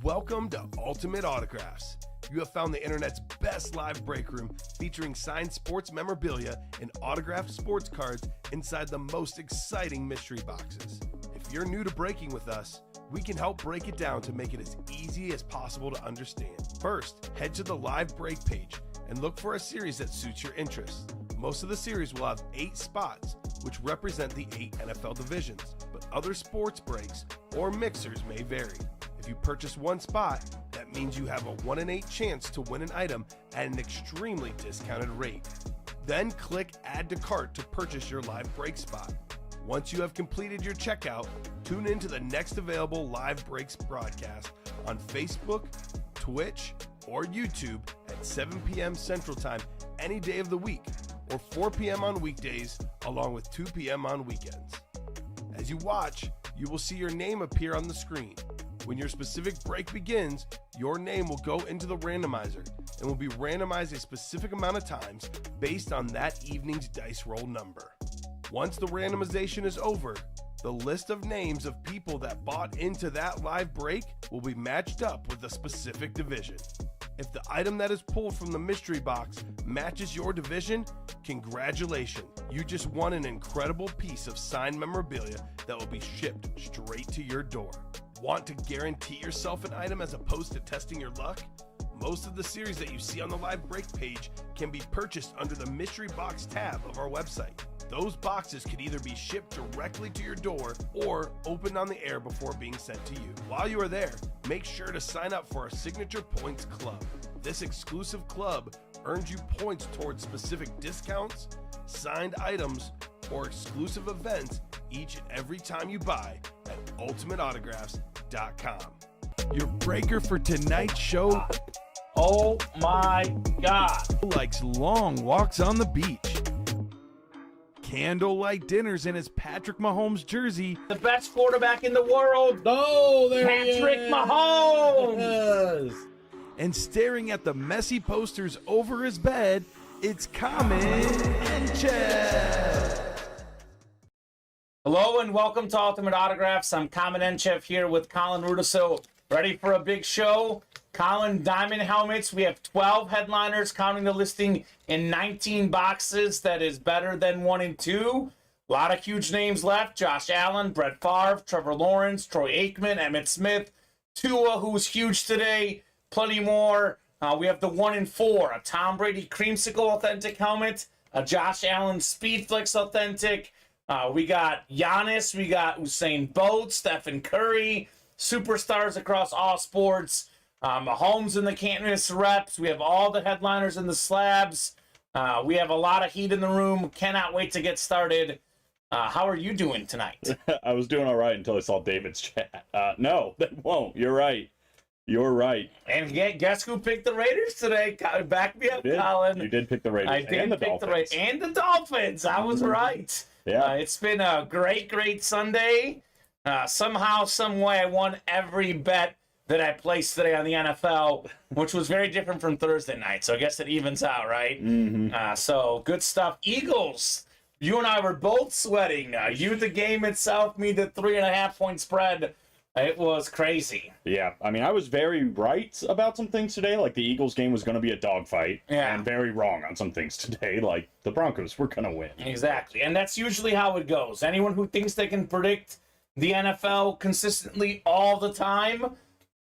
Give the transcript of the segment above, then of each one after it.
Welcome to Ultimate Autographs. You have found the internet's best live break room featuring signed sports memorabilia and autographed sports cards inside the most exciting mystery boxes. If you're new to breaking with us, we can help break it down to make it as easy as possible to understand. First, head to the live break page and look for a series that suits your interests. Most of the series will have 8 spots, which represent the 8 NFL divisions, but other sports breaks or mixers may vary. If you purchase one spot, that means you have a 1 in 8 chance to win an item at an extremely discounted rate. Then click Add to Cart to purchase your live break spot. Once you have completed your checkout, tune in to the next available live breaks broadcast on Facebook, Twitch, or YouTube at 7 p.m. Central Time any day of the week, or 4 p.m. on weekdays, along with 2 p.m. on weekends. As you watch, you will see your name appear on the screen. When your specific break begins, your name will go into the randomizer and will be randomized a specific amount of times based on that evening's dice roll number. Once the randomization is over, the list of names of people that bought into that live break will be matched up with a specific division. If the item that is pulled from the mystery box matches your division, congratulations, you just won an incredible piece of signed memorabilia that will be shipped straight to your door. Want to guarantee yourself an item as opposed to testing your luck? Most of the series that you see on the live break page can be purchased under the mystery box tab of our website. Those boxes could either be shipped directly to your door or opened on the air before being sent to you. While you are there, make sure to sign up for our Signature Points Club. This exclusive club earns you points towards specific discounts, signed items, or exclusive events each and every time you buy at ultimateautographs.com. Your breaker for tonight's show, oh my God, likes long walks on the beach, candlelight dinners in his Patrick Mahomes jersey, the best quarterback in the world. Oh, there Patrick Mahomes. and staring at the messy posters over his bed, it's Kamen Entchev. Hello and welcome to Ultimate Autographs. I'm Kamen Entchev here with Colin Rudisil. Ready for a big show? Colin, diamond helmets. We have 12 headliners, counting the listing in 19 boxes. That is better than 1 and 2. A lot of huge names left. Josh Allen, Brett Favre, Trevor Lawrence, Troy Aikman, Emmitt Smith, Tua, who's huge today. Plenty more. We have the 1 and 4, a Tom Brady Creamsicle Authentic helmet, a Josh Allen Speedflix Authentic. We got Giannis, we got Usain Bolt, Stephen Curry, superstars across all sports. Mahomes in the can't miss reps. We have all the headliners in the slabs. We have a lot of heat in the room. Cannot wait to get started. How are you doing tonight? I was doing all right until I saw David's chat. No, that won't. You're right. You're right. And guess who picked the Raiders today? Back me up, Colin. You did pick the Raiders. I did pick the Raiders and the Dolphins. I was right. Yeah. It's been a great Sunday. Somehow, some way, I won every bet that I placed today on the NFL, which was very different from Thursday night. So I guess it evens out, right? Mm-hmm. So good stuff. Eagles, you and I were both sweating. You the game itself, me the 3.5-point spread. It was crazy. Yeah, I mean, I was very right about some things today, like the Eagles game was going to be a dogfight, and very wrong on some things today, like the Broncos were going to win. Exactly, and that's usually how it goes. Anyone who thinks they can predict the NFL consistently all the time,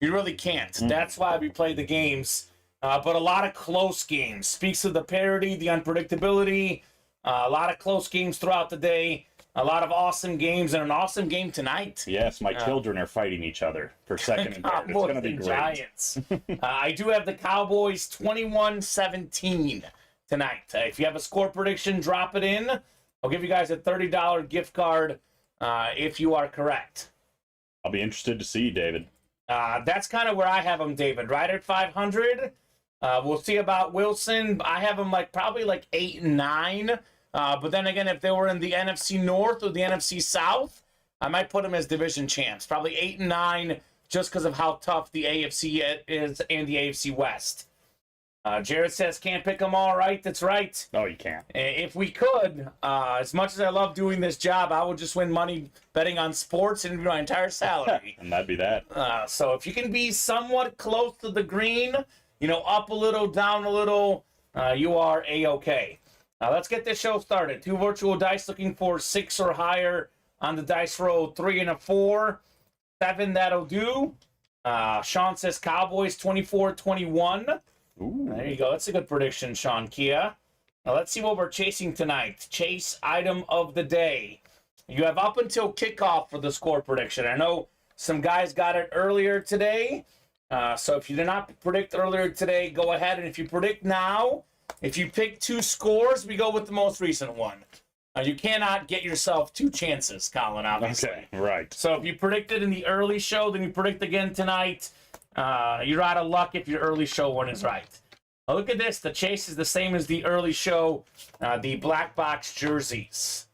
you really can't. That's why we play the games, but a lot of close games. Speaks of the parity, the unpredictability, a lot of close games throughout the day. A lot of awesome games and an awesome game tonight. Yes, my children are fighting each other for second and third. It's going to be great. Giants. I do have the Cowboys 21-17 tonight. If you have a score prediction, drop it in. I'll give you guys a $30 gift card if you are correct. I'll be interested to see, David. That's kind of where I have them, David. Right at 500. We'll see about Wilson. I have them probably 8 and 9. But then again, if they were in the NFC North or the NFC South, I might put them as division champs. Probably 8 and 9, just because of how tough the AFC is and the AFC West. Jared says can't pick them all right. That's right. No, you can't. If we could, as much as I love doing this job, I would just win money betting on sports and my entire salary. And that'd be that. So if you can be somewhat close to the green, up a little, down a little, you are A-okay. Let's get this show started. 2 virtual dice looking for 6 or higher on the dice roll. 3 and a 4. 7, that'll do. Sean says Cowboys 24-21. Ooh. There you go. That's a good prediction, Sean Kia. Now let's see what we're chasing tonight. Chase item of the day. You have up until kickoff for the score prediction. I know some guys got it earlier today. So if you did not predict earlier today, go ahead. And if you predict now, if you pick 2 scores, we go with the most recent one. You cannot get yourself 2 chances, Colin, obviously. Okay, right. So if you predicted in the early show, then you predict again tonight. You're out of luck if your early show one is right. Now look at this. The chase is the same as the early show, the black box jerseys.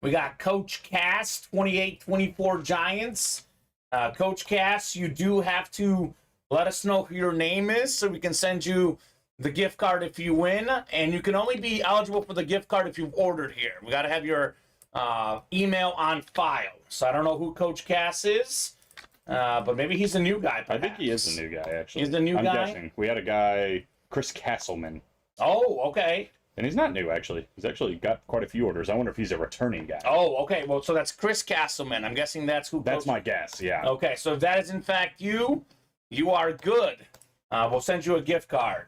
We got Coach Cass, 28-24 Giants. Coach Cass, you do have to let us know who your name is so we can send you the gift card if you win. And you can only be eligible for the gift card if you've ordered here. We got to have your email on file. So I don't know who Coach Cass is. But maybe he's a new guy, perhaps. I think he is a new guy, actually. He's the new guy? I'm guessing. We had a guy, Chris Castleman. Oh, okay. And he's not new, actually. He's actually got quite a few orders. I wonder if he's a returning guy. Oh, okay. Well, so that's Chris Castleman. I'm guessing that's who. That's my guess, yeah. Okay, so if that is in fact you, you are good. We'll send you a gift card.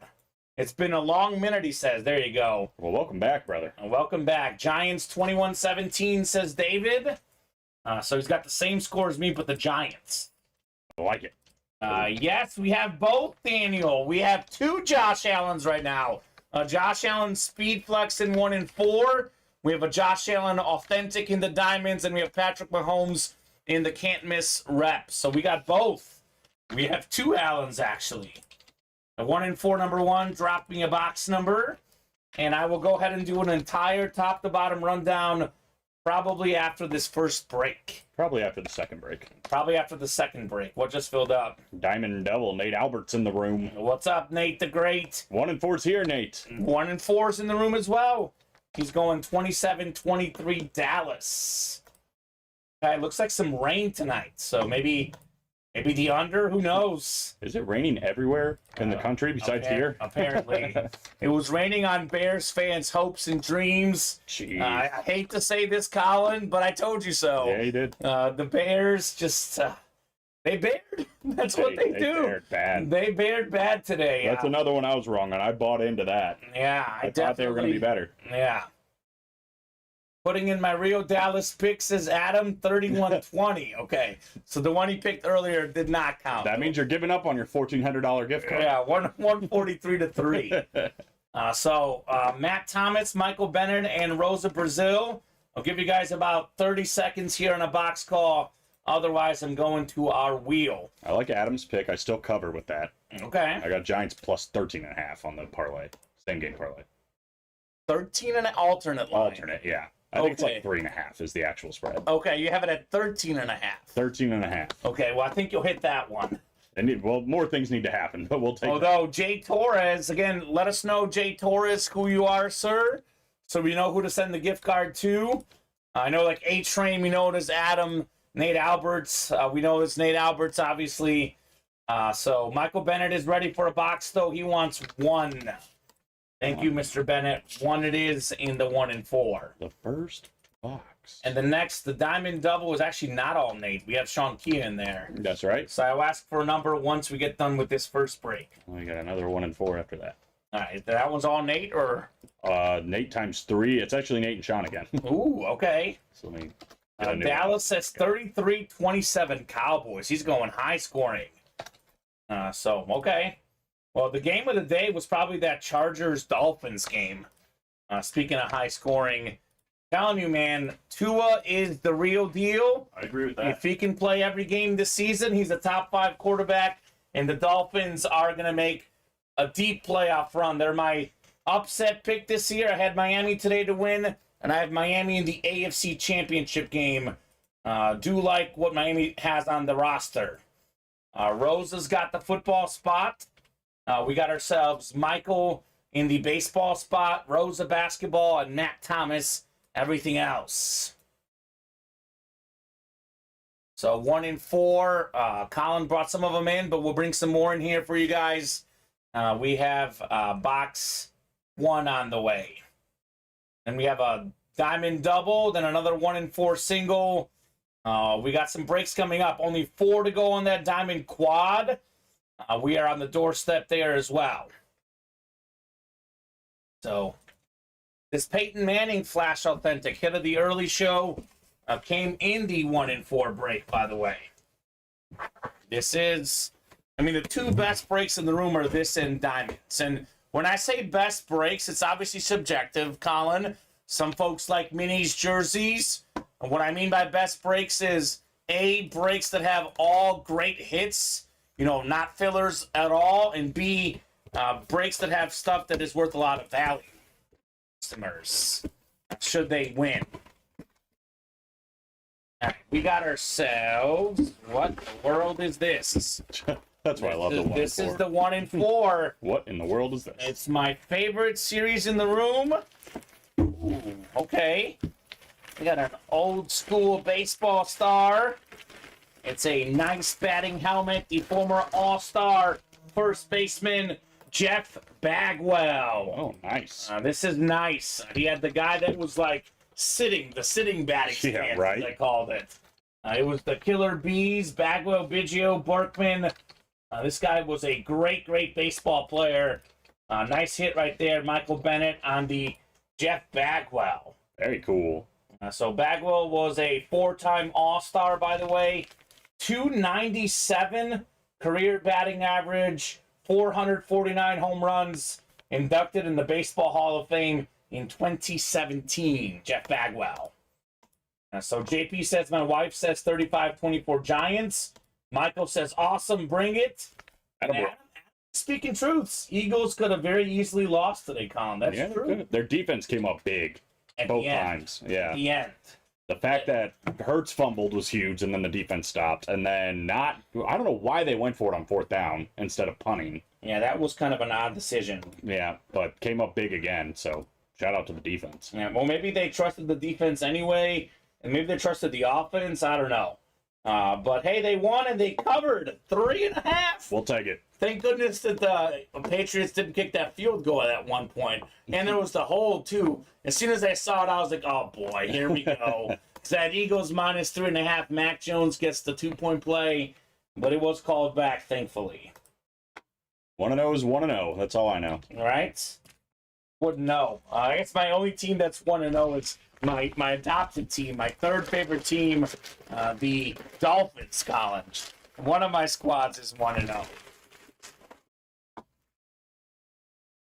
It's been a long minute, he says. There you go. Well, welcome back, brother. Welcome back. Giants 21-17, says David. So he's got the same score as me, but the Giants. I like it. Yes, we have both, Daniel. We have 2 Josh Allens right now. Josh Allen Speed Flex in 1 and 4. We have a Josh Allen Authentic in the Diamonds, and we have Patrick Mahomes in the Can't Miss Rep. So we got both. We have 2 Allens, actually. A 1 and 4 number 1, drop me a box number, and I will go ahead and do an entire top-to-bottom rundown probably after this first break. Probably after the second break. Probably after the second break. What just filled up? Diamond Devil, Nate Albert's in the room. What's up, Nate the Great? 1 and 4's here, Nate. 1 and 4's in the room as well. He's going 27-23 Dallas. Okay, looks like some rain tonight, so maybe the under, who knows? Is it raining everywhere in the country besides here? Apparently. It was raining on Bears fans' hopes and dreams. Jeez. I hate to say this, Colin, but I told you so. Yeah, you did. The Bears just, they bared. That's what they do. They bared bad. They bared bad today. That's another one I was wrong on. I bought into that. Yeah, I thought they were going to be better. Yeah. Putting in my Rio Dallas pick, says Adam, 31-20. Okay, so the one he picked earlier did not count. That means you're giving up on your $1,400 gift card. Yeah, 143-3. So Matt Thomas, Michael Bennett, and Rosa Brazil. I'll give you guys about 30 seconds here on a box call. Otherwise, I'm going to our wheel. I like Adam's pick. I still cover with that. Okay. I got Giants plus 13.5 on the parlay. Same game parlay. 13 and an alternate line. Alternate, yeah. I think it's like 3.5 is the actual spread. Okay, you have it at 13.5. 13.5. Okay, well, I think you'll hit that one. Well, more things need to happen, but we'll take Although, Jay Torres, again, let us know, Jay Torres, who you are, sir, so we know who to send the gift card to. I know, like, A-Train, we know it as Adam. Nate Alberts, we know it's Nate Alberts, obviously. So Michael Bennett is ready for a box, though. He wants 1. Thank you, Mr. Bennett. 1 it is in the 1 and 4. The first box. And the next, the Diamond Double is actually not all Nate. We have Sean Kia in there. That's right. So I'll ask for a number once we get done with this first break. We got another 1 and 4 after that. All right, that one's all Nate, or? Nate times 3. It's actually Nate and Sean again. Ooh, okay. So let me Dallas says 33-27 Cowboys. He's going high scoring. Okay. Well, the game of the day was probably that Chargers-Dolphins game. Speaking of high scoring, telling you, man, Tua is the real deal. I agree with that. If he can play every game this season, he's a top 5 quarterback, and the Dolphins are going to make a deep playoff run. They're my upset pick this year. I had Miami today to win, and I have Miami in the AFC Championship game. Do like what Miami has on the roster. Rosa's got the football spot. We got ourselves Michael in the baseball spot, Rosa basketball, and Matt Thomas everything else. So 1 in 4. Colin brought some of them in, but we'll bring some more in here for you guys. We have box 1 on the way. And we have a diamond double, then another 1 in 4 single. We got some breaks coming up. Only 4 to go on that diamond quad. We are on the doorstep there as well. So this Peyton Manning Flash Authentic hit of the early show came in the 1 in 4 break, by the way. This is, I mean, the 2 best breaks in the room are this and diamonds. And when I say best breaks, it's obviously subjective, Colin. Some folks like minis, jerseys. And what I mean by best breaks is A, breaks that have all great hits, you know, not fillers at all, and B, breaks that have stuff that is worth a lot of value. Customers, should they win. All right, we got ourselves. What the world is this? That's why I love the 1 in 4. This is the 1 in 4. What in the world is this? It's my favorite series in the room. Ooh, okay. We got an old school baseball star. It's a nice batting helmet. The former All-Star first baseman, Jeff Bagwell. Oh, nice. This is nice. He had the guy that was like the sitting batting stance, right. they called it. It was the Killer Bees, Bagwell, Biggio, Berkman. This guy was a great, great baseball player. Nice hit right there, Michael Bennett on the Jeff Bagwell. Very cool. So Bagwell was a 4-time All-Star, by the way. 297 career batting average, 449 home runs, inducted in the Baseball Hall of Fame in 2017, Jeff Bagwell. So JP says, my wife says 35-24 Giants. Michael says, awesome, bring it. Adam, speaking truths, Eagles could have very easily lost today, Colin. That's true. Their defense came up big both times. Yeah. At the end. The fact that Hurts fumbled was huge, and then the defense stopped. And then I don't know why they went for it on 4th down instead of punting. Yeah, that was kind of an odd decision. Yeah, but came up big again, so shout out to the defense. Yeah, well, maybe they trusted the defense anyway, and maybe they trusted the offense. I don't know. But hey, they won and they covered 3.5. We'll take it. Thank goodness that the Patriots didn't kick that field goal at one point. And there was the hold, too. As soon as I saw it, I was like, oh, boy, here we go. So that Eagles minus 3.5. Mac Jones gets the 2-point play, but it was called back, thankfully. 1-0 is 1-0. That's all I know. All right? Wouldn't know. I guess my only team that's 1-0 is my adopted team, my 3rd favorite team, the Dolphins, Colin. One of my squads is 1-0.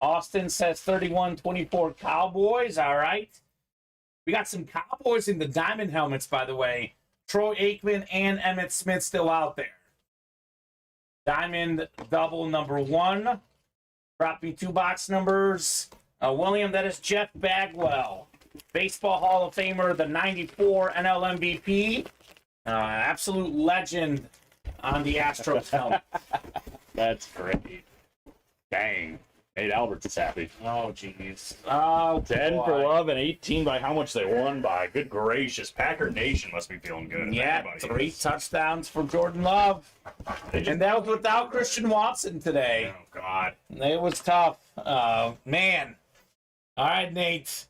Austin says 31-24 Cowboys. All right. We got some Cowboys in the diamond helmets, by the way. Troy Aikman and Emmitt Smith still out there. Diamond double number 1. Drop me 2 box numbers. William, that is Jeff Bagwell. Baseball Hall of Famer, the 94 NL MVP. Absolute legend on the Astros helmet. That's great. Dang. Nate Alberts is happy. Oh, jeez. Oh, 10 for love and 18 by how much they won by. Good gracious. Packer Nation must be feeling good. Yeah, 3 touchdowns for Jordan Love. And that was without Christian Watson today. Oh, God. It was tough. Man. All right, Nate.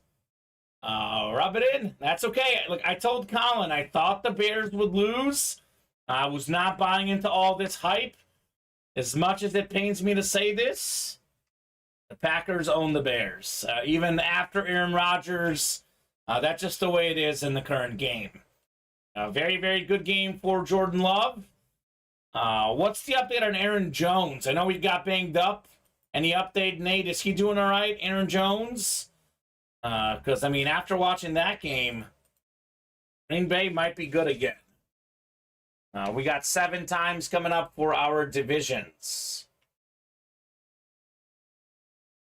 Rub it in. That's okay. Look, I told Colin I thought the Bears would lose. I was not buying into all this hype. As much as it pains me to say this, the Packers own the Bears. Even after Aaron Rodgers, that's just the way it is in the current game. Very, very good game for Jordan Love. What's the update on Aaron Jones? I know he got banged up. Any update, Nate? Is he doing all right, Aaron Jones? Because, I mean, after watching that game, Green Bay might be good again. We got 7 times coming up for our divisions.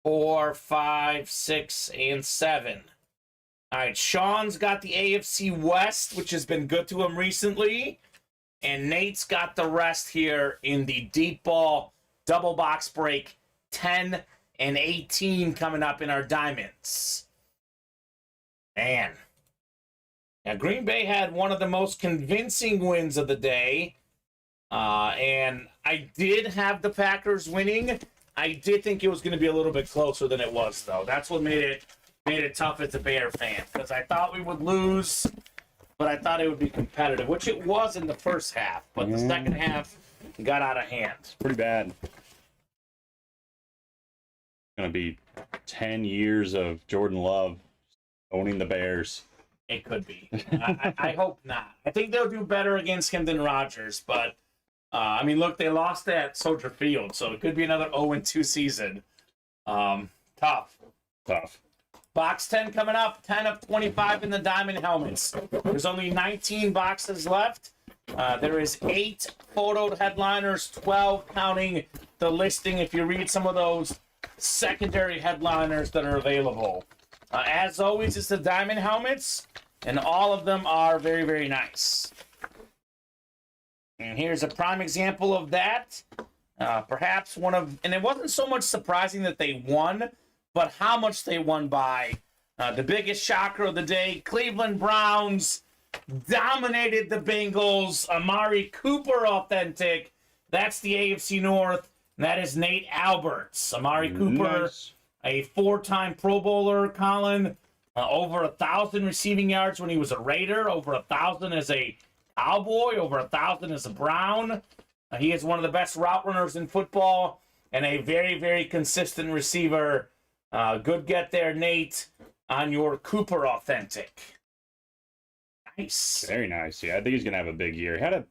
4, 5, 6, and 7. All right, Sean's got the AFC West, which has been good to him recently. And Nate's got the rest here in the deep ball double box break 10 and 18 coming up in our diamonds. Man. Now, Green Bay had one of the most convincing wins of the day. And I did have the Packers winning. I did think it was going to be a little bit closer than it was, though. That's what made it tough as a Bear fan, because I thought we would lose, but I thought it would be competitive, which it was in the first half. But the second half got out of hand. Pretty bad. Going to be 10 years of Jordan Love owning the Bears. It could be. I hope not. I think they'll do better against him than Rodgers, but I mean, look, they lost at Soldier Field, so it could be another 0-2 season. Tough. Box 10 coming up, 10 of 25 in the diamond helmets. There's only 19 boxes left. There is 8 photoed headliners, 12 counting the listing if you read some of those secondary headliners that are available. As always, it's the diamond helmets, and all of them are very, very nice. And here's a prime example of that. Perhaps one of, and it wasn't so much surprising that they won, but how much they won by. The biggest shocker of the day, Cleveland Browns dominated the Bengals. Amari Cooper authentic. That's the AFC North. And that is Nate Alberts. Amari Cooper, nice. A 4-time Pro Bowler, Colin. Over 1,000 receiving yards when he was a Raider. Over 1,000 as a Cowboy. Over 1,000 as a Brown. He is one of the best route runners in football. And a very, very consistent receiver. Good get there, Nate, on your Cooper authentic. Nice. Very nice. Yeah, I think he's going to have a big year. He had a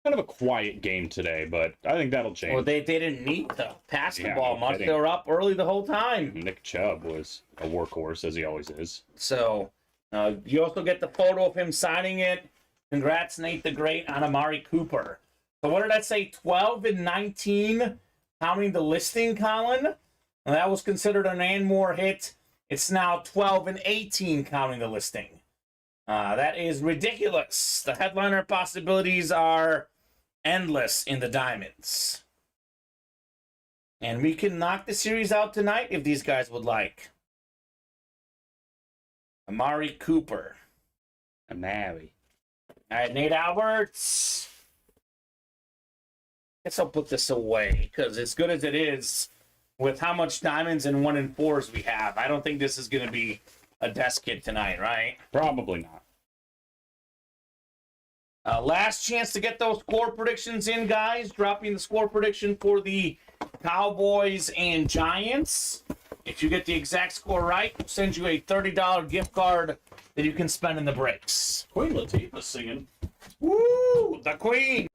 kind of a quiet game today, but I think that'll change. Well, they didn't need the basketball much. They were up early the whole time. Nick Chubb was a workhorse, as he always is. So, you also get the photo of him signing it. Congrats, Nate the Great, on Amari Cooper. So what did I say? 12 and 19, counting the listing, Colin? And that was considered an and more hit. It's now 12 and 18, counting the listing. That is ridiculous. The headliner possibilities are endless in the diamonds. And we can knock the series out tonight if these guys would like. Amari Cooper. Amari. All right, Nate Alberts. Guess I'll put this away, because as good as it is, with how much diamonds and 1 and 4s we have, I don't think this is going to be a desk hit tonight, right? Probably not. Last chance to get those score predictions in, guys. Dropping the score prediction for the Cowboys and Giants. If you get the exact score right, we'll send you a $30 gift card that you can spend in the breaks. Queen Latifah's singing. Woo! The Queen!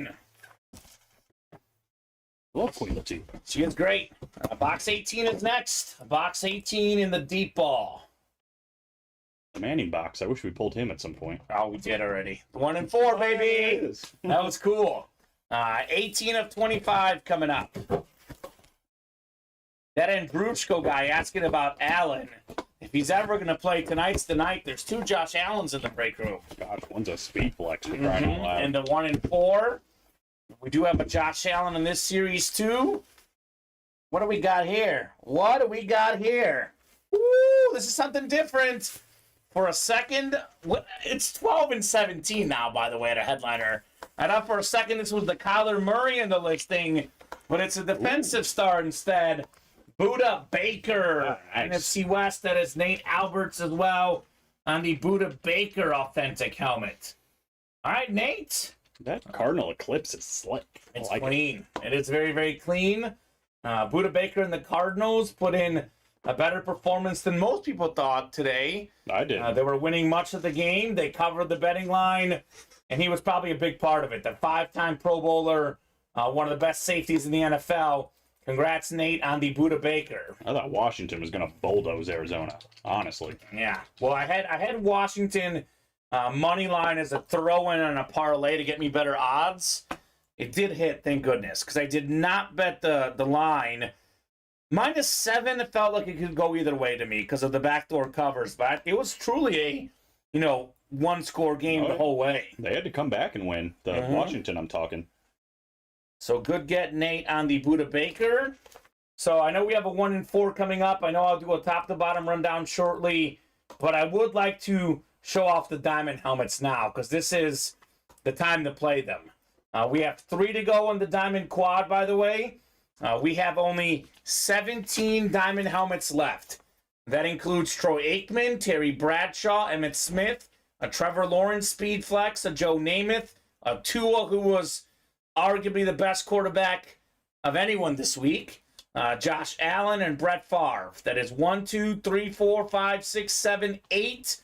Love Queen Latifah. She is great. Box 18 is next. Box 18 in the deep ball. The Manning box. I wish we pulled him at some point. Oh, we did already. 1 and 4, baby. That was cool. 18 of 25 coming up. That Andruchko guy asking about Allen. If he's ever going to play, tonight's the night. There's 2 Josh Allens in the break room. Gosh, one's a speed flex. For crying out loud. And the 1 and 4. We do have a Josh Allen in this series, too. What do we got here? What do we got here? Woo! This is something different. For a second, it's 12 and 17 now, by the way, at a headliner. I thought for a second this was the Kyler Murray in the listing, but it's a defensive star instead. Buda Baker, nice. NFC West. That is Nate Alberts as well on the Buda Baker authentic helmet. All right, Nate. That Cardinal Eclipse is slick. It's clean. It is very, very clean. Buda Baker and the Cardinals put in a better performance than most people thought today. I did. They were winning much of the game. They covered the betting line, and he was probably a big part of it. The 5-time Pro Bowler, one of the best safeties in the NFL. Congrats, Nate, on the Buda Baker. I thought Washington was going to bulldoze Arizona, honestly. Yeah. Well, I had Washington money line as a throw-in on a parlay to get me better odds. It did hit, thank goodness, because I did not bet the line. -7, it felt like it could go either way to me because of the backdoor covers, but it was truly a, one-score game the whole way. They had to come back and win. The Washington, I'm talking. So good get, Nate, on the Buda Baker. So I know we have a 1 in 4 coming up. I know I'll do a top to bottom rundown shortly, but I would like to show off the diamond helmets now because this is the time to play them. We have 3 to go on the diamond quad, by the way. We have only 17 diamond helmets left. That includes Troy Aikman, Terry Bradshaw, Emmitt Smith, a Trevor Lawrence speed flex, a Joe Namath, a Tua, who was arguably the best quarterback of anyone this week, Josh Allen, and Brett Favre. That is 1, 2, 3, 4, 5, 6, 7, 8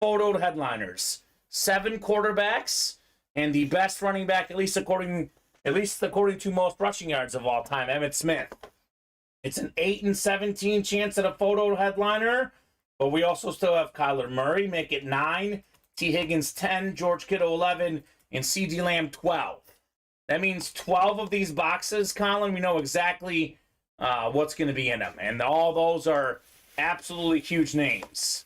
photoed headliners. 7 quarterbacks, and the best running back, at least according to most rushing yards of all time, Emmitt Smith. It's an 8 in 17 chance at a photo headliner, but we also still have Kyler Murray, make it 9, T. Higgins 10, George Kittle 11, and CeeDee Lamb 12. That means 12 of these boxes, Colin, we know exactly what's going to be in them, and all those are absolutely huge names.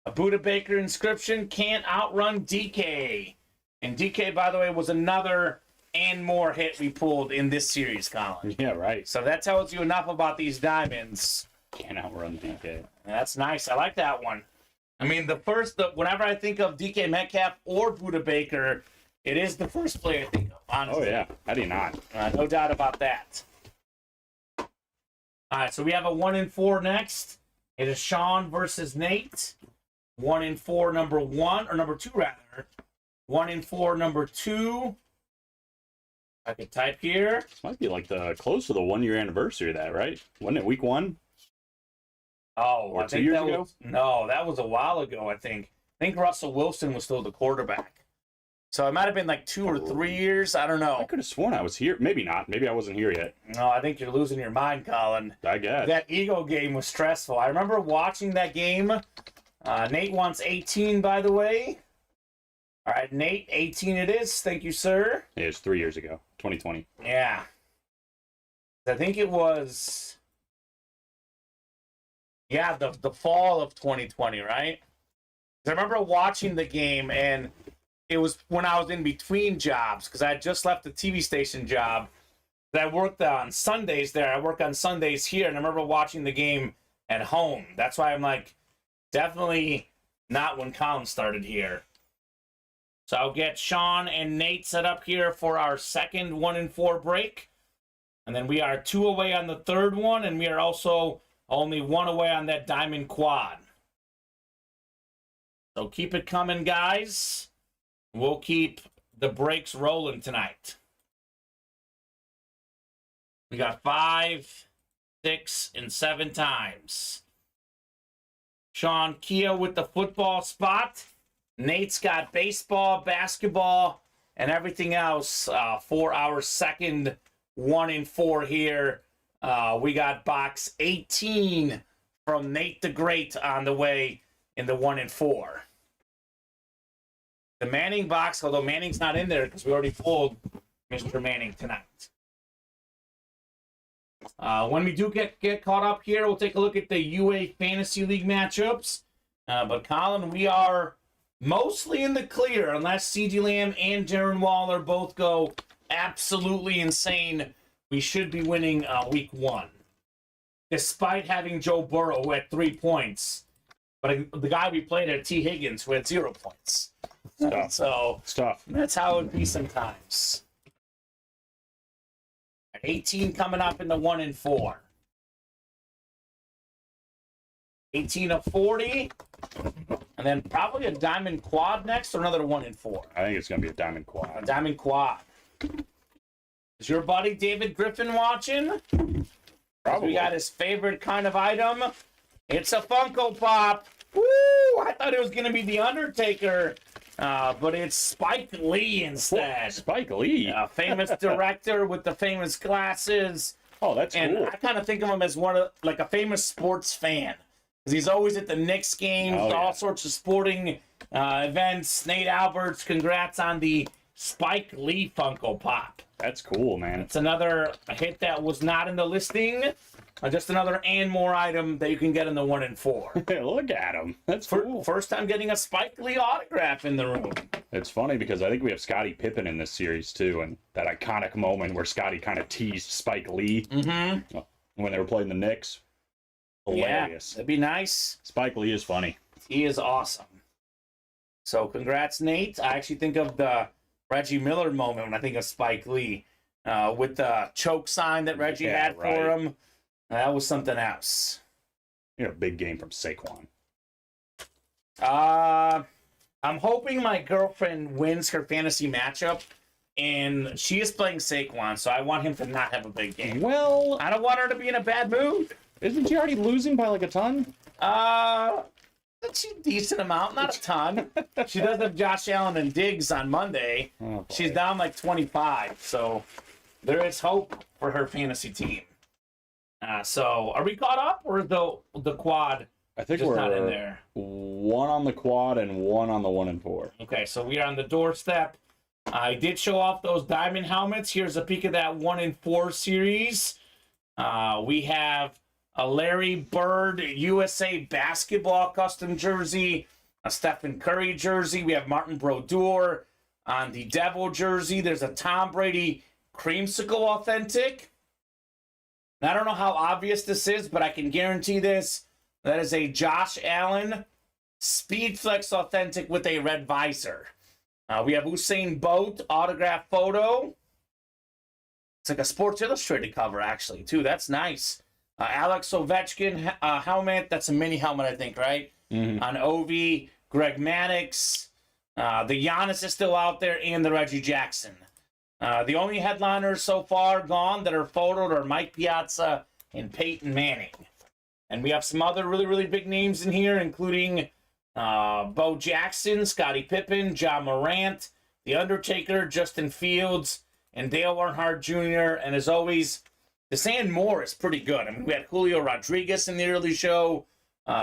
A Buda Baker inscription, can't outrun DK. And DK, by the way, was another and more hit we pulled in this series, Colin. Yeah, right. So that tells you enough about these diamonds. Can't outrun DK. That's nice. I like that one. I mean, whenever I think of DK Metcalf or Buda Baker, it is the first play I think of, honestly. Oh, yeah. How do you not? No doubt about that. All right, so we have a 1 in 4 next. It is Sean versus Nate. 1 in 4, number 2, rather. 1 in 4, number 2. I could type here. This might be like close to the 1-year anniversary of that, right? Wasn't it week 1? Oh, or I 2 think years that ago? was, no, that was a while ago, I think. I think Russell Wilson was still the quarterback. So it might have been like 2 or 3 years. I don't know. I could have sworn I was here. Maybe not. Maybe I wasn't here yet. No, I think you're losing your mind, Colin. I guess. That Eagle game was stressful. I remember watching that game. Nate wants 18, by the way. All right, Nate, 18 it is. Thank you, sir. Yeah, it was 3 years ago. 2020. Yeah. I think it was... Yeah, the fall of 2020, right? I remember watching the game, and it was when I was in between jobs, because I had just left the TV station job that I worked on Sundays there. I work on Sundays here, and I remember watching the game at home. That's why I'm like, definitely not when Colin started here. So I'll get Sean and Nate set up here for our second 1 in 4 break. And then we are 2 away on the third one, and we are also only 1 away on that diamond quad. So keep it coming, guys. We'll keep the breaks rolling tonight. We got 5, 6, and 7 times. Sean Kia with the football spot. Nate's got baseball, basketball, and everything else for our second 1 in 4 here. We got box 18 from Nate the Great on the way in the 1 in 4. The Manning box, although Manning's not in there because we already pulled Mr. Manning tonight. When we do get caught up here, we'll take a look at the UA Fantasy League matchups. But Colin, we are mostly in the clear unless CeeDee Lamb and Darren Waller both go absolutely insane. We should be winning week 1. Despite having Joe Burrow at 3 points. But the guy we played at T. Higgins who had 0 points. So it's tough. That's how it be sometimes. 18 coming up in the 1 in 4. 18 of 40. And then probably a diamond quad next or another 1 in 4. I think it's going to be a diamond quad. A diamond quad. Is your buddy David Griffin watching? Probably. We got his favorite kind of item. It's a Funko Pop. Woo! I thought it was going to be The Undertaker. But it's Spike Lee instead. Spike Lee? A famous director with the famous glasses. Oh, that's and cool. I kind of think of him as like a famous sports fan. Because he's always at the Knicks games, all sorts of sporting events. Nate Alberts, congrats on the Spike Lee Funko Pop. That's cool, man. It's another hit that was not in the listing. Just another and more item that you can get in the 1 and 4. Look at him. That's cool. First time getting a Spike Lee autograph in the room. It's funny because I think we have Scottie Pippen in this series too, and that iconic moment where Scottie kind of teased Spike Lee when they were playing the Knicks. Hilarious. Yeah, that'd be nice. Spike Lee is funny. He is awesome. So congrats, Nate. I actually think of the Reggie Miller moment when I think of Spike Lee with the choke sign that Reggie had for him. That was something else. You know, big game from Saquon. I'm hoping my girlfriend wins her fantasy matchup, and she is playing Saquon, so I want him to not have a big game. Well, I don't want her to be in a bad mood. Isn't she already losing by like a ton? That's a decent amount, not a ton. She does have Josh Allen and Diggs on Monday. Oh, she's down like 25, so there is hope for her fantasy team. So are we caught up, or the quad? I think just we're not in there. 1 on the quad and 1 on the 1 and 4. Okay, so we are on the doorstep. I did show off those diamond helmets. Here's a peek of that 1 and 4 series. We have a Larry Bird USA basketball custom jersey, a Stephen Curry jersey. We have Martin Brodeur on the Devil jersey. There's a Tom Brady creamsicle authentic. Now, I don't know how obvious this is, but I can guarantee this. That is a Josh Allen Speedflex authentic with a red visor. We have Usain Bolt autograph photo. It's like a Sports Illustrated cover, actually, too. That's nice. Alex Ovechkin helmet. That's a mini helmet, I think, right? Mm-hmm. On Ovi, Greg Maddux. The Giannis is still out there, and the Reggie Jackson. The only headliners so far gone that are photoed are Mike Piazza and Peyton Manning. And we have some other really, really big names in here, including Bo Jackson, Scottie Pippen, John Morant, The Undertaker, Justin Fields, and Dale Earnhardt Jr. And as always, the Sand Moore is pretty good. I mean, we had Julio Rodriguez in the early show,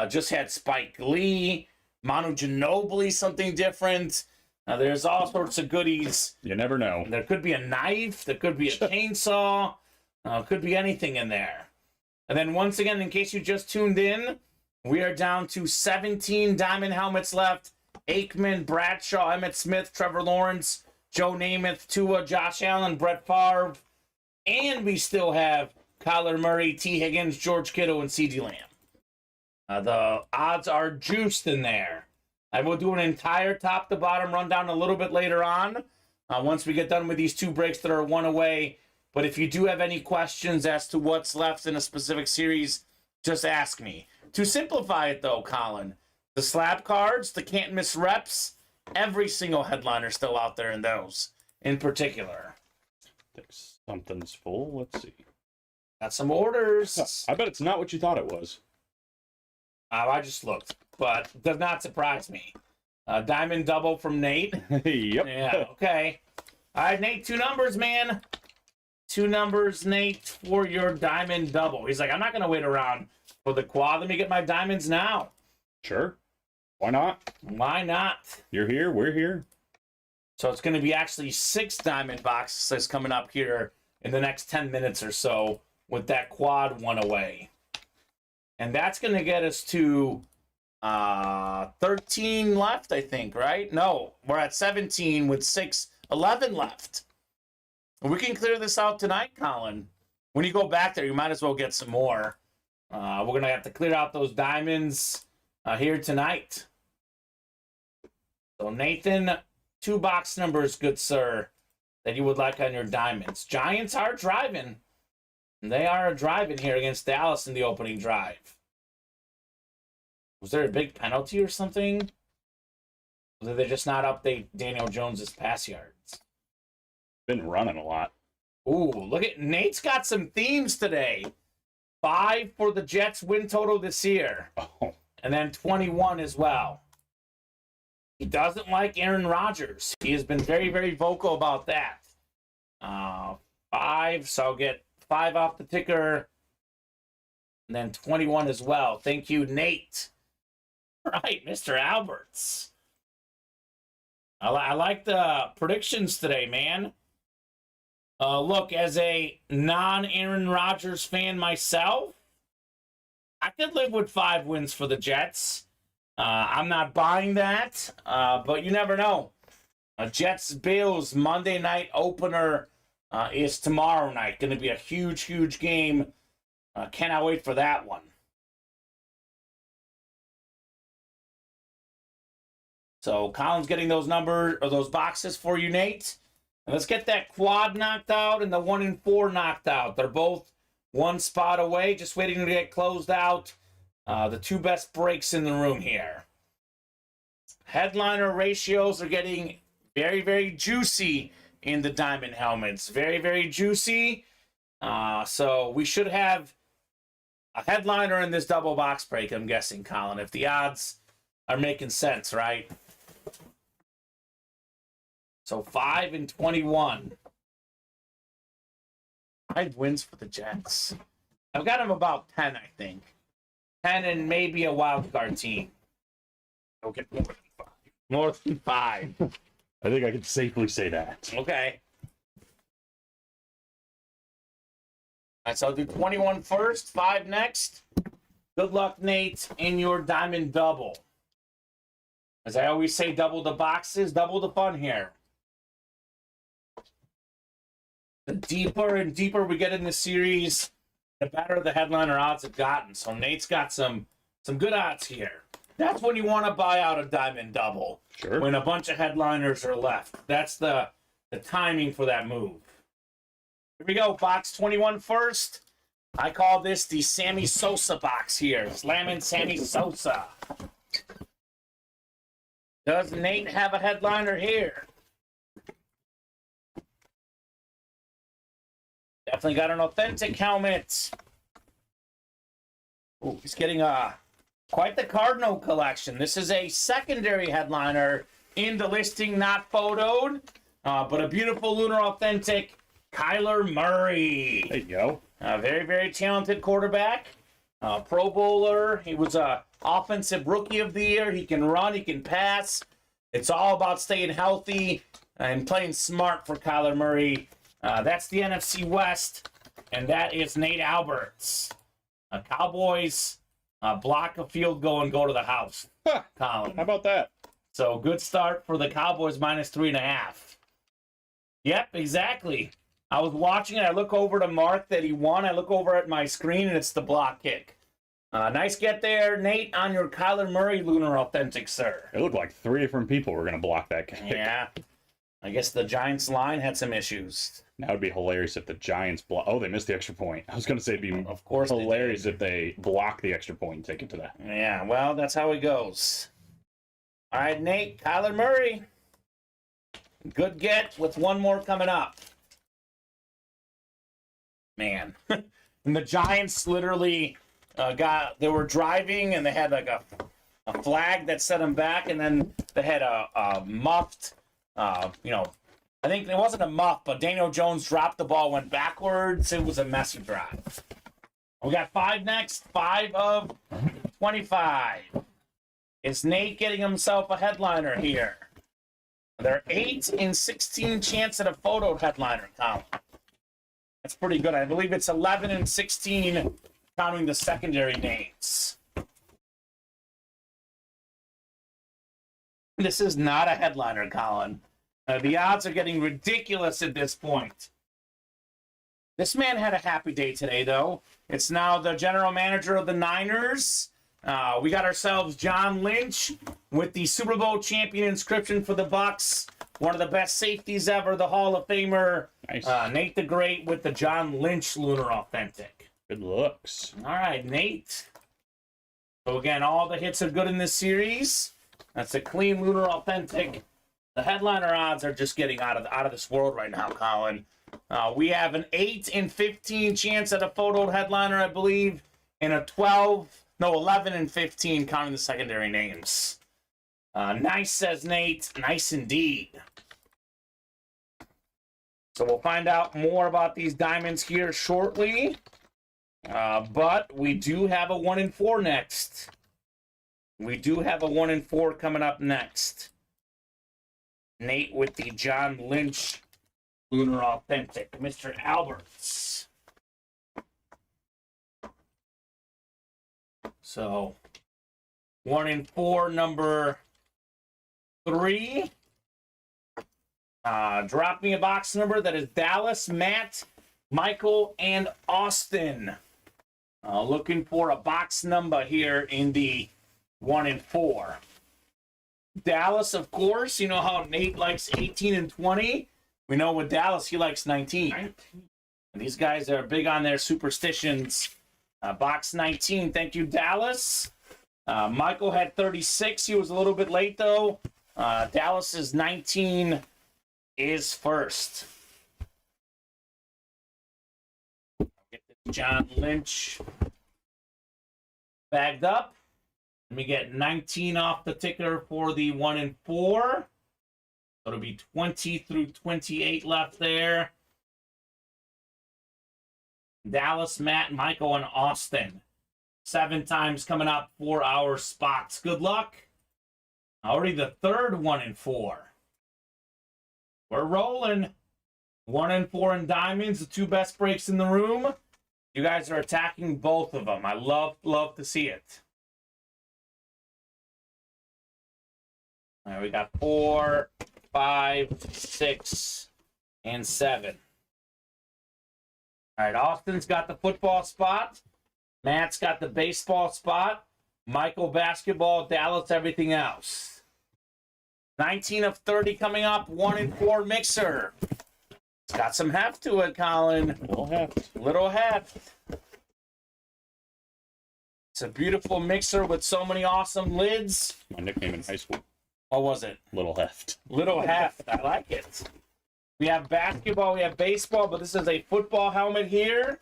just had Spike Lee, Manu Ginobili, something different. There's all sorts of goodies. You never know. There could be a knife. There could be a chainsaw. Could be anything in there. And then once again, in case you just tuned in, we are down to 17 diamond helmets left. Aikman, Bradshaw, Emmitt Smith, Trevor Lawrence, Joe Namath, Tua, Josh Allen, Brett Favre. And we still have Kyler Murray, T. Higgins, George Kittle, and CeeDee Lamb. The odds are juiced in there. I will do an entire top-to-bottom rundown a little bit later on, once we get done with these 2 breaks that are 1 away. But if you do have any questions as to what's left in a specific series, just ask me. To simplify it, though, Colin, the slab cards, the can't-miss reps, every single headliner still out there in those, in particular. I think something's full. Let's see. Got some orders. I bet it's not what you thought it was. I just looked, but it does not surprise me. Diamond double from Nate. Yep. Yeah, okay. All right, Nate, 2 numbers, man. 2 numbers, Nate, for your diamond double. He's like, I'm not going to wait around for the quad. Let me get my diamonds now. Sure. Why not? Why not? You're here. We're here. So it's going to be actually 6 diamond boxes coming up here in the next 10 minutes or so with that quad 1 away. And that's going to get us to 13 left, I think, right? No, we're at 17 with 11 left. We can clear this out tonight, Colin. When you go back there, you might as well get some more. We're going to have to clear out those diamonds here tonight. So, Nathan, 2 box numbers, good sir, that you would like on your diamonds. Giants are driving. They are driving here against Dallas in the opening drive. Was there a big penalty or something? Or did they just not update Daniel Jones's pass yards? Been running a lot. Ooh, look at Nate's got some themes today. 5 for the Jets win total this year. Oh. And then 21 as well. He doesn't like Aaron Rodgers. He has been very, very vocal about that. 5, so I'll get 5 off the ticker. And then 21 as well. Thank you, Nate. All right, Mr. Alberts. I like the predictions today, man. Look, as a non-Aaron Rodgers fan myself, I could live with 5 wins for the Jets. I'm not buying that, but you never know. Jets-Bills Monday night opener is tomorrow night. Going to be a huge, huge game. Cannot wait for that one. So Colin's getting those numbers or those boxes for you, Nate. And let's get that quad knocked out and the 1 and 4 knocked out. They're both one spot away, just waiting to get closed out. The 2 best breaks in the room here. Headliner ratios are getting very, very juicy in the diamond helmets. Very, very juicy. So we should have a headliner in this double box break, I'm guessing, Colin, if the odds are making sense, right? So 5 and 21. 5 wins for the Jets. I've got them about 10, I think. 10 and maybe a wild card team. They'll get more than 5. More than 5. I think I can safely say that. Okay. All right, so I'll do 21 first, 5 next. Good luck, Nate, in your diamond double. As I always say, double the boxes, double the fun here. The deeper and deeper we get in the series, the better the headliner odds have gotten. So Nate's got some good odds here. That's when you want to buy out a diamond double. Sure. When a bunch of headliners are left. That's the timing for that move. Here we go, box 21 first. I call this the Sammy Sosa box here. Slamming Sammy Sosa. Does Nate have a headliner here? Definitely got an authentic helmet. Ooh, he's getting quite the Cardinal collection. This is a secondary headliner in the listing, not photoed, but a beautiful lunar authentic Kyler Murray. There you go. A very, very talented quarterback. Pro Bowler. He was a offensive rookie of the year. He can run. He can pass. It's all about staying healthy and playing smart for Kyler Murray. That's the NFC West, and that is Nate Alberts. Cowboys block a field goal and go to the house. Colin. How about that? So good start for the Cowboys, -3.5. Yep, exactly. I was watching it. I look over to Mark that he won. I look over at my screen, and it's the block kick. Nice get there, Nate, on your Kyler Murray lunar authentic, sir. It looked like 3 different people were going to block that kick. Yeah. I guess the Giants line had some issues. That would be hilarious if the Giants block. Oh, they missed the extra point. I was going to say it'd be Of course they hilarious if they block the extra point and take it to that. Yeah, well, that's how it goes. All right, Nate, Kyler Murray. Good get with one more coming up. Man. And the Giants literally they were driving and they had like a flag that set them back, and then they had a muffed, I think it wasn't a muff, but Daniel Jones dropped the ball, went backwards. It was a messy drive. We got 5 next, 5 of 25. Is Nate getting himself a headliner here? They're 8 in 16 chance at a photo headliner, Colin. That's pretty good. I believe it's 11 and 16 counting the secondary names. This is not a headliner, Colin. The odds are getting ridiculous at this point. This man had a happy day today, though. It's now the general manager of the Niners. We got ourselves John Lynch with the Super Bowl champion inscription for the Bucs. One of the best safeties ever, the Hall of Famer. Nice. Nate the Great with the John Lynch Lunar Authentic. Good looks. All right, Nate. So again, all the hits are good in this series. That's a clean Lunar Authentic. The headliner odds are just getting out of this world right now, Colin. We have an 8 in 15 chance at a photo headliner, I believe, and a 11 and 15 counting the secondary names. Nice, says Nate. Nice indeed. So we'll find out more about these diamonds here shortly. But we do have a 1 and 4 next. We do have a 1 and 4 coming up next. Nate with the John Lynch Lunar Authentic. Mr. Alberts. So, 1 in 4, number 3. Drop me a box number. That is Dallas, Matt, Michael, and Austin. Looking for a box number here in the 1 in 4. Dallas, of course. You know how Nate likes 18 and 20? We know with Dallas, he likes 19. And these guys are big on their superstitions. Box 19. Thank you, Dallas. Michael had 36. He was a little bit late, though. Dallas's 19 is first. Get this John Lynch bagged up. Let me get 19 off the ticker for the 1 in 4. So it'll be 20 through 28 left there. Dallas, Matt, Michael, and Austin. 7 times coming up for our spots. Good luck. Already the third 1 in 4. We're rolling. 1 in 4 in diamonds, the 2 best breaks in the room. You guys are attacking both of them. I love to see it. All right, we got 4, 5, 6, and 7. All right, Austin's got the football spot. Matt's got the baseball spot. Michael, basketball. Dallas, everything else. 19 of 30 coming up. 1 in 4 mixer. It's got some heft to it, Colin. Little heft. It's a beautiful mixer with so many awesome lids. My nickname in high school. What was it? Little Heft. Little Heft. I like it. We have basketball, we have baseball, but this is a football helmet here.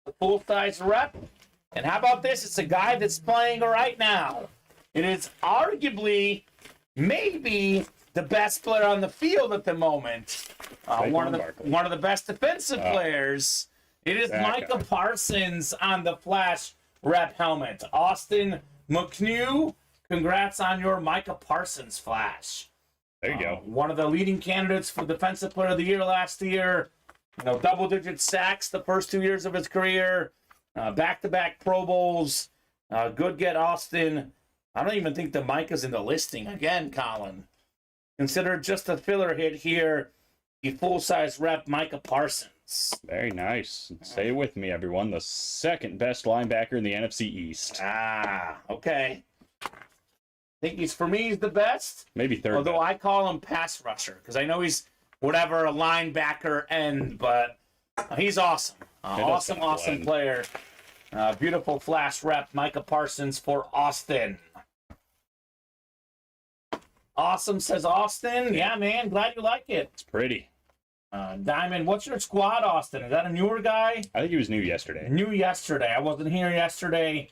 A full-size rep. And how about this? It's a guy that's playing right now. It is arguably, maybe, the best player on the field at the moment. One of the best defensive players. It is Micah Parsons on the Flash rep helmet. Austin McNew, congrats on your Micah Parsons Flash. There you go. One of the leading candidates for Defensive Player of the Year last year. You know, double-digit sacks the first 2 years of his career. Back-to-back Pro Bowls. Good get, Austin. I don't even think the Micah's in the listing again, Colin. Consider just a filler hit here. The full-size rep, Micah Parsons. Very nice. Say it with me, everyone. The second best linebacker in the NFC East. Okay. I think for me, he's the best. Maybe third. Although best. I call him pass rusher because I know he's whatever, a linebacker end, but he's awesome. Awesome player. Beautiful flash rep, Micah Parsons for Austin. Awesome, says Austin. Yeah, man, glad you like it. It's pretty. Diamond, what's your squad, Austin? Is that a newer guy? I think he was new yesterday. New yesterday. I wasn't here yesterday.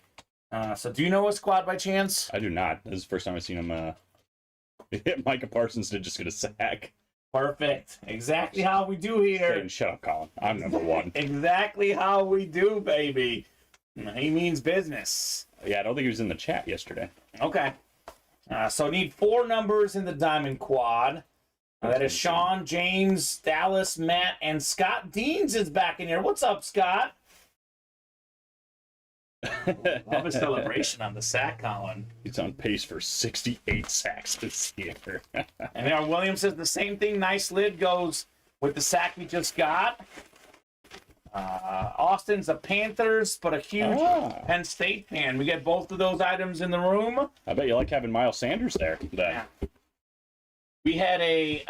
So do you know his squad by chance? I do not. This is the first time I've seen him hit Micah Parsons to just get a sack. Perfect. Exactly how we do here. Shut up, Colin. I'm number 1. Exactly how we do, baby. He means business. Yeah, I don't think he was in the chat yesterday. Okay. So need 4 numbers in the Diamond Quad. That is Sean, James, Dallas, Matt, and Scott Deans is back in here. What's up, Scott? Love a celebration on the sack, Colin. He's on pace for 68 sacks this year. And there, Williams says the same thing. Nice lid goes with the sack we just got. Austin's a Panthers, but a huge Penn State fan. We get both of those items in the room. I bet you like having Miles Sanders there. Yeah. We had a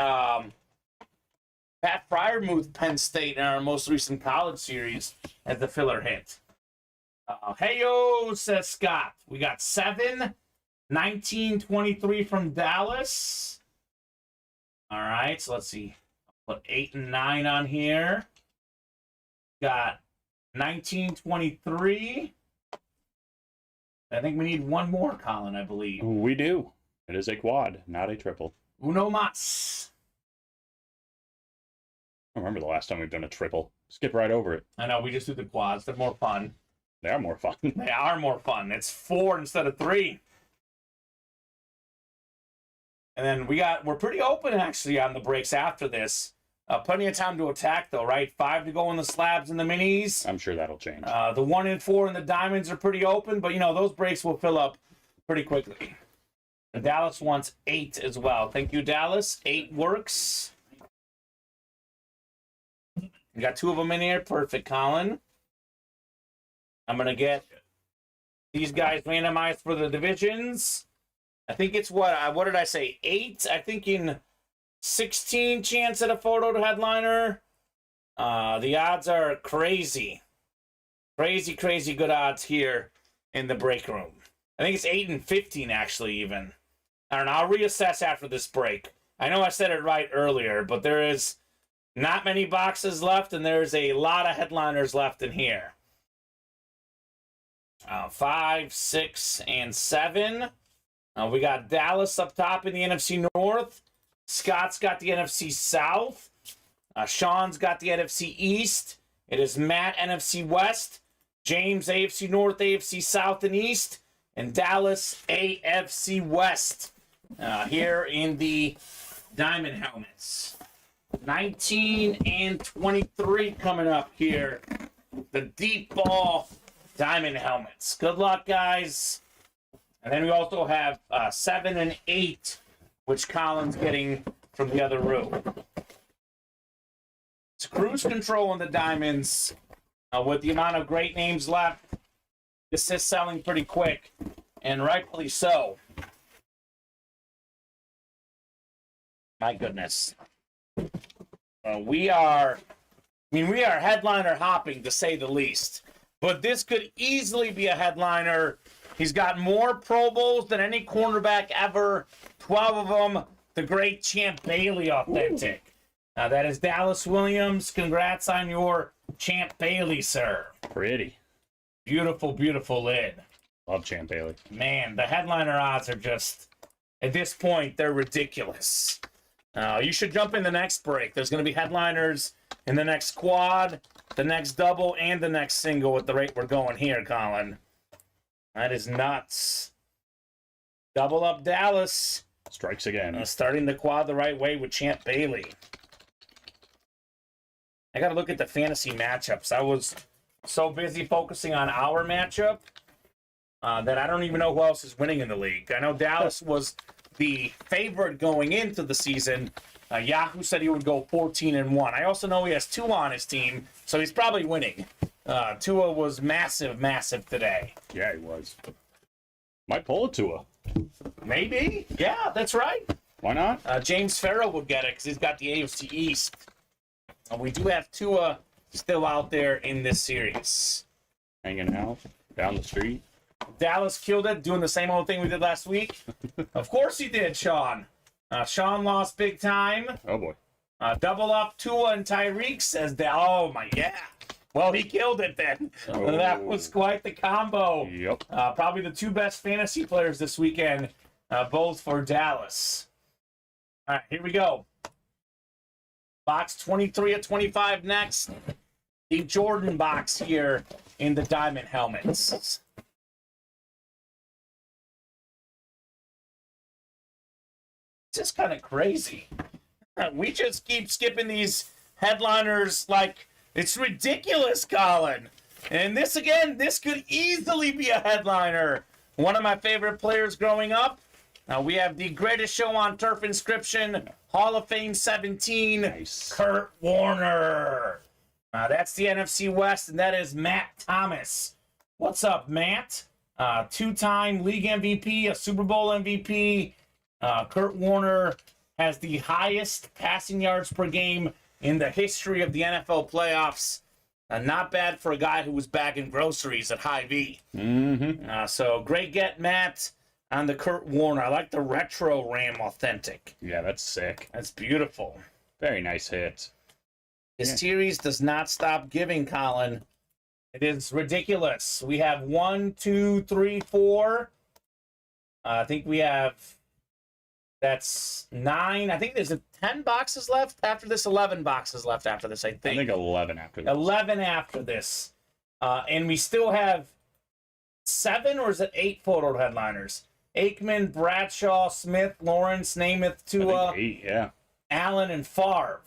Pat Fryermuth Penn State in our most recent college series as the filler hit. Hey-yo, says Scott. We got 7, 19, 23 from Dallas. All right, so let's see. I'll put 8 and 9 on here. Got 19, 23. I think we need one more, Colin, I believe. We do. It is a quad, not a triple. Uno mas. I don't remember the last time we've done a triple. Skip right over it. I know, we just do the quads. They're more fun. They are more fun. They are more fun. It's 4 instead of 3. And then we're pretty open actually on the breaks after this. Plenty of time to attack though, right? 5 to go in the slabs and the minis. I'm sure that'll change. The 1 and 4 and the diamonds are pretty open, but those breaks will fill up pretty quickly. And Dallas wants 8 as well. Thank you, Dallas. 8 works. You got 2 of them in here. Perfect, Colin. I'm going to get these guys randomized for the divisions. I think it's what did I say? 8? I think in 16 chance at a photo headliner. The odds are crazy. Crazy, crazy good odds here in the break room. I think it's 8 and 15 actually even. I don't know. I'll reassess after this break. I know I said it right earlier, but there is not many boxes left, and there's a lot of headliners left in here. 5, 6, and 7. We got Dallas up top in the NFC North. Scott's got the NFC South. Sean's got the NFC East. It is Matt, NFC West. James, AFC North, AFC South, and East. And Dallas, AFC West. Here in the diamond helmets. 19 and 23 coming up here. The deep ball diamond helmets. Good luck, guys. And then we also have 7 and 8, which Colin's getting from the other room. It's cruise control on the diamonds. With the amount of great names left, this is selling pretty quick, and rightfully so. My goodness. We are headliner hopping, to say the least. But this could easily be a headliner. He's got more Pro Bowls than any cornerback ever. 12 of them. The great Champ Bailey authentic. That is Dallas Williams. Congrats on your Champ Bailey, sir. Pretty. Beautiful, beautiful lid. Love Champ Bailey. Man, the headliner odds are just, at this point, they're ridiculous. You should jump in the next break. There's going to be headliners in the next quad, the next double, and the next single at the rate we're going here, Colin. That is nuts. Double up Dallas. Strikes again. Starting the quad the right way with Champ Bailey. I got to look at the fantasy matchups. I was so busy focusing on our matchup that I don't even know who else is winning in the league. I know Dallas was the favorite going into the season. Yahoo said he would go 14-1. I also know he has Tua on his team, so he's probably winning. Tua was massive, massive today. Yeah, he was. Might pull a Tua. Maybe. Yeah, that's right. Why not? James Farrow will get it because he's got the AFC East. We do have Tua still out there in this series. Hanging out down the street. Dallas killed it, doing the same old thing we did last week. Of course he did, Sean. Sean lost big time. Oh, boy. Double up Tua and Tyreek says that. Oh, my, yeah. Well, he killed it then. Oh. That was quite the combo. Yep. Probably the 2 best fantasy players this weekend, both for Dallas. All right, here we go. Box 23 at 25 next. The Jordan box here in the diamond helmets. It's just kind of crazy. We just keep skipping these headliners like it's ridiculous, Colin. And this could easily be a headliner. One of my favorite players growing up. We have the greatest show on turf inscription, Hall of Fame 17, Nice. Kurt Warner. That's the NFC West, and that is Matt Thomas. What's up, Matt? 2-time league MVP, a Super Bowl MVP. Kurt Warner has the highest passing yards per game in the history of the NFL playoffs. Not bad for a guy who was bagging groceries at Hy-Vee. Mm-hmm. So great get, Matt, on the Kurt Warner. I like the retro Ram authentic. Yeah, that's sick. That's beautiful. Very nice hit. This series does not stop giving, Colin. It is ridiculous. We have 1, 2, 3, 4. I think we have... That's 9. I think there's 10 boxes left after this. 11 boxes left after this, I think. I think 11 after this. 11 after this. And we still have 7 or is it 8 photo headliners? Aikman, Bradshaw, Smith, Lawrence, Namath, Tua, 8, yeah. Allen, and Favre.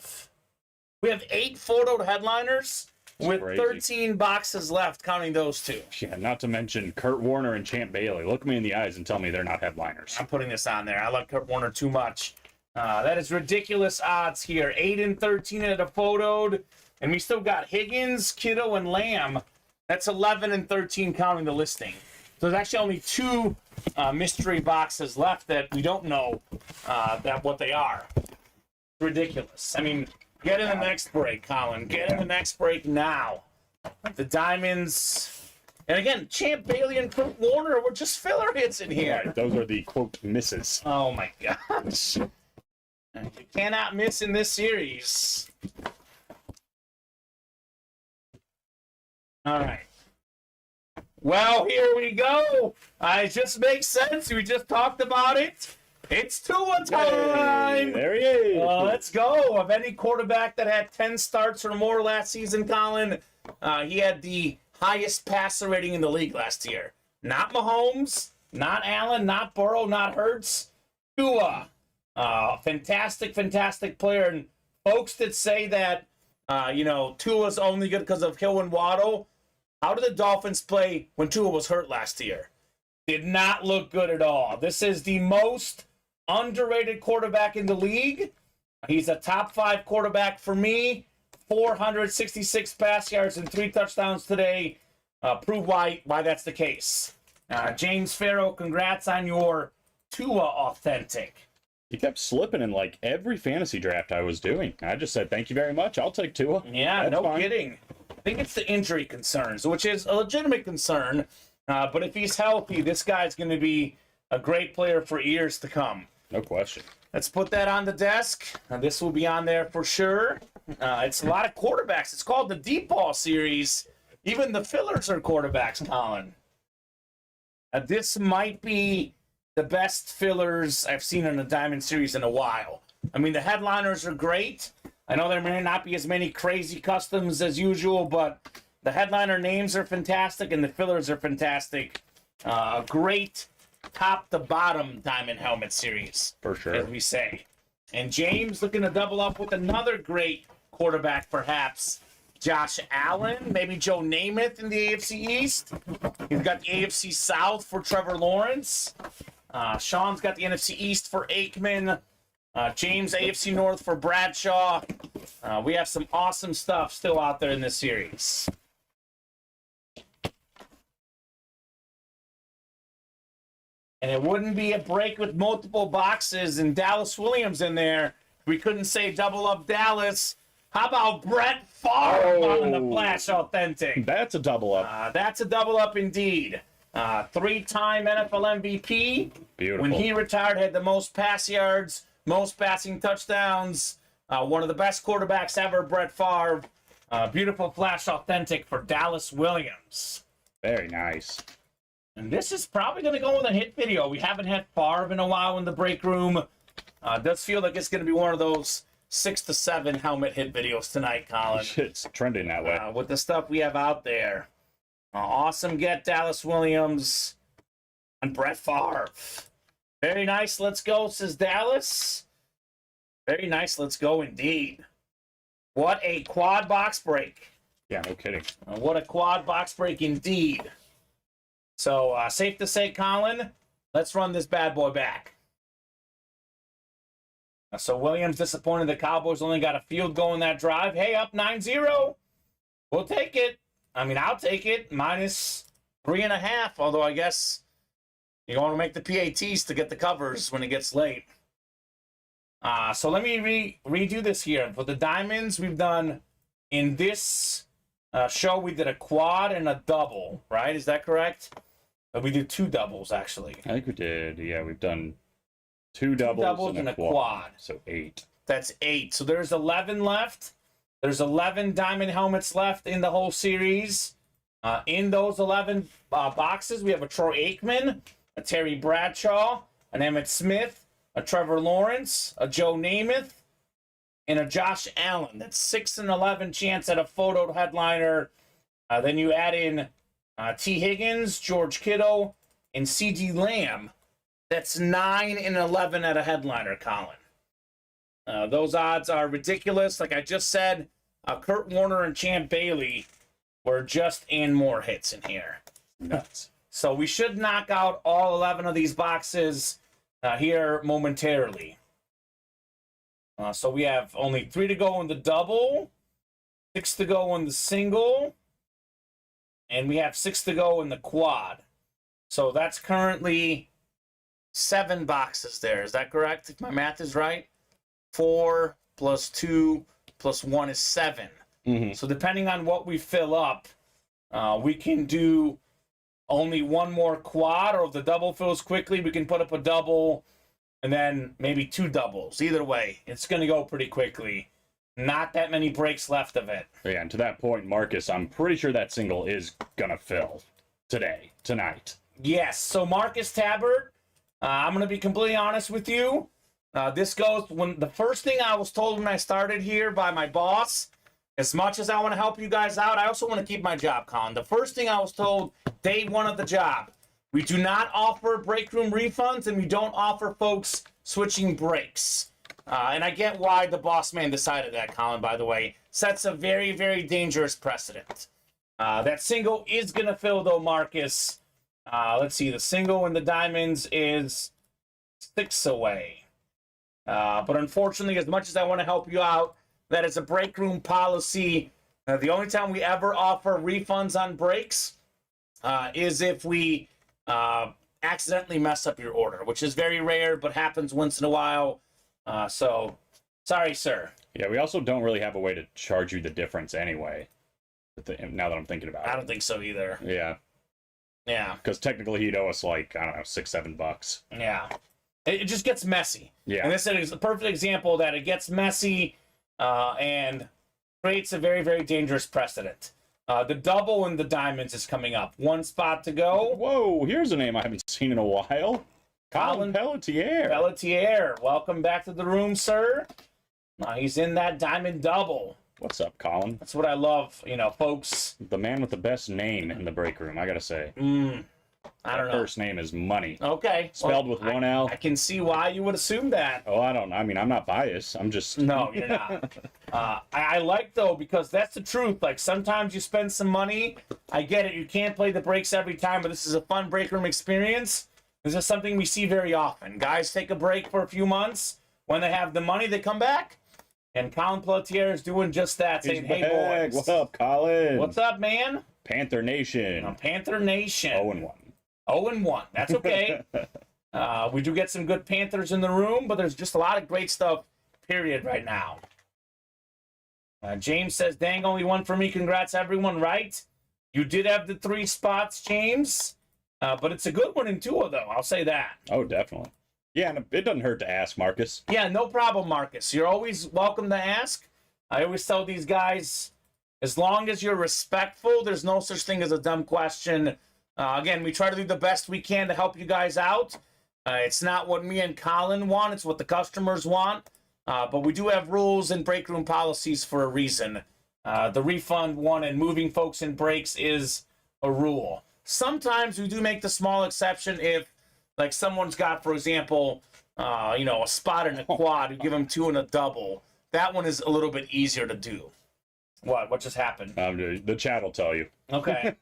We have 8 photoed headliners with crazy. 13 boxes left, counting those 2. Yeah, not to mention Kurt Warner and Champ Bailey. Look me in the eyes and tell me they're not headliners. I'm putting this on there. I like Kurt Warner too much. That is ridiculous odds here. 8 and 13 at a photoed. And we still got Higgins, Kittle, and Lamb. That's 11 and 13 counting the listing. So there's actually only 2 mystery boxes left that we don't know what they are. Ridiculous. I mean, get in the next break, Colin. Get in the next break now. The Diamonds. And again, Champ Bailey and Kurt Warner were just filler hits in here. Right, those are the, quote, misses. Oh, my gosh. You cannot miss in this series. All right. Well, here we go. It just makes sense. We just talked about it. It's Tua time. Hey, there he is. Let's go. Of any quarterback that had 10 starts or more last season, Colin, he had the highest passer rating in the league last year. Not Mahomes, not Allen, not Burrow, not Hurts. Tua. Fantastic, fantastic player. And folks that say that, Tua's only good because of Hill and Waddle, how did the Dolphins play when Tua was hurt last year? Did not look good at all. This is the most underrated quarterback in the league. He's a top 5 quarterback for me. 466 pass yards and 3 touchdowns today. Prove why that's the case. James Farrow, congrats on your Tua Authentic. He kept slipping in like every fantasy draft I was doing. I just said, thank you very much. I'll take Tua. Yeah, That's no fine. kidding. I think it's the injury concerns, which is a legitimate concern. But if he's healthy, this guy's going to be a great player for years to come. No question. Let's put that on the desk. This will be on there for sure. It's a lot of quarterbacks. It's called the Deep Ball Series. Even the fillers are quarterbacks, Colin. This might be the best fillers I've seen in a Diamond Series in a while. I mean, the headliners are great. I know there may not be as many crazy customs as usual, but the headliner names are fantastic and the fillers are fantastic. A great top to bottom Diamond Helmet Series. For sure. As we say. And James looking to double up with another great quarterback, perhaps. Josh Allen, maybe Joe Namath in the AFC East. He's got the AFC South for Trevor Lawrence. Sean's got the NFC East for Aikman. James, AFC North for Bradshaw. We have some awesome stuff still out there in this series. And it wouldn't be a break with multiple boxes and Dallas Williams in there. We couldn't say double up Dallas. How about Brett Favre on the Flash Authentic? That's a double up. That's a double up indeed. 3-time NFL MVP. Beautiful. When he retired, had the most pass yards, most passing touchdowns. One of the best quarterbacks ever, Brett Favre. Beautiful Flash Authentic for Dallas Williams. Very nice. And this is probably going to go in the hit video. We haven't had Favre in a while in the break room. It does feel like it's going to be one of those 6 to 7 helmet hit videos tonight, Colin. It's trending that way. With the stuff we have out there. Awesome get, Dallas Williams and Brett Favre. Very nice, let's go, says Dallas. Very nice, let's go indeed. What a quad box break. Yeah, no kidding. What a quad box break indeed. So, safe to say, Colin, let's run this bad boy back. So, Williams disappointed the Cowboys only got a field goal in that drive. Hey, up 9-0. We'll take it. I mean, I'll take it. Minus 3.5, although I guess you want to make the PATs to get the covers when it gets late. So let me redo this here. For the Diamonds, we've done, in this show, we did a quad and a double, right? Is that correct? We did 2 doubles, actually. I think we did. Yeah, we've done 2 doubles and a quad. So 8. That's 8. So there's 11 left. There's 11 diamond helmets left in the whole series. In those 11 boxes, we have a Troy Aikman, a Terry Bradshaw, an Emmitt Smith, a Trevor Lawrence, a Joe Namath, and a Josh Allen. That's 6 and 11 chance at a photo headliner. Then you add in T. Higgins, George Kittle, and C.D. Lamb. That's 9 and 11 at a headliner, Colin. Those odds are ridiculous. Like I just said, Kurt Warner and Champ Bailey were just in more hits in here. Nuts. So we should knock out all 11 of these boxes here momentarily. So we have only 3 to go in the double, 6 to go in the single, and we have 6 to go in the quad. So that's currently 7 boxes there. Is that correct? If my math is right? 4 plus 2 plus 1 is 7. Mm-hmm. So depending on what we fill up, we can do only 1 more quad, or if the double fills quickly, we can put up a double and then maybe 2 doubles. Either way, it's going to go pretty quickly. Not that many breaks left of it. Yeah, and to that point, Marcus, I'm pretty sure that single is going to fill tonight. Yes, so Marcus Tabbert, I'm going to be completely honest with you. This goes, when the first thing I was told when I started here by my boss, as much as I want to help you guys out, I also want to keep my job, Colin. The first thing I was told day 1 of the job, we do not offer break room refunds, and we don't offer folks switching breaks. And I get why the boss man decided that, Colin, by the way. Sets a very, very dangerous precedent. That single is going to fill, though, Marcus. Let's see, the single in the diamonds is 6 away. But unfortunately, as much as I want to help you out, that is a break room policy. The only time we ever offer refunds on breaks is if we accidentally mess up your order, which is very rare, but happens once in a while. So, sorry, sir. Yeah, we also don't really have a way to charge you the difference anyway, now that I'm thinking about it. I don't think so either. Yeah. Yeah. Because technically he'd owe us like, I don't know, $6-7. Yeah. It just gets messy. Yeah. And this is a perfect example that it gets messy and creates a very, very dangerous precedent. The double in the diamonds is coming up. 1 spot to go. Whoa, here's a name I haven't seen in a while. Colin Pelletier. Pelletier, welcome back to the room, sir. He's in that diamond double. What's up, Colin? That's what I love, folks. The man with the best name in the break room, I gotta say. I don't know. First name is Money. Okay. Spelled with 1 L. I can see why you would assume that. Oh, I mean, I'm not biased. I'm just... No, you're not. I like, though, because that's the truth. Like, sometimes you spend some money. I get it. You can't play the breaks every time, but this is a fun break room experience. This is something we see very often. Guys take a break for a few months. When they have the money, they come back. And Colin Pelletier is doing just that, saying, hey, boys. What's up, Colin? What's up, man? Panther Nation. Panther Nation. 0-1. 0-1. That's okay. We do get some good Panthers in the room, but there's just a lot of great stuff, period, right now. James says, dang, only 1 for me. Congrats, everyone, right? You did have the 3 spots, James. But it's a good one in Tua, though. I'll say that. Oh, definitely. Yeah, and it doesn't hurt to ask, Marcus. Yeah, no problem, Marcus. You're always welcome to ask. I always tell these guys, as long as you're respectful, there's no such thing as a dumb question. Again, we try to do the best we can to help you guys out. It's not what me and Colin want. It's what the customers want. But we do have rules and break room policies for a reason. The refund one and moving folks in breaks is a rule. Sometimes we do make the small exception if, like, someone's got, for example, a spot in a quad. You give them 2 in a double. That one is a little bit easier to do. What just happened? The chat will tell you. Okay.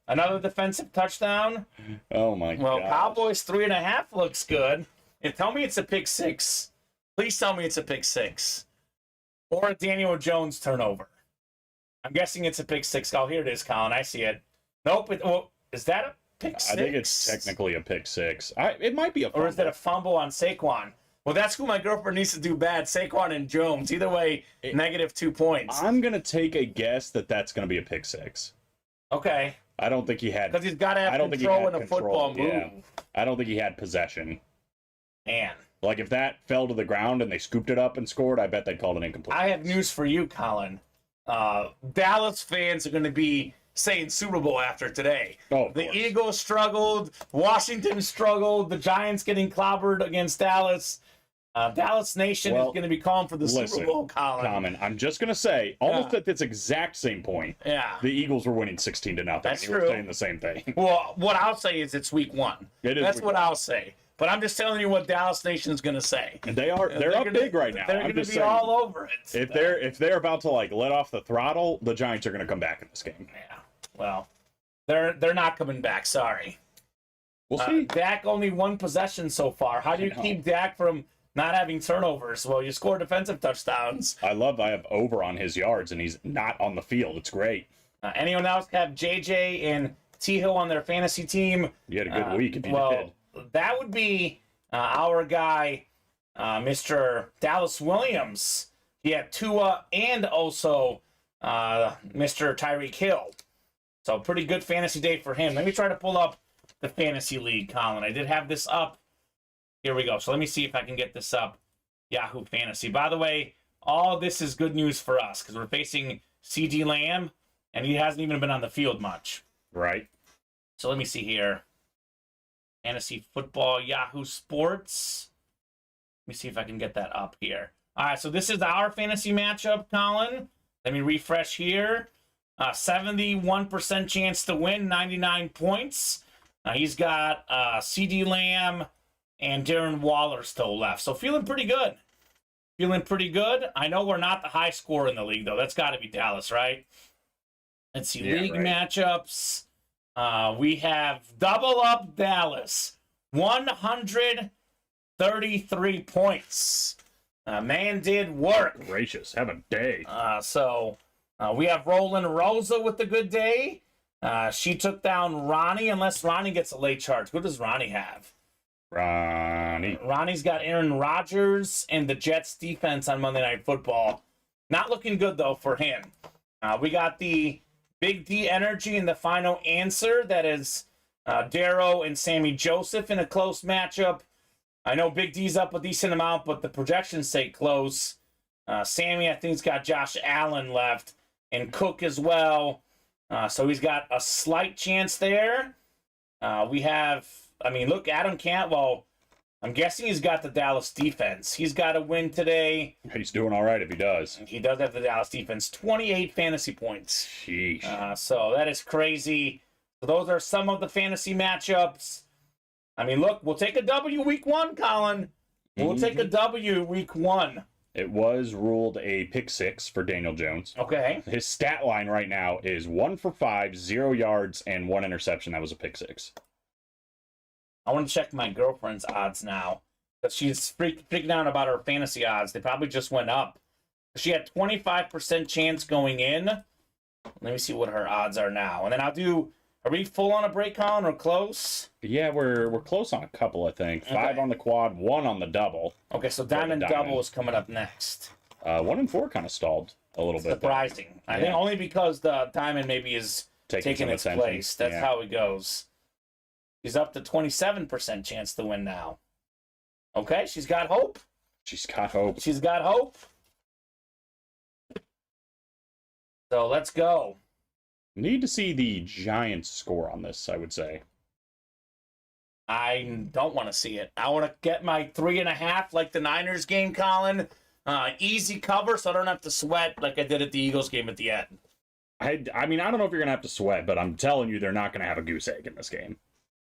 Another defensive touchdown. Oh my god. Well, Cowboys 3.5 looks good. Tell me it's a pick 6. Please tell me it's a pick 6. Or a Daniel Jones turnover. I'm guessing it's a pick 6. Oh, here it is, Colin. I see it. Nope. Is that a pick 6? I think it's technically a pick 6. It might be a fumble. Or is that a fumble on Saquon? Well, that's who my girlfriend needs to do bad, Saquon and Jones. Either way, -2 points. I'm going to take a guess that that's going to be a pick 6. Okay. I don't think he had... Because he's got to have control in a football move. Yeah. I don't think he had possession. Man. Like, if that fell to the ground and they scooped it up and scored, I bet they'd call it incomplete. I have news for you, Colin. Dallas fans are going to be saying Super Bowl after today. Oh, the Eagles struggled. Washington struggled. The Giants getting clobbered against Dallas. Dallas Nation is going to be calling for the Super Bowl, Colin. Common. I'm just going to say, almost at this exact same point, the Eagles were winning 16-0. That's true. true. Saying the same thing. Well, what I'll say is it's week 1. That's what I'll say. But I'm just telling you what Dallas Nation's going to say. And they're up big right now. They're going to be all over it. If they're about to let off the throttle, the Giants are going to come back in this game. Yeah. Well, they're not coming back. Sorry. We'll see. Dak only 1 possession so far. How do you keep Dak from not having turnovers? Well, you score defensive touchdowns. I have over on his yards, and he's not on the field. It's great. Anyone else have JJ and T. Hill on their fantasy team? You had a good week if you did. That would be our guy, Mr. Dallas Williams. He had Tua and also Mr. Tyreek Hill. So pretty good fantasy day for him. Let me try to pull up the fantasy league, Colin. I did have this up. Here we go. So let me see if I can get this up. Yahoo Fantasy. By the way, all this is good news for us because we're facing C.D. Lamb, and he hasn't even been on the field much. Right. So let me see here. Fantasy football, Yahoo Sports. Let me see if I can get that up here. All right, so this is our fantasy matchup, Colin. Let me refresh here. 71% chance to win, 99 points. He's got C.D. Lamb and Darren Waller still left. So feeling pretty good. I know we're not the high scorer in the league, though. That's got to be Dallas, right? Let's see, league matchups. We have double up Dallas. 133 points. Man did work. Gracious, have a day. So we have Roland Rosa with the good day. She took down Ronnie, unless Ronnie gets a late charge. Who does Ronnie have? Ronnie's got Aaron Rodgers and the Jets defense on Monday Night Football. Not looking good, though, for him. We got the Big D Energy in the final answer. That is Darrow and Sammy Joseph in a close matchup. I know Big D's up a decent amount, but the projections say close. Sammy, I think, has got Josh Allen left and Cook as well. So he's got a slight chance there. Look, Adam Cantwell, I'm guessing he's got the Dallas defense. He's got to win today. He's doing all right if he does. He does have the Dallas defense. 28 fantasy points. Sheesh. So that is crazy. So those are some of the fantasy matchups. Look, we'll take a W week 1, Colin. We'll take a W week 1. It was ruled a pick 6 for Daniel Jones. Okay. His stat line right now is 1 for 5, 0 yards, and 1 interception. That was a pick 6. I want to check my girlfriend's odds now. Because she's freaking out about her fantasy odds. They probably just went up. She had 25% chance going in. Let me see what her odds are now. And then are we full on a break, Colin, or close? Yeah, we're close on a couple, I think. 5 on the quad, 1 on the double. Okay, so Diamond Double is coming up next. 1 and 4 kind of stalled a little bit. Surprising. I think only because the Diamond maybe is taking its place. That's how it goes. She's up to 27% chance to win now. Okay, she's got hope. She's got hope. So let's go. Need to see the Giants score on this, I would say. I don't want to see it. I want to get my 3.5 like the Niners game, Colin. Easy cover, so I don't have to sweat like I did at the Eagles game at the end. I don't know if you're going to have to sweat, but I'm telling you they're not going to have a goose egg in this game.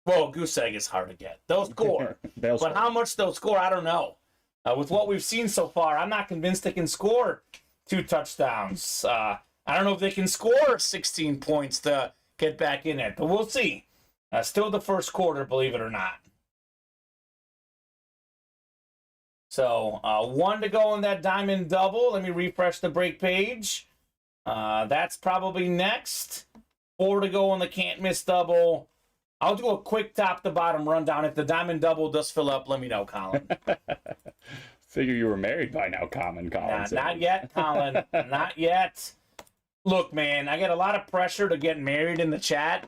Well, goose egg is hard to get. They'll score. But how much they'll score, I don't know. With what we've seen so far, I'm not convinced they can score 2 touchdowns. I don't know if they can score 16 points to get back in it, but we'll see. Still the first quarter, believe it or not. So 1 to go in that Diamond Double. Let me refresh the break page. That's probably next. 4 to go on the Can't Miss Double. I'll do a quick top-to-bottom rundown. If the Diamond Double does fill up, let me know, Colin. Figure you were married by now, Colin. Not yet, Colin. Not yet. Look, man, I get a lot of pressure to get married in the chat.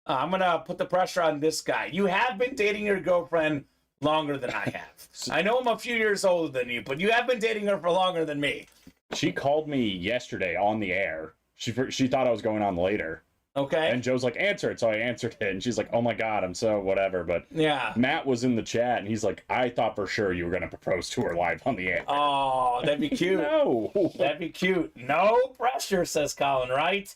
I'm going to put the pressure on this guy. You have been dating your girlfriend longer than I have. I know I'm a few years older than you, but you have been dating her for longer than me. She called me yesterday on the air. She thought I was going on later. Okay. And Joe's like, answer it. So I answered it. And she's like, oh my God, I'm so whatever. But Yeah. Matt was in the chat and he's like, I thought for sure you were going to propose to her live on the air. Oh, that'd be cute. No. That'd be cute. No pressure, says Colin, right?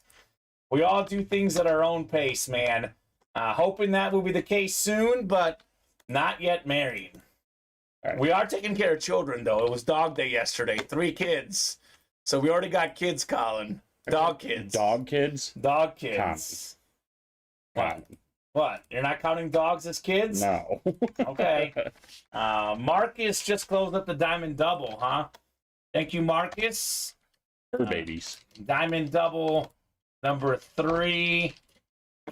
We all do things at our own pace, man. Hoping that will be the case soon, but not yet married. Right. We are taking care of children, though. It was dog day yesterday. 3 kids. So we already got kids, Colin. Dog kids. Dog kids? Dog kids. What? You're not counting dogs as kids? No. Okay. Marcus just closed up the Diamond Double, huh? Thank you, Marcus. Her babies. Diamond Double number 3.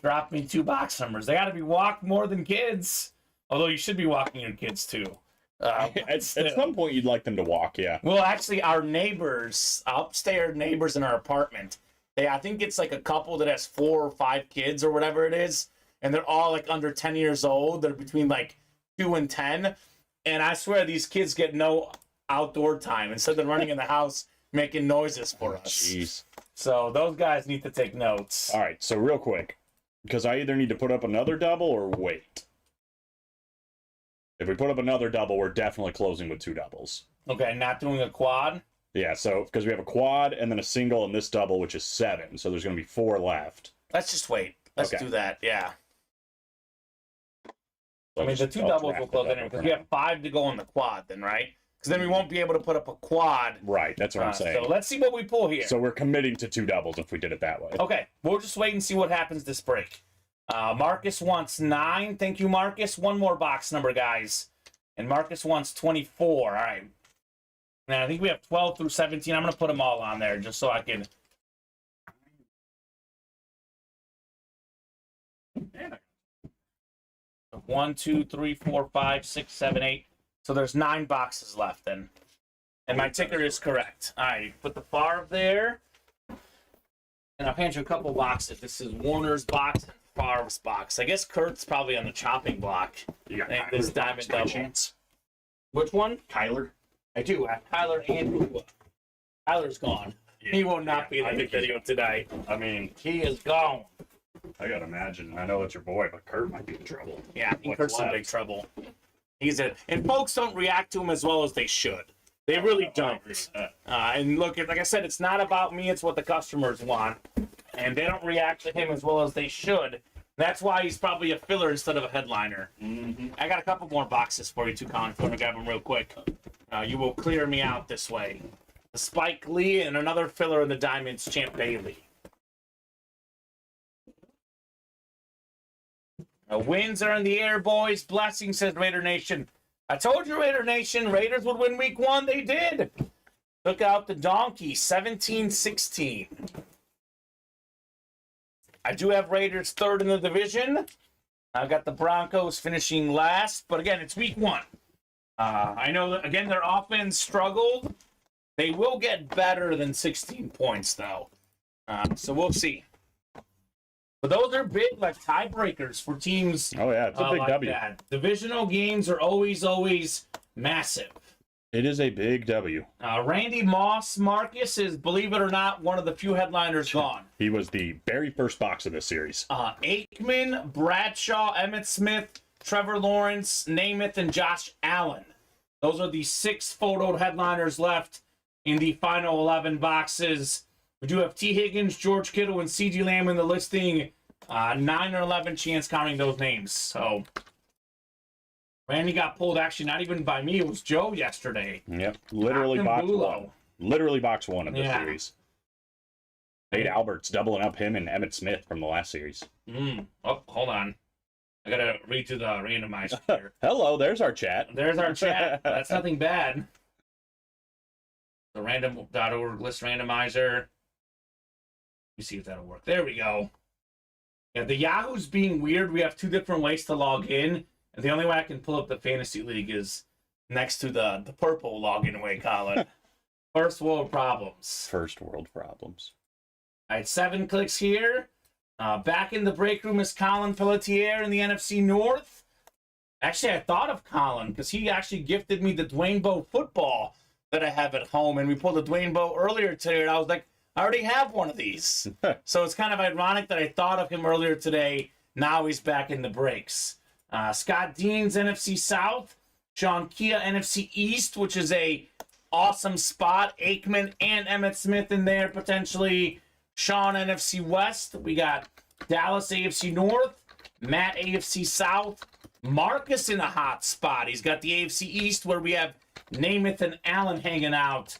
Drop me 2 box numbers. They got to be walked more than kids. Although you should be walking your kids, too. At some point, you'd like them to walk, yeah. Well, actually, our neighbors, upstairs neighbors in our apartment, I think it's like a couple that has 4 or 5 kids or whatever it is, and they're all like under 10 years old. They're between like 2 and 10, and I swear these kids get no outdoor time. Instead, they're running in the house making noises for us. Jeez. So those guys need to take notes. All right, so real quick, because I either need to put up another double or wait. If we put up another double, we're definitely closing with 2 doubles. Okay, not doing a quad? Yeah, so because we have a quad and then a single and this double, which is 7. So there's going to be 4 left. Let's just wait. Let's Okay. do that, yeah. So I mean, the 2 doubles will close in because we have 5 to go on the quad then, right? Because then we won't be able to put up a quad. Right, that's what I'm saying. So let's see what we pull here. So we're committing to 2 doubles if we did it that way. Okay, we'll just wait and see what happens this break. Marcus wants 9. Thank you, Marcus. 1 more box number, guys. And Marcus wants 24. All right. Now, I think we have 12 through 17. I'm going to put them all on there just so I can... 1, 2, 3, 4, 5, 6, 7, 8. So there's 9 boxes left then. And my ticker is correct. All right, put the Favre there. And I'll hand you a couple boxes. This is Warner's box and Favre's box. I guess Kurt's probably on the chopping block. You got Ain't this Diamond by Double. chance? Which one? Kyler? I do. I have Tyler and Tua. Tyler's gone. He will not be in I the think he's video today. I mean, He is gone. I gotta imagine. I know it's your boy, but Kurt might be in trouble. Yeah, I think What's Kurt's in left? big trouble. And folks don't react to him as well as they should. They really don't. And look, like I said, it's not about me. It's what the customers want. And they don't react to him as well as they should. That's why he's probably a filler instead of a headliner. Mm-hmm. I got a couple more boxes for you, too, Colin. If you want to grab them real quick. You will clear me out this way. The Spike Lee and another filler in the Diamonds, Champ Bailey. Wins are in the air, boys. Blessings, says Raider Nation. I told you, Raider Nation, Raiders would win week 1. They did. Took out the Donkey, 17-16. I do have Raiders 3rd in the division. I've got the Broncos finishing last. But again, it's week 1. I know, that, again, their offense struggled. They will get better than 16 points, though. So we'll see. But those are big, like, tiebreakers for teams. Oh, yeah, it's a big like W. that. Divisional games are always massive. It is a big W. Randy Moss Marcus is, believe it or not, one of the few headliners gone. He was the very first box of this series. Aikman, Bradshaw, Emmitt Smith, Trevor Lawrence, Namath, and Josh Allen. Those are the 6 photoed headliners left in the final 11 boxes. We do have T. Higgins, George Kittle, and C.D. Lamb in the listing. 9 or 11 chance counting those names. So Randy got pulled, actually, not even by me. It was Joe yesterday. Yep. Literally Captain box Bulow. 1. Literally box 1 of this Yeah. series. Nate Albert's doubling up him and Emmitt Smith from the last series. Oh, hold on. I got to read through the randomizer here. Hello, there's our chat. There's our chat. That's nothing bad. The random.org list randomizer. Let me see if that'll work. There we go. Yeah, the Yahoo's being weird. We have 2 different ways to log in. And the only way I can pull up the Fantasy League is next to the purple login way, Colin. First world problems. First world problems. I had 7 clicks here. Back in the break room is Colin Pelletier in the NFC North. Actually, I thought of Colin because he actually gifted me the Dwayne Bowe football that I have at home. And we pulled the Dwayne Bowe earlier today. And I was like, I already have one of these. So it's kind of ironic that I thought of him earlier today. Now he's back in the breaks. Scott Dean's NFC South. Sean Kia NFC East, which is a awesome spot. Aikman and Emmitt Smith in there potentially. Sean NFC West. We got Dallas AFC North. Matt AFC South. Marcus in a hot spot. He's got the AFC East where we have Namath and Allen hanging out.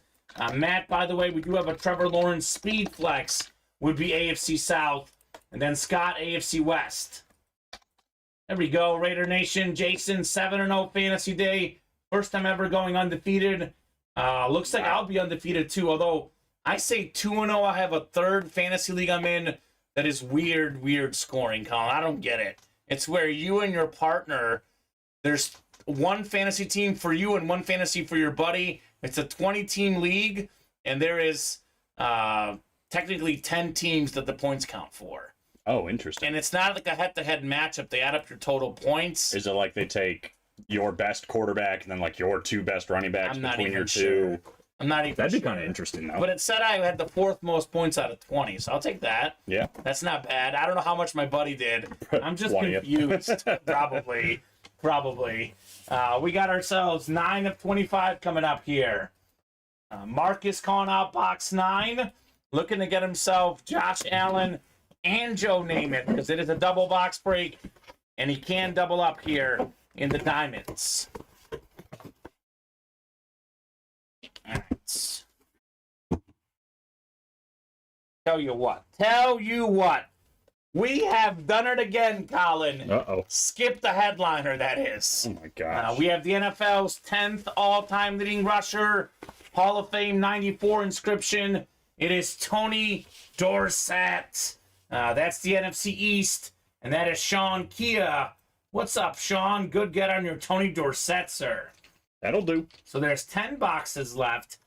Matt, by the way, we do have a Trevor Lawrence Speed Flex. Would be AFC South. And then Scott AFC West. There we go, Raider Nation. Jason, 7-0 Fantasy Day. First time ever going undefeated. Looks like I'll be undefeated too, although I say 2-0. I have a third fantasy league I'm in that is weird scoring, Colin. I don't get it. It's where you and your partner, there's one fantasy team for you and one fantasy for your buddy. It's a 20-team league, and there is technically 10 teams that the points count for. Oh, interesting. And it's not like a head-to-head matchup. They add up your total points. Is it like they take your best quarterback and then like your two best running backs between your two? I'm not even That'd sure. be kind of interesting, though. But it said I had the fourth most points out of 20, so I'll take that. Yeah. That's not bad. I don't know how much my buddy did. I'm just 20th. confused. Probably. We got ourselves 9 of 25 coming up here. Marcus calling out box 9. Looking to get himself Josh Allen and Joe Namath, because it is a double box break, and he can double up here in the diamonds. All right. Tell you what. We have done it again, Colin. Uh-oh. Skip the headliner, that is. Oh, my gosh. We have the NFL's 10th all-time leading rusher, Hall of Fame 94 inscription. It is Tony Dorsett. That's the NFC East, and that is Sean Kia. What's up, Sean? Good get on your Tony Dorsett, sir. That'll do. So there's 10 boxes left.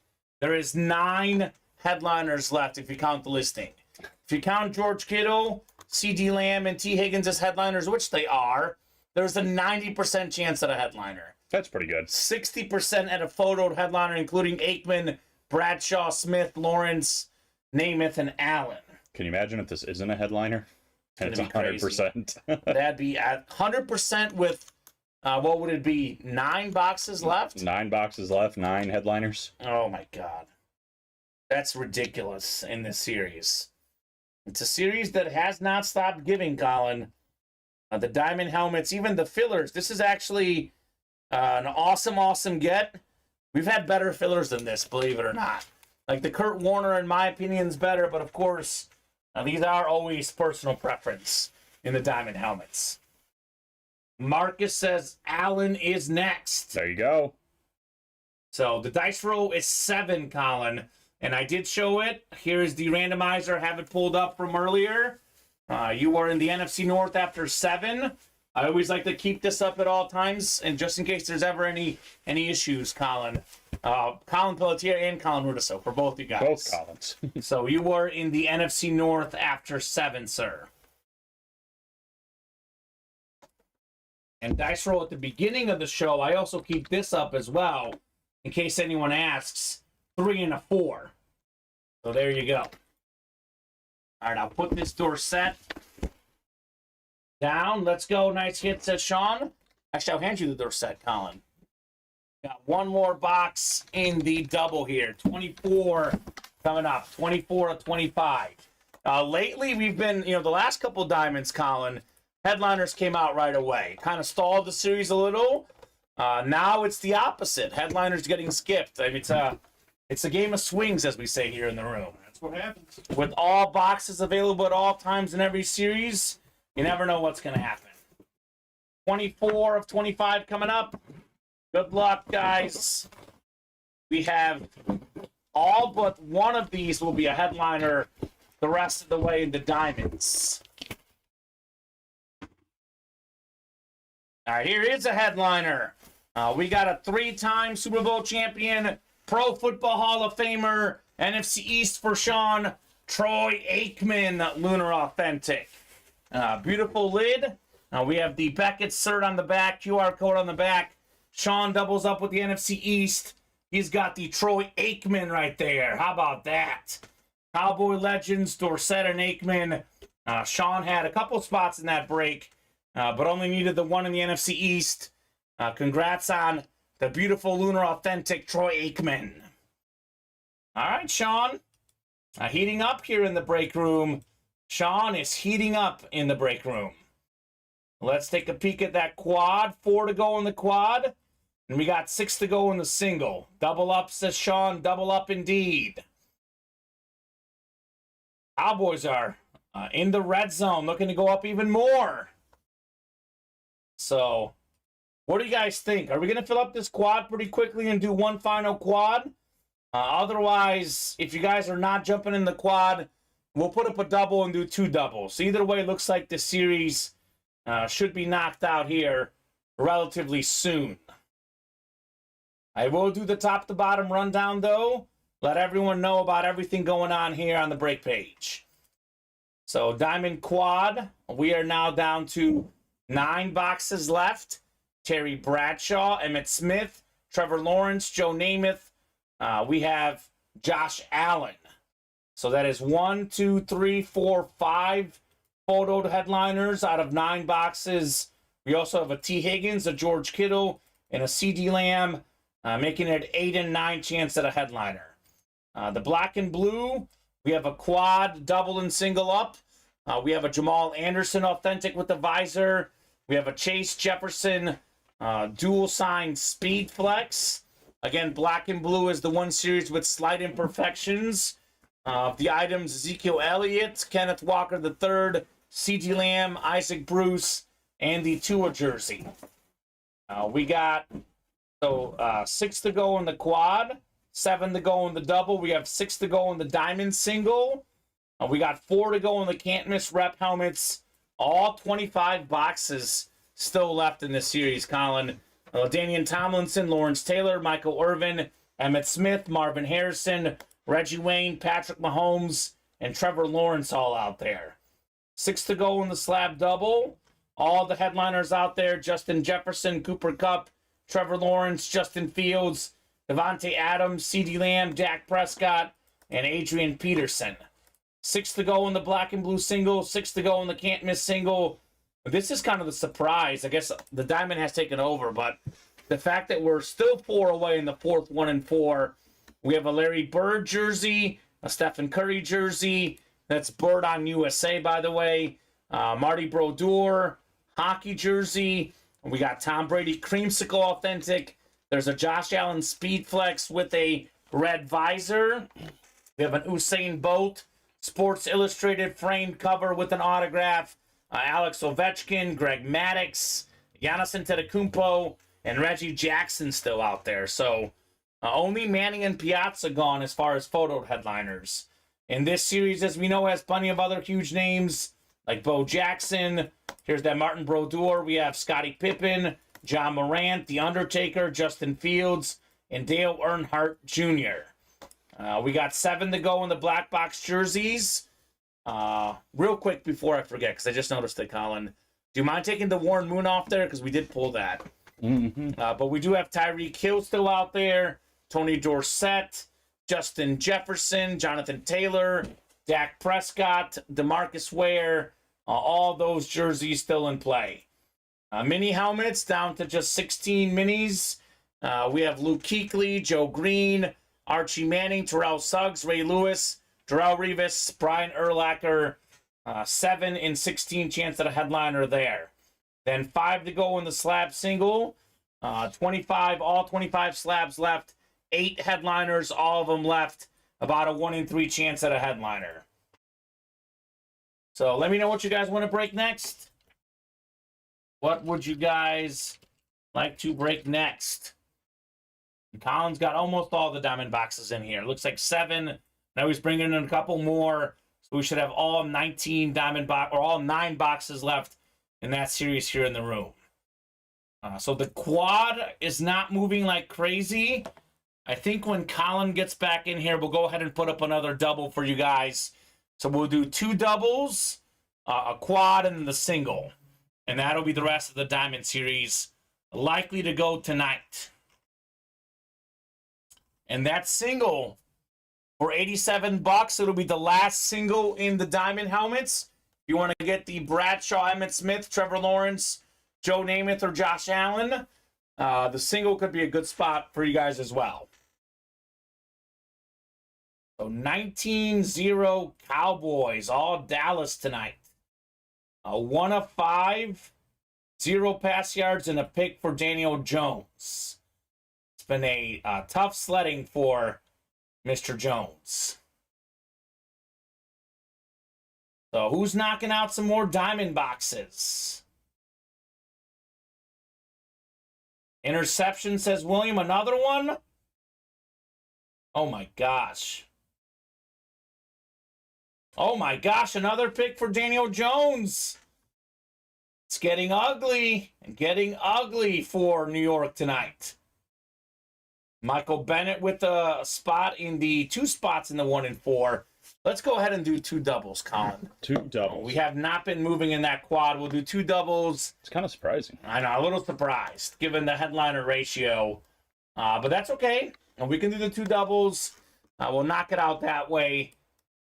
There is 9 headliners left if you count the listing. If you count George Kittle, C.D. Lamb, and T. Higgins as headliners, which they are, there's a 90% chance at a headliner. That's pretty good. 60% at a photoed headliner, including Aikman, Bradshaw, Smith, Lawrence, Namath, and Allen. Can you imagine if this isn't a headliner? And it's 100%. That'd be at 100% with, what would it be, 9 boxes left? 9 boxes left, 9 headliners. Oh, my God. That's ridiculous in this series. It's a series that has not stopped giving, Colin. The diamond helmets, even the fillers. This is actually an awesome get. We've had better fillers than this, believe it or not. Like the Kurt Warner, in my opinion, is better, but of course, these are always personal preference in the diamond helmets. Marcus says Allen is next. There you go. So the dice roll is 7, Colin. And I did show it. Here is the randomizer. I have it pulled up from earlier. You are in the NFC North after 7. I always like to keep this up at all times, and just in case there's ever any issues, Colin. Colin Pelletier and Colin Rudiso for both you guys. Both Collins. So you were in the NFC North after 7, sir. And dice roll at the beginning of the show, I also keep this up as well, in case anyone asks. 3 and a 4. So there you go. All right, I'll put this Dorsett down. Let's go. Nice hit, says Sean. Actually, I'll hand you the Dorsett, Colin. Got one more box in the double here. 24 coming up. 24 of 25. Lately, we've been, the last couple diamonds, Colin, headliners came out right away. Kind of stalled the series a little. Now it's the opposite. Headliners getting skipped. I mean, it's a game of swings, as we say here in the room. That's what happens. With all boxes available at all times in every series, you never know what's going to happen. 24 of 25 coming up. Good luck, guys. We have all but one of these will be a headliner the rest of the way in the diamonds. All right, here is a headliner. We got a 3-time Super Bowl champion, Pro Football Hall of Famer, NFC East for Sean, Troy Aikman, Lunar Authentic. Beautiful lid. We have the Beckett cert on the back, QR code on the back. Sean doubles up with the NFC East. He's got the Troy Aikman right there. How about that? Cowboy Legends, Dorsett and Aikman. Sean had a couple spots in that break, but only needed the one in the NFC East. Congrats on the beautiful Lunar Authentic Troy Aikman. All right, Sean. Heating up here in the break room. Sean is heating up in the break room. Let's take a peek at that quad. 4 to go in the quad. And we got 6 to go in the single. Double up, says Sean. Double up indeed. Cowboys are in the red zone, looking to go up even more. So, what do you guys think? Are we going to fill up this quad pretty quickly and do one final quad? Otherwise, if you guys are not jumping in the quad, we'll put up a double and do 2 doubles. Either way, it looks like the series should be knocked out here relatively soon. I will do the top to bottom rundown, though. Let everyone know about everything going on here on the break page. So, Diamond Quad, we are now down to 9 boxes left. Terry Bradshaw, Emmitt Smith, Trevor Lawrence, Joe Namath. We have Josh Allen. So that is 1, 2, 3, 4, 5 photoed headliners out of 9 boxes. We also have a T. Higgins, a George Kittle, and a C.D. Lamb, making it 8 and 9 chance at a headliner. The black and blue, we have a quad, double and single up. We have a Jamal Anderson authentic with the visor. We have a Chase Jefferson dual sign speed flex. Again, black and blue is the one series with slight imperfections. The items, Ezekiel Elliott, Kenneth Walker III, C.D. Lamb, Isaac Bruce, and the Tua jersey. We got 6 to go in the quad, 7 to go in the double. We have 6 to go in the diamond single. We got 4 to go in the can't miss rep helmets. All 25 boxes still left in this series, Colin. Danian Tomlinson, Lawrence Taylor, Michael Irvin, Emmitt Smith, Marvin Harrison, Reggie Wayne, Patrick Mahomes, and Trevor Lawrence all out there. 6 to go in the slab double. All the headliners out there, Justin Jefferson, Cooper Kupp, Trevor Lawrence, Justin Fields, Devontae Adams, C.D. Lamb, Dak Prescott, and Adrian Peterson. 6 to go in the black and blue single, 6 to go in the can't miss single. This is kind of the surprise. I guess the diamond has taken over, but the fact that we're still 4 away in the fourth 1 and 4. We have a Larry Bird jersey, a Stephen Curry jersey. That's Bird on USA, by the way. Marty Brodeur, hockey jersey. We got Tom Brady creamsicle authentic. There's a Josh Allen speed flex with a red visor. We have an Usain Bolt Sports Illustrated framed cover with an autograph. Alex Ovechkin, Greg Maddux, Giannis Antetokounmpo, and Reggie Jackson still out there. So only Manning and Piazza gone as far as photo headliners. And this series, as we know, has plenty of other huge names like Bo Jackson. Here's that Martin Brodeur. We have Scottie Pippen, John Morant, The Undertaker, Justin Fields, and Dale Earnhardt Jr. We got 7 to go in the black box jerseys. Real quick before I forget, because I just noticed it, Colin. Do you mind taking the Warren Moon off there? Because we did pull that. Mm-hmm. But we do have Tyreek Hill still out there, Tony Dorsett, Justin Jefferson, Jonathan Taylor, Dak Prescott, DeMarcus Ware, all those jerseys still in play. Mini helmets down to just 16 minis. We have Luke Kuechly, Joe Green, Archie Manning, Terrell Suggs, Ray Lewis, Darrelle Revis, Brian Urlacher, 7 and 16 chance at a headliner there. Then 5 to go in the slab single. 25, all 25 slabs left. 8 headliners, all of them left. About a 1 in 3 chance at a headliner. So let me know what you guys want to break next. What would you guys like to break next? And Colin's got almost all the diamond boxes in here. Looks like 7. Now he's bringing in a couple more. So we should have all 19 diamond box or all 9 boxes left in that series here in the room. So the quad is not moving like crazy. I think when Colin gets back in here, we'll go ahead and put up another double for you guys. So we'll do 2 doubles, a quad, and the single. And that'll be the rest of the diamond series, likely to go tonight. And that single For $87, it'll be the last single in the diamond helmets. If you want to get the Bradshaw, Emmett Smith, Trevor Lawrence, Joe Namath, or Josh Allen, the single could be a good spot for you guys as well. So 19-0 Cowboys, all Dallas tonight. 1 of 5, 0 pass yards, and a pick for Daniel Jones. It's been a tough sledding for Mr. Jones. So who's knocking out some more diamond boxes? Interception, says William. Another one? Oh my gosh. Oh my gosh, another pick for Daniel Jones. It's getting ugly and getting ugly for New York tonight. Michael Bennett with a spot in the 2 spots in the 1 and 4. Let's go ahead and do 2 doubles, Colin. 2 doubles. We have not been moving in that quad. We'll do 2 doubles. It's kind of surprising. I know, a little surprised given the headliner ratio. But that's okay. We can do the 2 doubles. We'll knock it out that way.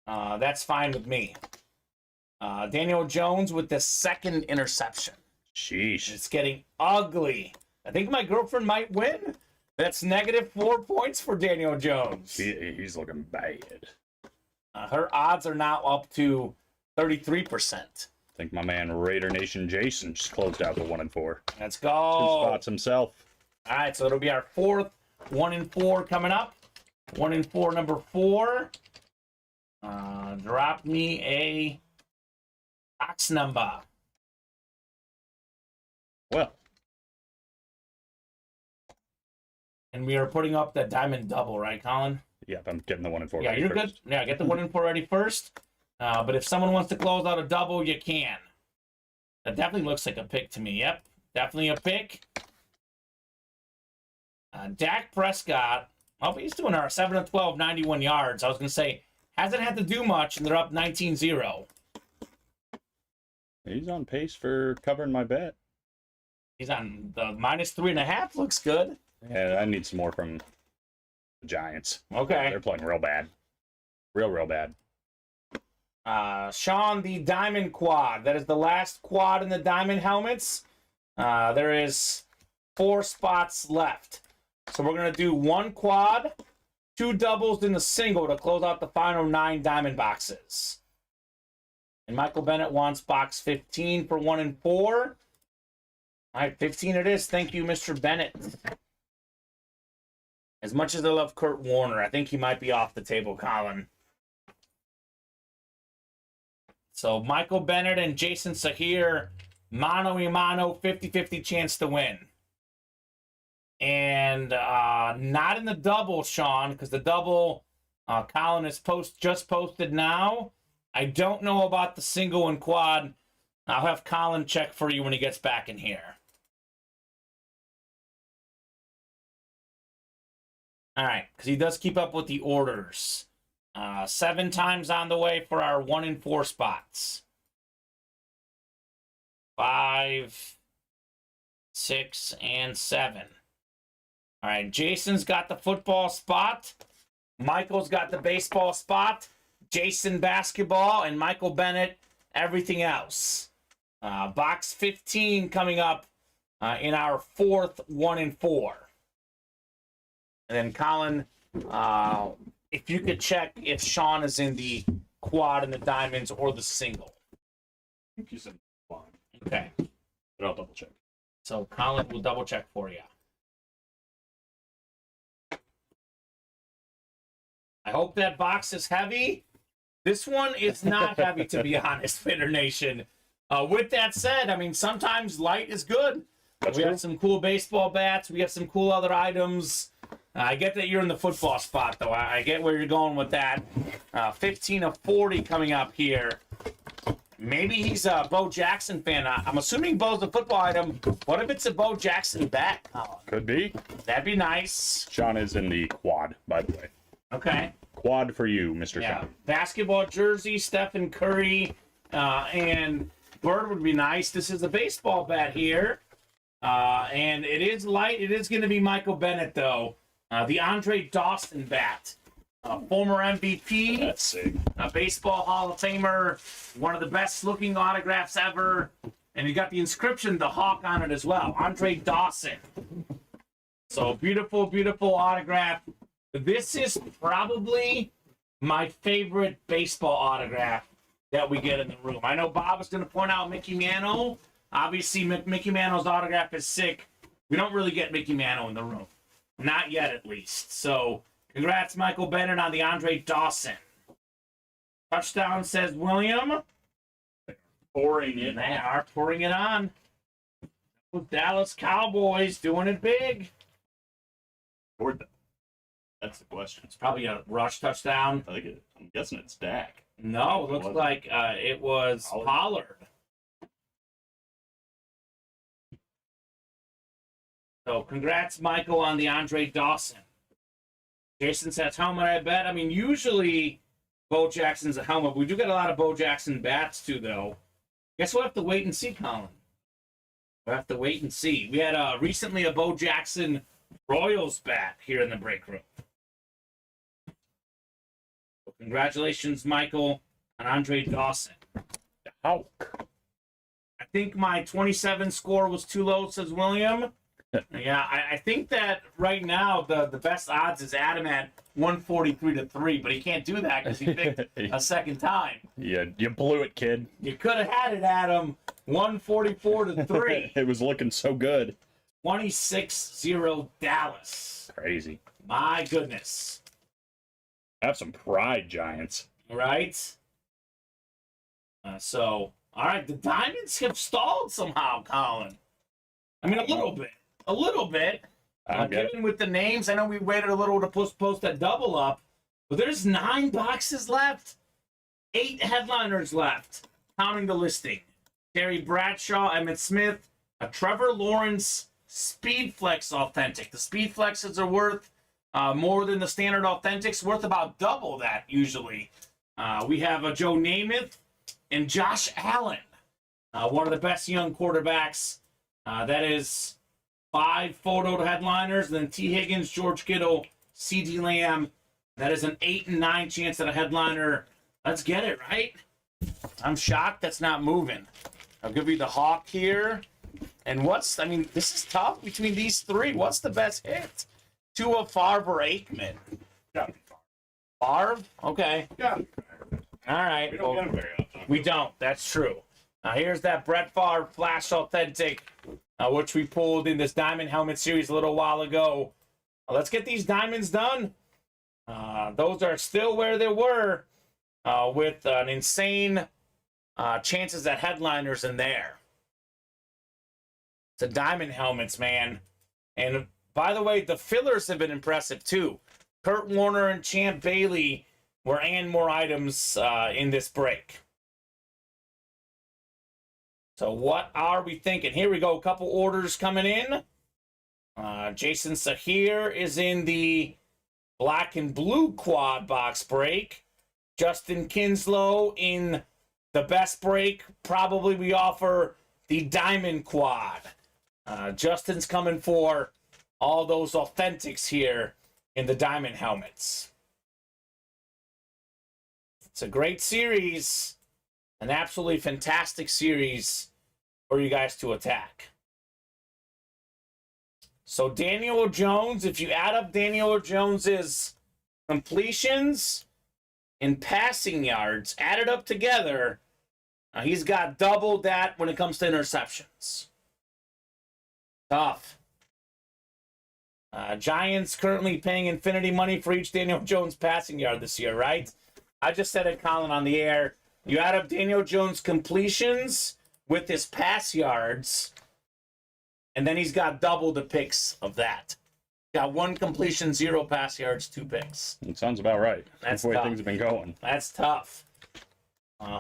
That's fine with me. Daniel Jones with the 2nd interception. Sheesh. It's getting ugly. I think my girlfriend might win. That's -4 points for Daniel Jones. He's looking bad. Her odds are now up to 33%. I think my man Raider Nation Jason just closed out the 1 and 4. Let's go. 2 spots himself. All right, so it'll be our 4th 1 and 4 coming up. 1 and 4, number 4. Drop me a box number. Well. And we are putting up that diamond double, right, Colin? Yep, I'm getting the 1 and 4. Yeah, you're first. good. Yeah, get the 1 and 4 ready first. But if someone wants to close out a double, you can. That definitely looks like a pick to me. Yep, definitely a pick. Dak Prescott, he's doing our 7 of 12, 91 yards. I was going to say, hasn't had to do much, and they're up 19-0. He's on pace for covering my bet. He's on the -3.5. Looks good. Yeah, I need some more from the Giants. Okay. They're playing real bad. Real bad. Sean, the diamond quad. That is the last quad in the diamond helmets. There is 4 spots left. So we're going to do 1 quad, 2 doubles, and a single to close out the final 9 diamond boxes. And Michael Bennett wants box 15 for 1 and 4. All right, 15 it is. Thank you, Mr. Bennett. As much as I love Kurt Warner, I think he might be off the table, Colin. So Michael Bennett and Jason Sahir, mano-a-mano, 50-50 chance to win. And not in the double, Sean, because the double, Colin is just posted now. I don't know about the single and quad. I'll have Colin check for you when he gets back in here. All right, because he does keep up with the orders. 7 times on the way for our 1 and 4 spots. 5, 6, and 7. All right, Jason's got the football spot. Michael's got the baseball spot. Jason basketball, and Michael Bennett everything else. Box 15 coming up in our 4th 1 and 4. And then Colin, if you could check if Sean is in the quad and the diamonds or the single. I think he's in the quad. Okay. But I'll double check. So Colin will double check for you. I hope that box is heavy. This one is not heavy, to be honest, Fitter Nation. With that said, I mean, sometimes light is good. That's we true. have some cool baseball bats. We have some cool other items. I get that you're in the football spot, though. I get where you're going with that. 15 of 40 coming up here. Maybe he's a Bo Jackson fan. I'm assuming Bo's a football item. What if it's a Bo Jackson bat? Oh, Could be. that'd be nice. Sean is in the quad, by the way. Okay. Quad for you, Mr. Yeah. Sean. Basketball jersey, Stephen Curry, and Bird would be nice. This is a baseball bat here. And it is light. It is going to be Michael Bennett, though. The Andre Dawson bat. Former MVP. That's sick. A baseball Hall of Famer. One of the best looking autographs ever. And you got the inscription, the Hawk, on it as well. Andre Dawson. So beautiful, beautiful autograph. This is probably my favorite baseball autograph that we get in the room. I know Bob is going to point out Mickey Mantle. Obviously, Mickey Mantle's autograph is sick. We don't really get Mickey Mantle in the room. Not yet, at least. So, congrats, Michael Bennett, on the Andre Dawson. Touchdown, says William. Pouring it. They are pouring it on. With Dallas Cowboys doing it big. Poured them. That's the question. It's probably a rush touchdown. I'm guessing it's Dak. No, it looks like it was Pollard. So, congrats, Michael, on the Andre Dawson. Jason says helmet, I bet. I mean, usually Bo Jackson's a helmet. We do get a lot of Bo Jackson bats, too, though. Guess we'll have to wait and see, Colin. We'll have to wait and see. We had recently a Bo Jackson Royals bat here in the break room. So congratulations, Michael, on Andre Dawson. Hawk. I think my 27 score was too low, says William. Yeah, I think that right now the best odds is Adam at 143-3, but he can't do that because he picked a second time. Yeah, you blew it, kid. You could have had it, Adam, 144-3. It was looking so good. 26-0 Dallas. Crazy. My goodness. Have some pride, Giants. Right? All right, the Diamonds have stalled somehow, Colin. I mean, a little bit. A little bit. Given with the names, I know we waited a little to post that double up, but there's 9 boxes left. 8 headliners left, counting the listing. Terry Bradshaw, Emmett Smith, a Trevor Lawrence Speedflex Authentic. The Speedflexes are worth more than the standard Authentics, worth about double that usually. We have a Joe Namath and Josh Allen, one of the best young quarterbacks. That is 5 photoed headliners, then T. Higgins, George Kittle, C.D. Lamb. That is an 8 and 9 chance at a headliner. Let's get it, right? I'm shocked that's not moving. I'll give you the Hawk here. And this is tough between these 3. What's the best hit? Tua, Favre, or Aikman? Favre? Okay. Yeah. All right. We don't get them very often. We don't. That's true. Now, here's that Brett Favre Flash Authentic, which we pulled in this Diamond Helmet series a little while ago. Let's get these diamonds done. Those are still where they were with an insane chances at headliners in there. It's a Diamond Helmets, man. And by the way, the fillers have been impressive, too. Kurt Warner and Champ Bailey were and more items in this break. So what are we thinking? Here we go. A couple orders coming in. Jason Sahir is in the black and blue quad box break. Justin Kinslow in the best break. Probably we offer the diamond quad. Justin's coming for all those authentics here in the diamond helmets. It's a great series. An absolutely fantastic series for you guys to attack. So Daniel Jones, if you add up Daniel Jones's completions and passing yards, add it up together, he's got double that when it comes to interceptions. Tough. Giants currently paying infinity money for each Daniel Jones passing yard this year, right? I just said it, Colin, on the air. You add up Daniel Jones' completions with his pass yards, and then he's got double the picks of that. Got 1 completion, 0 pass yards, 2 picks. It sounds about right. That's the way tough. things have been going. That's tough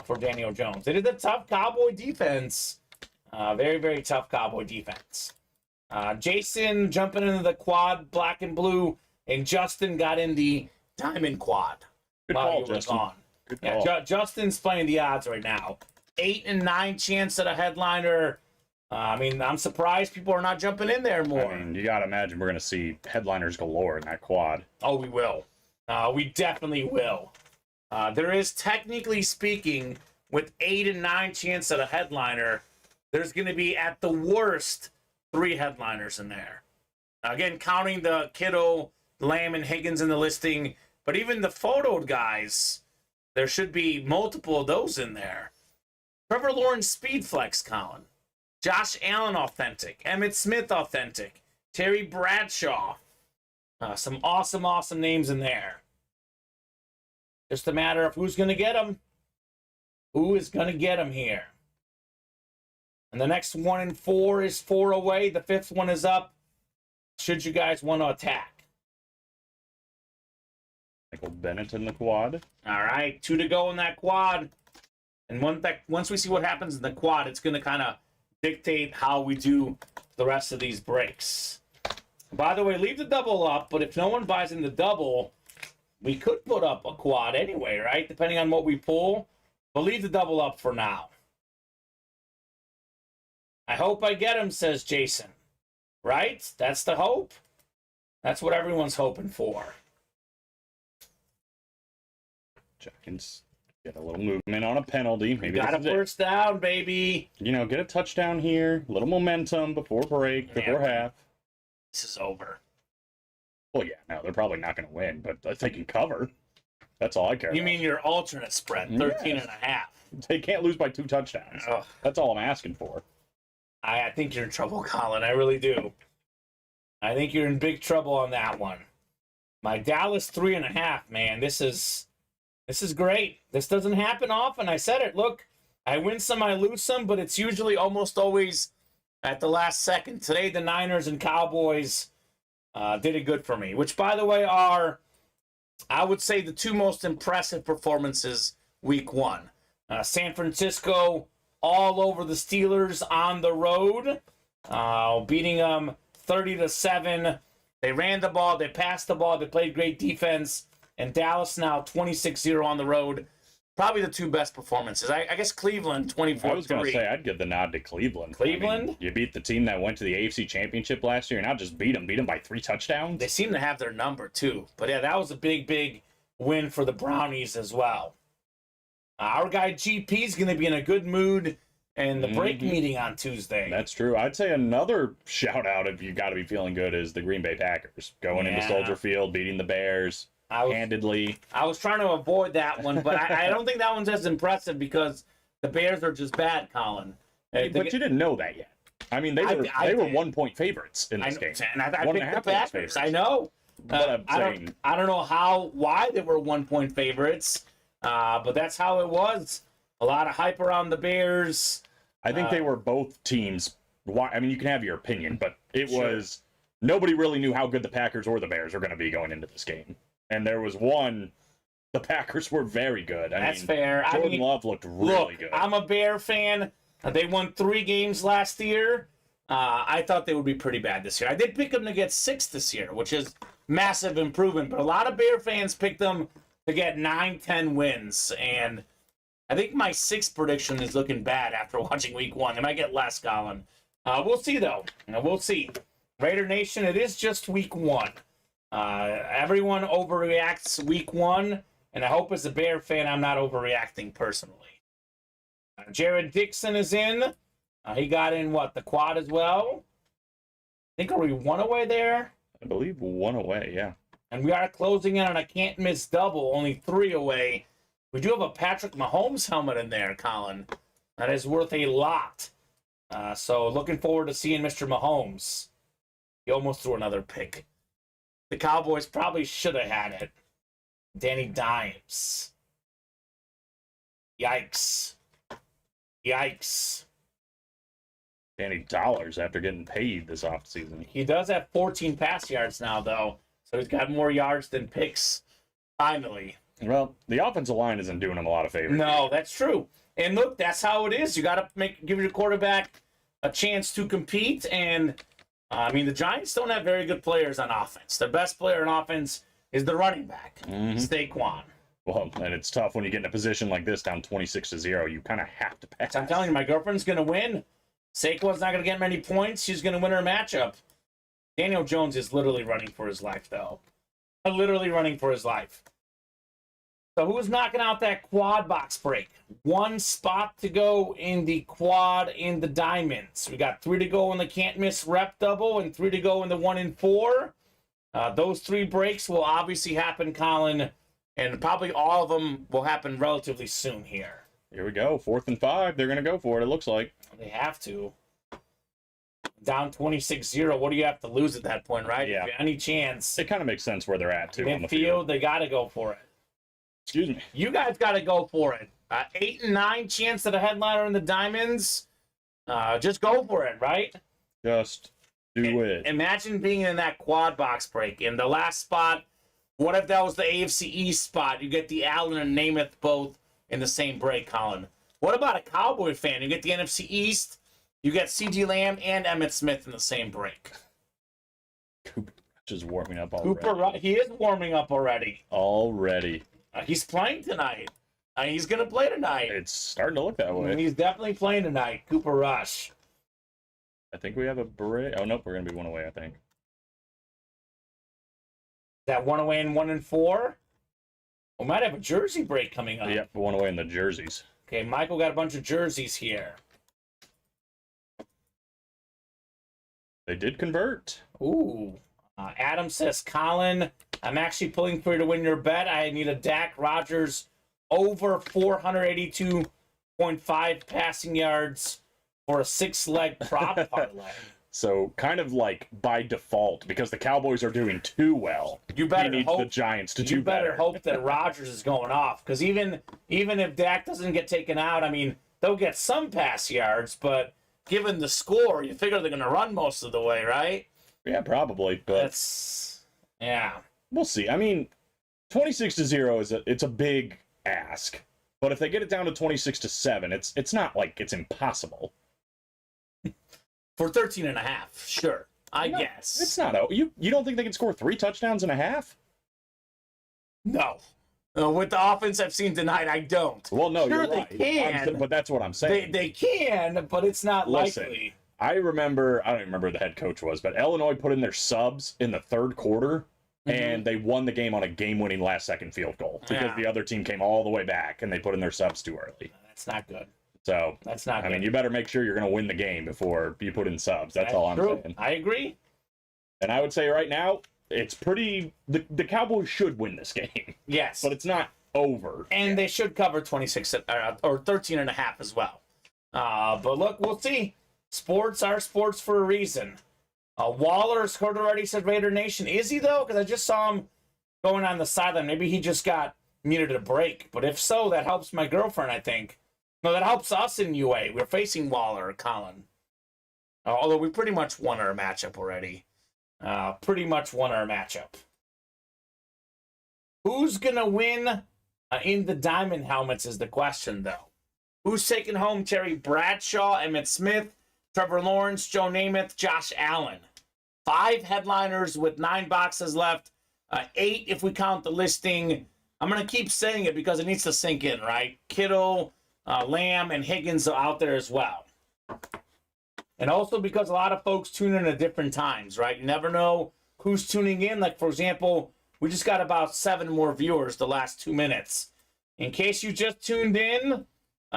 for Daniel Jones. They did a tough Cowboy defense. Very, very tough Cowboy defense. Jason jumping into the quad, black and blue, and Justin got in the diamond quad. Good call, Justin. Good call. Yeah, Justin's playing the odds right now. 8 and 9 chance at a headliner. I'm surprised people are not jumping in there more. You got to imagine we're going to see headliners galore in that quad. Oh, we will. We definitely will. There is, technically speaking, with 8 and 9 chance at a headliner, there's going to be, at the worst, 3 headliners in there. Again, counting the Kittle, Lamb, and Higgins in the listing, but even the photoed guys, there should be multiple of those in there. Trevor Lawrence Speed Flex, Colin. Josh Allen authentic. Emmitt Smith authentic. Terry Bradshaw. Some awesome names in there. Just a matter of who's going to get them. Who is going to get them here? And the next 1 and 4 is 4 away. The 5th one is up. Should you guys want to attack? Michael Bennett in the quad. All right, 2 to go in that quad. And once we see what happens in the quad, it's going to kind of dictate how we do the rest of these breaks. By the way, leave the double up, but if no one buys in the double, we could put up a quad anyway, right? Depending on what we pull. But leave the double up for now. I hope I get him, says Jason. Right? That's the hope. That's what everyone's hoping for. Jenkins get a little movement on a penalty. Maybe Got a first down, baby. You know, get a touchdown here. A little momentum before break, before half. This is over. Well, yeah, no, they're probably not going to win, but if they can cover, that's all I care about. You mean your alternate spread, 13 and a half. They can't lose by 2 touchdowns. Ugh. That's all I'm asking for. I think you're in trouble, Colin. I really do. I think you're in big trouble on that one. My Dallas 3.5, man. This is great. This doesn't happen often. I said it. Look, I win some, I lose some, but it's usually almost always at the last second. Today, the Niners and Cowboys did it good for me, which, by the way, are, I would say, the 2 most impressive performances week 1. San Francisco all over the Steelers on the road, beating them 30-7. They ran the ball, they passed the ball, they played great defense, and Dallas now 26-0 on the road. Probably the 2 best performances. I guess Cleveland 24-3. I was going to say, I'd give the nod to Cleveland. Cleveland? I mean, you beat the team that went to the AFC Championship last year, and now just beat them by 3 touchdowns. They seem to have their number, too. But, yeah, that was a big win for the Brownies as well. Our guy GP is going to be in a good mood in the break meeting on Tuesday. That's true. I'd say another shout-out, if you got to be feeling good, is the Green Bay Packers. Going into Soldier Field, beating the Bears. Handedly. I was trying to avoid that one, but I don't think that one's as impressive because the Bears are just bad, Colin. But you didn't know that yet. I mean, they were 1-point favorites in this game. And I picked the Packers. I know. But I don't know why they were 1-point favorites, but that's how it was. A lot of hype around the Bears. I think they were both teams. I mean, you can have your opinion, but it was nobody really knew how good the Packers or the Bears were going to be going into this game. And there was one, the Packers were very good. That's fair. Jordan Love looked really good. I'm a Bear fan. They won 3 games last year. I thought they would be pretty bad this year. I did pick them to get 6 this year, which is massive improvement. But a lot of Bear fans picked them to get 9-10 wins. And I think my 6th prediction is looking bad after watching week 1. They might get less, Colin. We'll see, though. We'll see. Raider Nation, it is just week 1. Everyone overreacts week 1, and I hope as a Bear fan I'm not overreacting personally. Jared Dixon is in. He got in, the quad as well? I think, are we 1 away there? I believe 1 away, yeah. And we are closing in on a can't-miss double, only 3 away. We do have a Patrick Mahomes helmet in there, Colin. That is worth a lot. So looking forward to seeing Mr. Mahomes. He almost threw another pick. The Cowboys probably should have had it. Danny Dimes. Yikes. Danny Dollars after getting paid this offseason. He does have 14 pass yards now, though. So he's got more yards than picks, finally. Well, the offensive line isn't doing him a lot of favors. No, that's true. And look, that's how it is. You got to give your quarterback a chance to compete. And, the Giants don't have very good players on offense. Their best player on offense is the running back, Saquon. Well, and it's tough when you get in a position like this, down 26-0. You kind of have to pass. I'm telling you, my girlfriend's going to win. Saquon's not going to get many points. She's going to win her matchup. Daniel Jones is literally running for his life, though. Literally running for his life. So who's knocking out that quad box break? One spot to go in the quad in the diamonds. We got 3 to go in the can't miss rep double and 3 to go in the 1 in 4. Those 3 breaks will obviously happen, Colin, and probably all of them will happen relatively soon here. Here we go. 4th and 5. They're going to go for it, it looks like. They have to. Down 26-0. What do you have to lose at that point, right? Yeah. If you have any chance. It kind of makes sense where they're at, too. On the Midfield, field. they got to go for it. Excuse me. You guys got to go for it. 8 and 9 chance at a headliner in the diamonds. Just go for it, right? Just do it. Imagine being in that quad box break. In the last spot, what if that was the AFC East spot? You get the Allen and Namath both in the same break, Colin. What about a Cowboy fan? You get the NFC East, you get C.D. Lamb and Emmitt Smith in the same break. Cooper Rush is warming up already. He is warming up already. Already. He's playing tonight. He's going to play tonight. It's starting to look that way. He's definitely playing tonight, Cooper Rush. I think we have a break. Oh, nope, we're going to be 1 away, I think. That 1 away and 1 in 4? We might have a jersey break coming up. Yep, 1 away in the jerseys. Okay, Michael got a bunch of jerseys here. They did convert. Ooh. Adam says, Colin, I'm actually pulling for you to win your bet. I need a Dak Rodgers over 482.5 passing yards for a 6-leg prop parlay. So kind of like by default, because the Cowboys are doing too well, You better he needs hope the Giants to do you better better. hope that Rodgers is going off, because even if Dak doesn't get taken out, I mean, they'll get some pass yards, but given the score, you figure they're going to run most of the way, right? Yeah, probably, but yeah. we'll see. I mean, 26-0 it's a big ask, but if they get it down to 26-7, it's not like it's impossible. For 13.5, sure. I guess. It's not. You don't think they can score 3 touchdowns and a half? No. With the offense I've seen tonight, I don't. Well, no, sure you're they right. can. But that's what I'm saying. They can, but it's not likely. I remember, I don't even remember who the head coach was, but Illinois put in their subs in the 3rd quarter, and they won the game on a game-winning last-second field goal because the other team came all the way back, and they put in their subs too early. That's not good. So, That's not good. I mean, you better make sure you're going to win the game before you put in subs. That's all I'm true. saying. I agree. And I would say right now, it's pretty... The Cowboys should win this game. Yes. But it's not over. And they should cover 26 or 13.5 as well. But look, we'll see. Sports are sports for a reason. Waller's heard already, said Raider Nation. Is he, though? Because I just saw him going on the sideline. Maybe he just needed a break. But if so, that helps my girlfriend, I think. No, that helps us in UA. We're facing Waller, Colin. Although we pretty much won our matchup already. Who's going to win in the diamond helmets is the question, though. Who's taking home Terry Bradshaw, Emmitt Smith, Trevor Lawrence, Joe Namath, Josh Allen? 5 headliners with 9 boxes left. 8 if we count the listing. I'm going to keep saying it because it needs to sink in, right? Kittle, Lamb, and Higgins are out there as well. And also because a lot of folks tune in at different times, right? You never know who's tuning in. Like, for example, we just got about 7 more viewers the last 2 minutes. In case you just tuned in,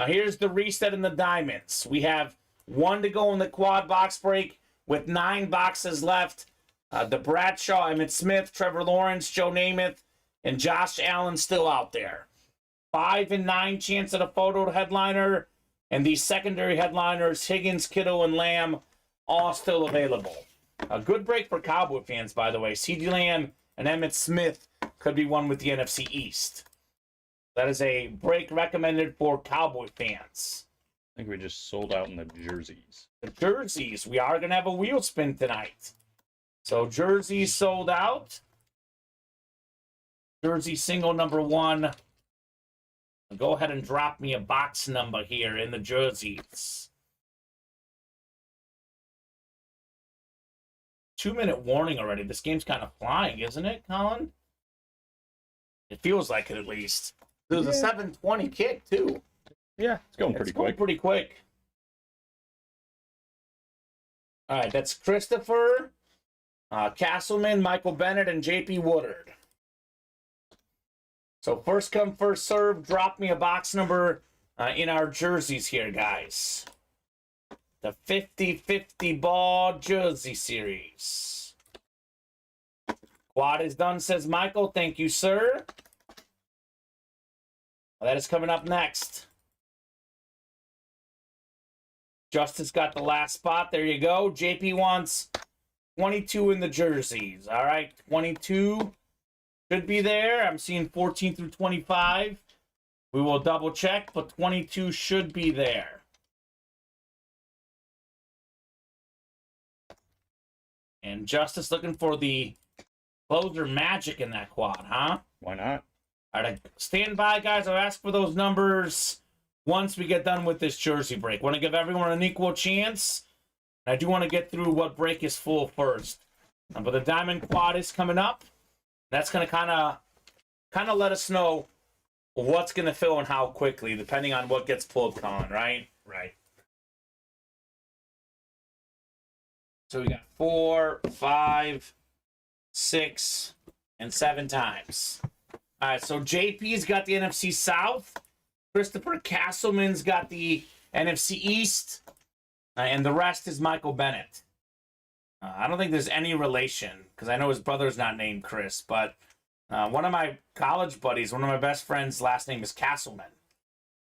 here's the reset in the diamonds. We have 1 to go in the quad box break with 9 boxes left. The Bradshaw, Emmitt Smith, Trevor Lawrence, Joe Namath, and Josh Allen still out there. 5 and 9 chance at a photo headliner. And these secondary headliners, Higgins, Kittle, and Lamb, all still available. A good break for Cowboy fans, by the way. C.D. Lamb and Emmitt Smith could be one with the NFC East. That is a break recommended for Cowboy fans. I think we just sold out in the jerseys. The jerseys, we are going to have a wheel spin tonight. So jerseys sold out. Jersey single number 1. Go ahead and drop me a box number here in the jerseys. 2-minute warning already. This game's kind of flying, isn't it, Colin? It feels like it, at least. There's a 7:20 kick, too. Yeah, it's going pretty quick. Pretty quick. All right, that's Christopher, Castleman, Michael Bennett, and J.P. Woodard. So first come, first serve. Drop me a box number in our jerseys here, guys. The 50-50 ball jersey series. Quad is done, says Michael. Thank you, sir. That is coming up next. Justice got the last spot. There you go. JP wants 22 in the jerseys. All right, 22 should be there. I'm seeing 14 through 25. We will double check, but 22 should be there. And Justice looking for the closer magic in that quad, huh? Why not? All right, stand by, guys. I'll ask for those numbers once we get done with this jersey break. Want to give everyone an equal chance. I do want to get through what break is full first. But the diamond quad is coming up. That's going to kind of let us know what's going to fill and how quickly, depending on what gets pulled, Colin, right? Right. So we got 4, 5, 6, and 7 times. All right, so JP's got the NFC South. Christopher Castleman's got the NFC East. And the rest is Michael Bennett. I don't think there's any relation, because I know his brother's not named Chris, but one of my college buddies, one of my best friends' last name is Castleman.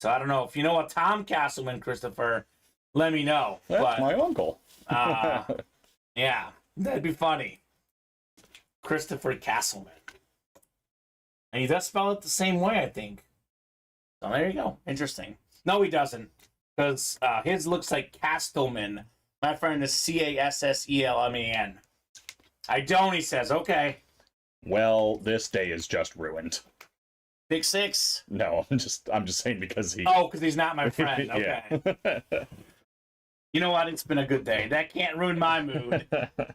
So I don't know. If you know a Tom Castleman, Christopher, let me know. That's my uncle. Yeah, that'd be funny. Christopher Castleman. And he does spell it the same way, I think. So there you go. Interesting. No, he doesn't. Because his looks like Castleman. My friend is Casselman. I don't, he says. Okay. Well, this day is just ruined. Big 6? No, I'm just saying because he. Oh, because he's not my friend. Okay. Yeah. You know what? It's been a good day. That can't ruin my mood.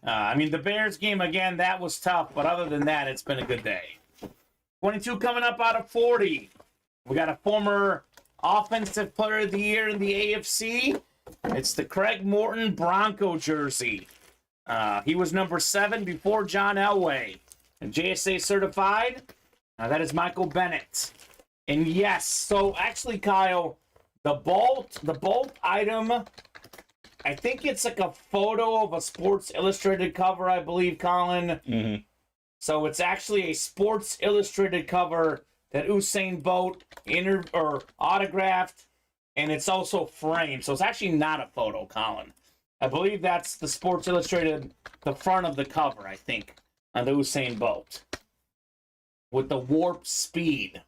I mean, the Bears game, again, that was tough. But other than that, it's been a good day. 22 coming up out of 40. We got a former Offensive Player of the Year in the AFC. It's the Craig Morton Bronco jersey. He was number 7 before John Elway. And JSA certified. That is Michael Bennett. And yes, so actually, Kyle, the bolt item, I think it's like a photo of a Sports Illustrated cover, I believe, Colin. Mm-hmm. So it's actually a Sports Illustrated cover that Usain Bolt autographed, and it's also framed. So it's actually not a photo, Colin. I believe that's the Sports Illustrated, the front of the cover, I think, on the Usain Bolt. With the warp speed.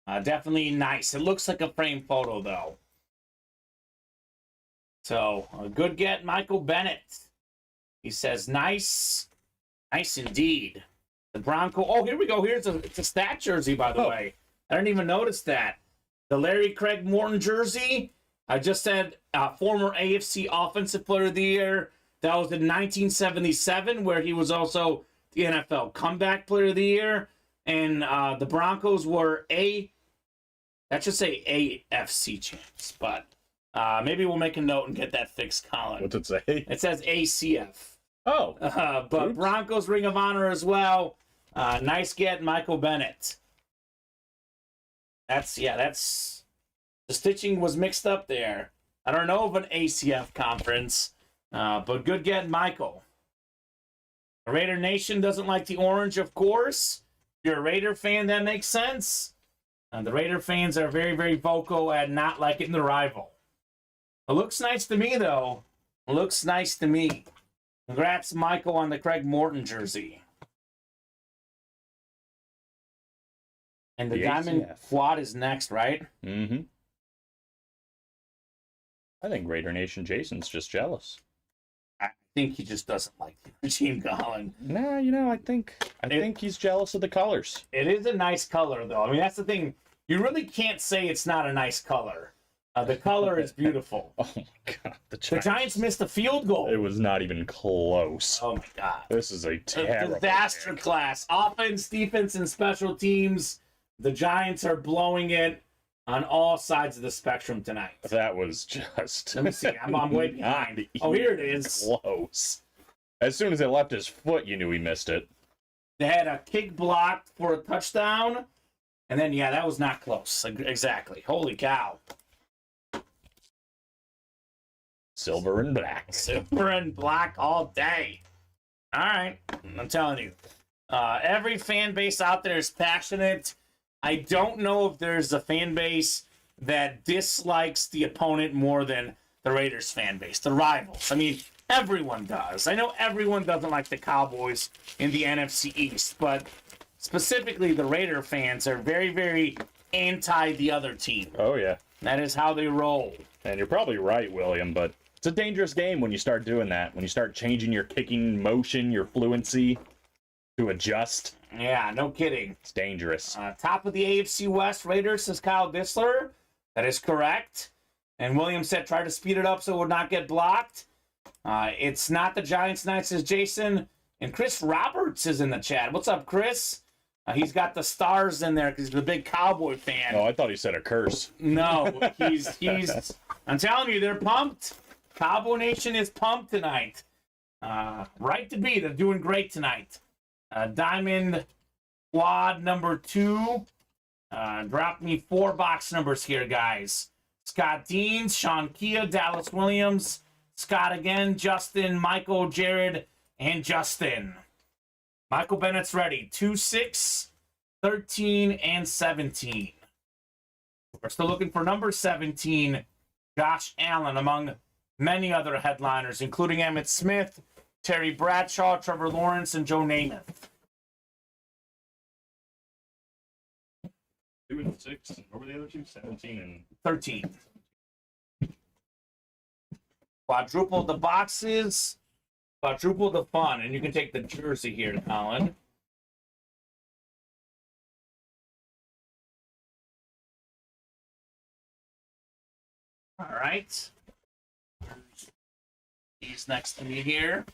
Definitely nice. It looks like a framed photo, though. So, a good get, Michael Bennett. He says, nice. Nice indeed. The Bronco. Oh, here we go. It's a stat jersey, by the way. I didn't even notice that. The Larry Craig Morton jersey. I just said former AFC Offensive Player of the Year. That was in 1977, where he was also the NFL Comeback Player of the Year. And the Broncos were that should say AFC champs. But maybe we'll make a note and get that fixed, Colin. What's it say? It says ACF. Oh. But Oops. Broncos Ring of Honor as well. Nice get, Michael Bennett. That's the stitching was mixed up there. I don't know of an ACF conference, but good get, Michael. Raider Nation doesn't like the orange, of course. If you're a Raider fan, that makes sense. The Raider fans are very, very vocal at not liking the rival. It looks nice to me, though. It looks nice to me. Congrats, Michael, on the Craig Morton jersey. And the Diamond ACF. Quad is next, right? Mm-hmm. I think Raider Nation Jason's just jealous. I think he just doesn't like the regime, Colin. Nah, I think he's jealous of the colors. It is a nice color, though. I mean, that's the thing. You really can't say it's not a nice color. The color is beautiful. Oh my god, The Giants missed a field goal. It was not even close. Oh my god. This is a terrible disaster game. class. Offense, defense, and special teams. The Giants are blowing it on all sides of the spectrum tonight. That was just. Let me see. I'm way behind. Oh, here it is. Close. As soon as it left his foot, you knew he missed it. They had a kick blocked for a touchdown, And then, yeah, that was not close. Exactly. Holy cow. Silver and black. Silver and black all day. All right. I'm telling you. Every fan base out there is passionate. I don't know if there's a fan base that dislikes the opponent more than the Raiders fan base, the rivals. I mean, everyone does. I know everyone doesn't like the Cowboys in the NFC East, but specifically the Raider fans are very, very anti the other team. Oh, yeah. That is how they roll. And you're probably right, William, but it's a dangerous game when you start doing that. When you start changing your kicking motion, your fluency to adjust. Yeah, no kidding. It's dangerous. Top of the AFC West, Raiders, says Kyle Dissler. That is correct. And William said try to speed it up so it would not get blocked. It's not the Giants night, says Jason. And Chris Roberts is in the chat. What's up, Chris? He's got the stars in there because he's a big Cowboy fan. Oh, I thought he said a curse. No, he's I'm telling you, they're pumped. Cowboy Nation is pumped tonight. Right to be. They're doing great tonight. Diamond Quad number 2. Drop me 4 box numbers here, guys. Scott Deans, Sean Kia, Dallas Williams, Scott again, Justin, Michael, Jared, and Justin. Michael Bennett's ready. 2, 6, 13, and 17. We're still looking for number 17, Josh Allen, among many other headliners, including Emmitt Smith, Terry Bradshaw, Trevor Lawrence, and Joe Namath. 2 and 6. What were the other two? 17 and 13. Quadruple the boxes, quadruple the fun, and you can take the jersey here, Colin. All right. He's next to me here.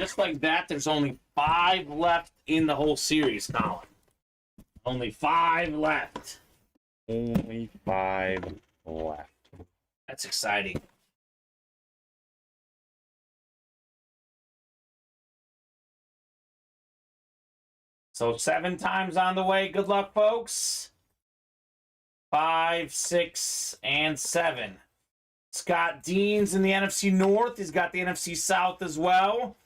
Just like that, there's only 5 left in the whole series, Colin. Only 5 left. only 5 left. That's exciting. So 7 times on the way. Good luck, folks. 5, 6, and 7. Scott Deans in the NFC North. He's got the NFC South as well.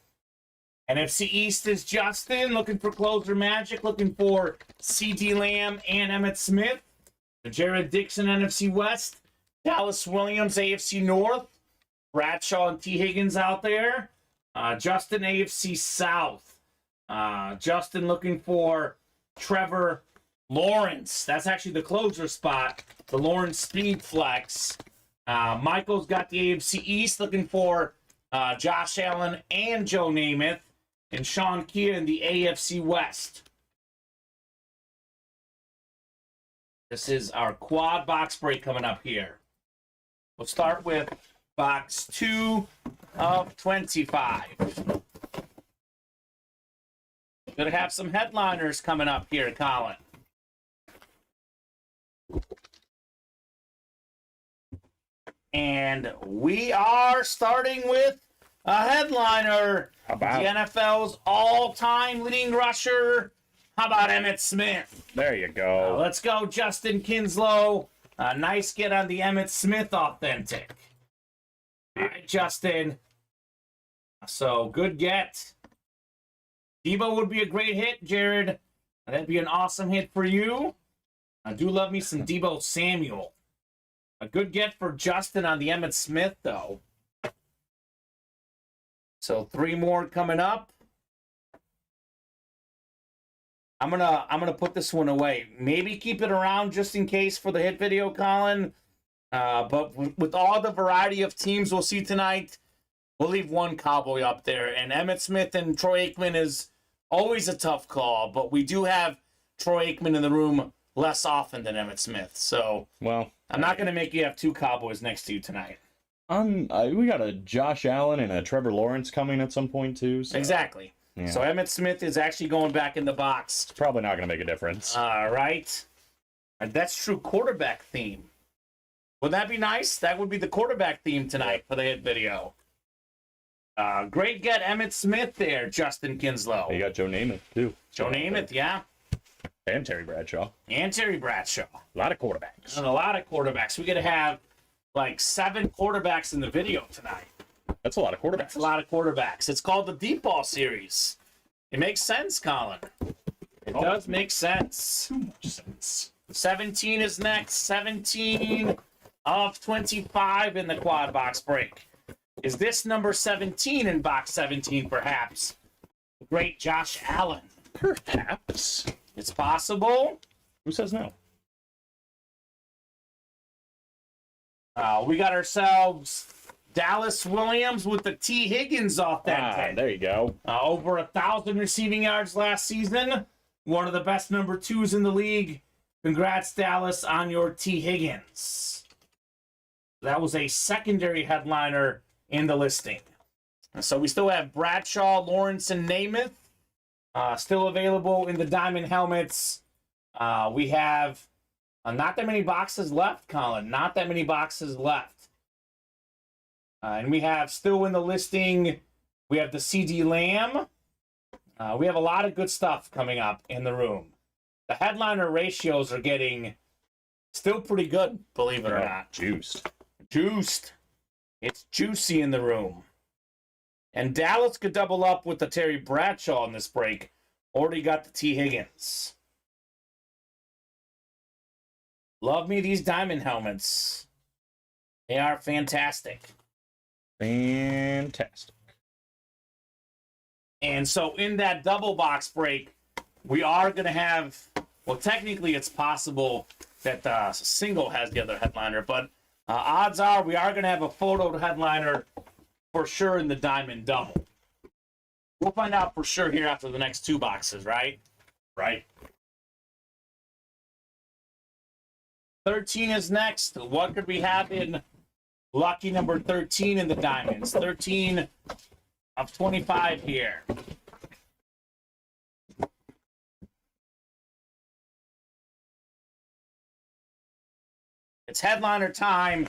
NFC East is Justin, looking for closer magic, looking for C.D. Lamb and Emmitt Smith. The Jared Dixon, NFC West. Dallas Williams, AFC North. Bradshaw and T. Higgins out there. Justin, AFC South. Justin looking for Trevor Lawrence. That's actually the closer spot. The Lawrence Speed Flex. Michael's got the AFC East, looking for Josh Allen and Joe Namath. And Sean Kia in the AFC West. This is our quad box break coming up here. We'll start with box 2 of 25. Gonna have some headliners coming up here, Colin. And we are starting with a headliner. How about the NFL's all-time leading rusher. How about Emmitt Smith? There you go. Let's go, Justin Kinslow. Nice get on the Emmitt Smith authentic. All right, Justin. So, good get. Debo would be a great hit, Jared. That'd be an awesome hit for you. I do love me some Debo Samuel. A good get for Justin on the Emmitt Smith, though. So 3 more coming up. I'm gonna put this one away. Maybe keep it around just in case for the hit video, Colin. But with all the variety of teams we'll see tonight, we'll leave one Cowboy up there. And Emmitt Smith and Troy Aikman is always a tough call, but we do have Troy Aikman in the room less often than Emmitt Smith. So Well, I'm not going to make you have 2 Cowboys next to you tonight. we got a Josh Allen and a Trevor Lawrence coming at some point too. So. Exactly. Yeah. So Emmitt Smith is actually going back in the box. It's probably not going to make a difference. All right. And that's true quarterback theme. Would that be nice? That would be the quarterback theme tonight for the hit video. Great get, Emmitt Smith there, Justin Kinslow. You got Joe Namath too. Joe Namath, yeah. And Terry Bradshaw. And Terry Bradshaw. A lot of quarterbacks. And a lot of quarterbacks. We're going to have like 7 quarterbacks in the video tonight. That's a lot of quarterbacks. That's a lot of quarterbacks. It's called the Deep Ball Series. It makes sense, Colin. It does make sense. Too much sense. 17 is next. 17 of 25 in the quad box break. Is this number 17 in box 17, perhaps? The great Josh Allen. Perhaps. It's possible. Who says no? We got ourselves Dallas Williams with the T. Higgins authentic. There you go. Over 1,000 receiving yards last season. One of the best number 2s in the league. Congrats, Dallas, on your T. Higgins. That was a secondary headliner in the listing. So we still have Bradshaw, Lawrence, and Namath. Still available in the diamond helmets. We have not that many boxes left, Colin. Not that many boxes left. And we have still in the listing, we have the CD Lamb. We have a lot of good stuff coming up in the room. The headliner ratios are getting still pretty good, believe it or not. Juiced. Juiced. It's juicy in the room. And Dallas could double up with the Terry Bradshaw in this break. Already got the T. Higgins. Love me these diamond helmets. They are fantastic. Fantastic. And so in that double box break, we are going to have, well, technically it's possible that the single has the other headliner, but odds are we are going to have a photo headliner for sure in the diamond double. We'll find out for sure here after the next 2 boxes, right? Right. 13 is next. What could we have in lucky number 13 in the diamonds? 13 of 25 here. It's headliner time.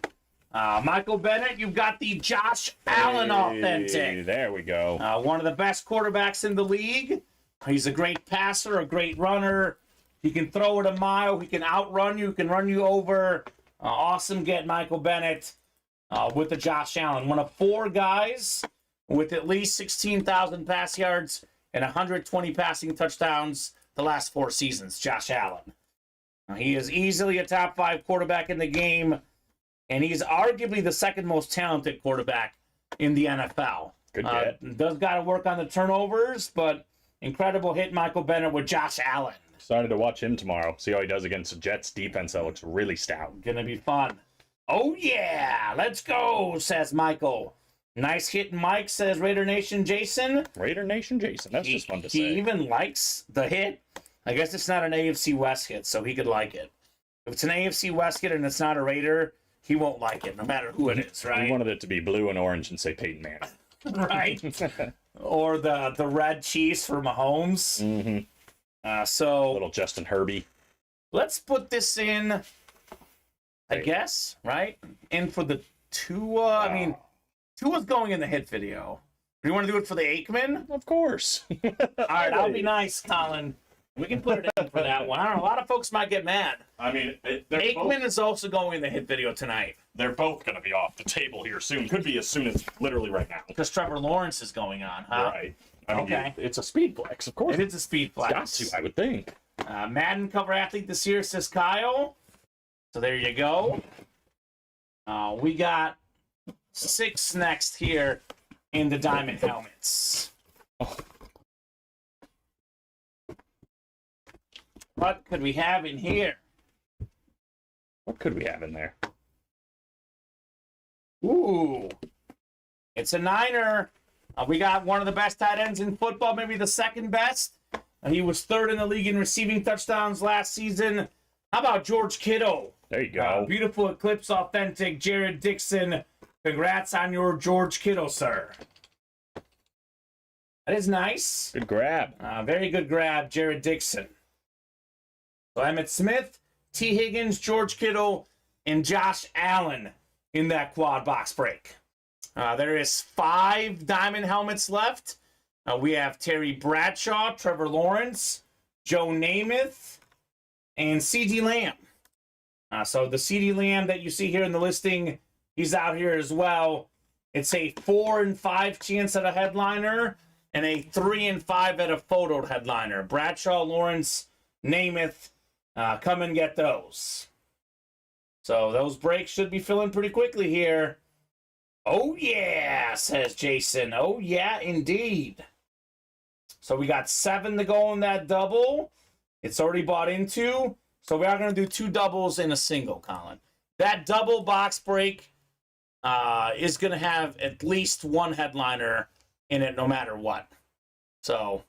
Michael Bennett, you've got the Josh Allen authentic. There we go. One of the best quarterbacks in the league. He's a great passer, a great runner. He can throw it a mile. He can outrun you. He can run you over. Awesome get, Michael Bennett, with the Josh Allen. One of 4 guys with at least 16,000 pass yards and 120 passing touchdowns the last 4 seasons, Josh Allen. He is easily a top 5 quarterback in the game, and he's arguably the second most talented quarterback in the NFL. Good get. Does got to work on the turnovers, but incredible hit, Michael Bennett, with Josh Allen. Excited to watch him tomorrow. See how he does against the Jets defense that looks really stout. Gonna be fun. Oh, yeah. Let's go, says Michael. Nice hit, Mike, says Raider Nation Jason. Raider Nation Jason. That's just fun to say. He even likes the hit. I guess it's not an AFC West hit, so he could like it. If it's an AFC West hit and it's not a Raider, he won't like it, no matter who it is, right? He wanted it to be blue and orange and say Peyton Manning. Right. Or the red cheese for Mahomes. Mm-hmm. So little Justin Herbie. Let's put this in, I guess, right? In for the Tua. I mean, Tua's going in the hit video. Do you want to do it for the Aikman? Of course. All right, I'll be nice, Colin. We can put it in for that one. I don't know. A lot of folks might get mad. I mean, Aikman is also going in the hit video tonight. They're both going to be off the table here soon. Could be as soon as literally right now. Because Trevor Lawrence is going on, huh? Right. I mean, Okay. It's a speed flex, of course. It is a speed flex. Got to, I would think. Madden cover athlete this year, says Kyle. So there you go. We got 6 next here in the diamond helmets. Oh. What could we have in here? What could we have in there? Ooh. It's a Niner. We got one of the best tight ends in football, maybe the second best. He was 3rd in the league in receiving touchdowns last season. How about George Kittle? There you go. Beautiful Eclipse authentic Jared Dixon. Congrats on your George Kittle, sir. That is nice. Good grab. Very good grab, Jared Dixon. So Emmitt Smith, T. Higgins, George Kittle, and Josh Allen in that quad box break. There is 5 diamond helmets left. We have Terry Bradshaw, Trevor Lawrence, Joe Namath, and CD Lamb. So the CD Lamb that you see here in the listing, he's out here as well. It's a 4 and 5 chance at a headliner and a 3 and 5 at a photoed headliner. Bradshaw, Lawrence, Namath, come and get those. So those breaks should be filling pretty quickly here. Oh yeah, says Jason. Oh yeah, indeed. So we got 7 to go on that double. It's already bought into. So we are going to do 2 doubles and a single, Colin. That double box break is going to have at least 1 headliner in it no matter what. So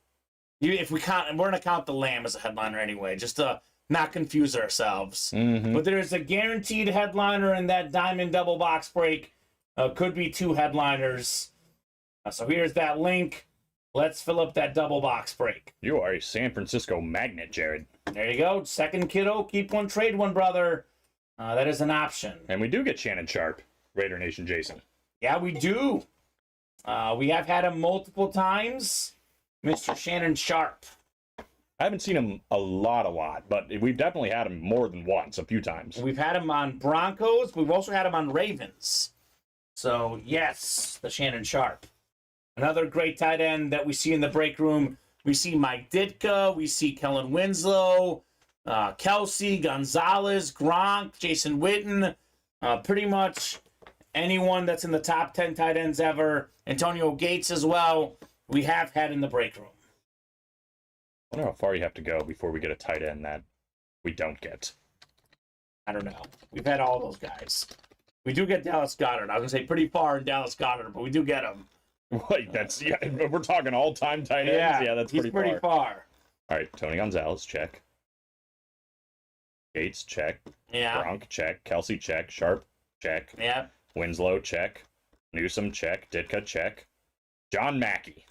if we count, and we're going to count the Lamb as a headliner anyway, just to not confuse ourselves. Mm-hmm. But there's a guaranteed headliner in that diamond double box break. Could be 2 headliners. So here's that link. Let's fill up that double box break. You are a San Francisco magnet, Jared. There you go. Second kiddo. Keep one, trade one, brother. That is an option. And we do get Shannon Sharp, Raider Nation Jason. Yeah, we do. We have had him multiple times. Mr. Shannon Sharp. I haven't seen him a lot, but we've definitely had him more than once, a few times. We've had him on Broncos. We've also had him on Ravens. So, yes, the Shannon Sharp. Another great tight end that we see in the break room. We see Mike Ditka. We see Kellen Winslow, Kelsey, Gonzalez, Gronk, Jason Witten. Pretty much anyone that's in the top 10 tight ends ever. Antonio Gates as well. We have had in the break room. I wonder how far you have to go before we get a tight end that we don't get. I don't know. We've had all those guys. We do get Dallas Goedert. I was going to say pretty far in Dallas Goedert, but we do get him. Wait, that's, yeah, we're talking all-time tight ends? Yeah, that's he's pretty far. All right, Tony Gonzalez, check. Gates, check. Yeah. Gronk, check. Kelsey, check. Sharp, check. Yeah. Winslow, check. Newsom, check. Ditka, check. John Mackey.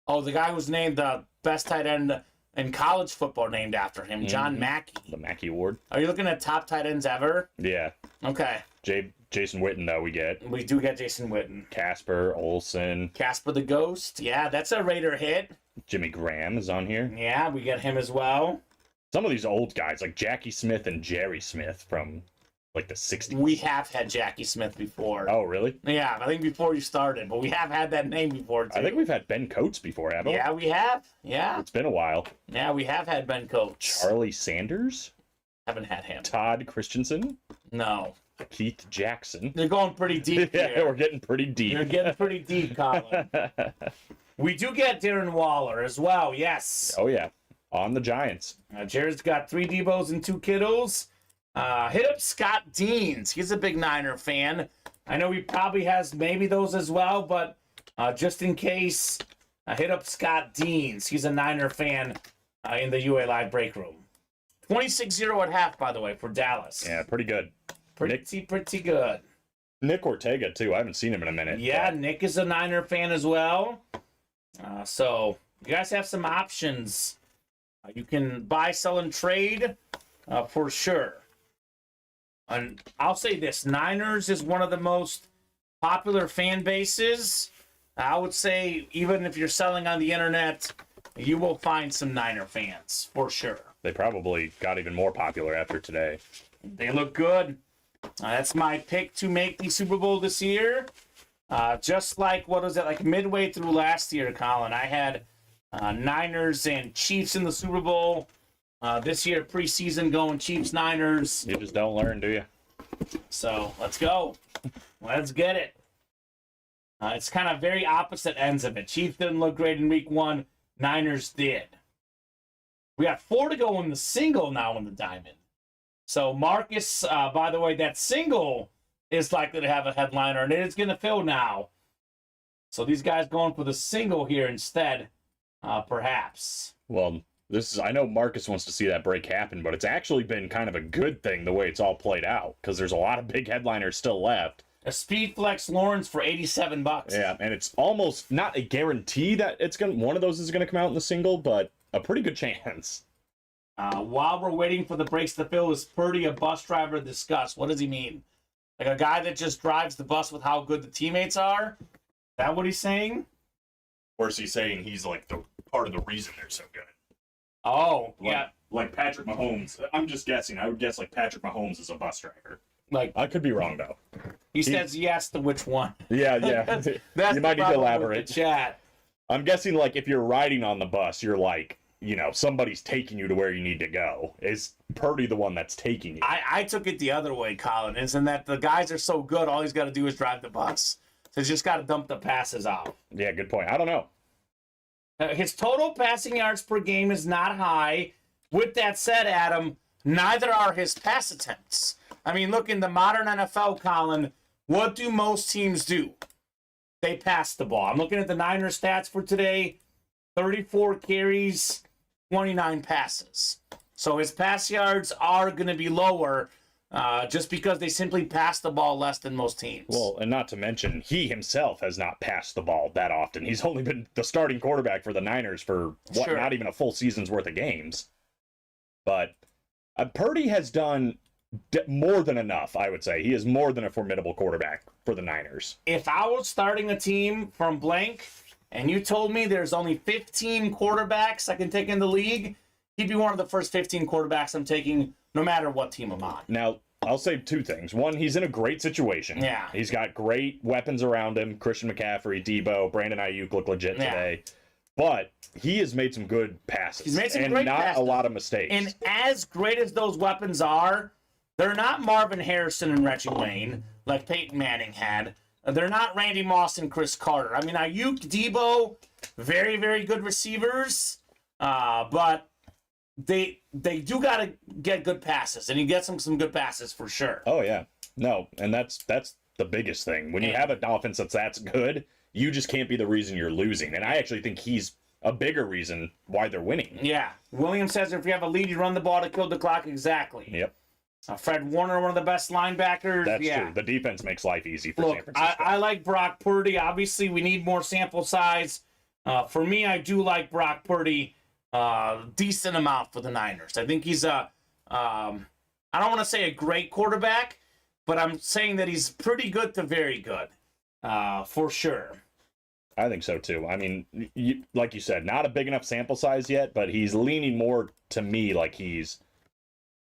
Oh, the guy who's named the best tight end in college football named after him, John Mackey. The Mackey Award. Are you looking at top tight ends ever? Yeah. Okay. Jason Witten, though, we get. We do get Jason Witten. Casper, Olsen. Casper the Ghost. Yeah, that's a Raider hit. Jimmy Graham is on here. Yeah, we get him as well. Some of these old guys, like Jackie Smith and Jerry Smith from, like, the 60s. We have had Jackie Smith before. Oh, really? Yeah, I think before you started, but we have had that name before, too. I think we've had Ben Coates before, haven't we? Yeah, we have. Yeah. It's been a while. Yeah, we have had Ben Coates. Charlie Sanders? Haven't had him. Todd Christensen? No. Keith Jackson? They're going pretty deep Yeah, here. we're getting pretty deep. You're getting pretty deep, Colin. We do get Darren Waller as well, yes. Oh, yeah. On the Giants. Jared's got 3 Debos and 2 Kittles. Hit up Scott Deans. He's a big Niner fan. I know he probably has maybe those as well, but just in case, hit up Scott Deans. He's a Niner fan in the UA Live break room. 26-0 at half, by the way, for Dallas. Yeah, pretty good. Pretty good. Nick Ortega, too. I haven't seen him in a minute. Yeah, but... Nick is a Niner fan as well. So you guys have some options. You can buy, sell, and trade for sure. And I'll say this, Niners is one of the most popular fan bases. I would say even if you're selling on the internet, you will find some Niner fans for sure. They probably got even more popular after today. They look good. That's my pick to make the Super Bowl this year. Just like, what was it, like midway through last year, Colin, I had Niners and Chiefs in the Super Bowl. This year, preseason, going Chiefs-Niners. You just don't learn, do you? So, let's go. Let's get it. It's kind of very opposite ends of it. Chiefs didn't look great in week 1. Niners did. We got 4 to go in the single now in the diamond. So, Marcus, by the way, that single is likely to have a headliner, and it is going to fill now. So, these guys going for the single here instead, perhaps. Well, I know Marcus wants to see that break happen, but it's actually been kind of a good thing the way it's all played out, because there's a lot of big headliners still left. A Speed Flex Lawrence for $87. Yeah, and it's almost not a guarantee that one of those is going to come out in the single, but a pretty good chance. While we're waiting for the breaks to fill, is Purdy a bus driver to discuss? What does he mean? Like a guy that just drives the bus with how good the teammates are? Is that what he's saying? Or is he saying he's like the part of the reason they're so good? Oh, yeah. like Patrick Mahomes. I'm just guessing. I would guess like Patrick Mahomes is a bus driver. Like I could be wrong though. he says yes to which one. Yeah. That's You might need to elaborate. With the chat. I'm guessing like if you're riding on the bus, you're like, somebody's taking you to where you need to go. Is Purdy the one that's taking you? I took it the other way, Colin. Isn't that the guys are so good, all he's got to do is drive the bus. So he's just got to dump the passes off. Yeah, good point. I don't know. His total passing yards per game is not high. With that said, Adam, neither are his pass attempts. I mean, look, in the modern NFL, Colin, what do most teams do? They pass the ball. I'm looking at the Niners stats for today. 34 carries, 29 passes. So his pass yards are going to be lower just because they simply pass the ball less than most teams. Well, and not to mention, he himself has not passed the ball that often. He's only been the starting quarterback for the Niners for, Sure. not even a full season's worth of games. But Purdy has done more than enough, I would say. He is more than a formidable quarterback for the Niners. If I was starting a team from blank and you told me there's only 15 quarterbacks I can take in the league, he'd be one of the first 15 quarterbacks I'm taking no matter what team I'm on. Now, I'll say two things. One, he's in a great situation. Yeah. He's got great weapons around him. Christian McCaffrey, Debo, Brandon Ayuk look legit today. But he has made some good passes. He's made some and great not passes. a lot of mistakes. And as great as those weapons are, they're not Marvin Harrison and Reggie Wayne like Peyton Manning had. They're not Randy Moss and Chris Carter. I mean, Ayuk, Debo, very, very good receivers, but they do got to get good passes, and he gets them some good passes for sure. Oh, yeah. No, and that's the biggest thing. When you have an offense that's good, you just can't be the reason you're losing. And I actually think he's a bigger reason why they're winning. Yeah. Williams says if you have a lead, you run the ball to kill the clock. Exactly. Yep. Fred Warner, one of the best linebackers. That's yeah. true. The defense makes life easy for San Look, Francisco. I like Brock Purdy. Obviously, we need more sample size. For me, I do like Brock Purdy decent amount for the Niners. I think he's I don't want to say a great quarterback, but I'm saying that he's pretty good to very good, for sure. I think so, too. I mean, like you said, not a big enough sample size yet, but he's leaning more to me like he's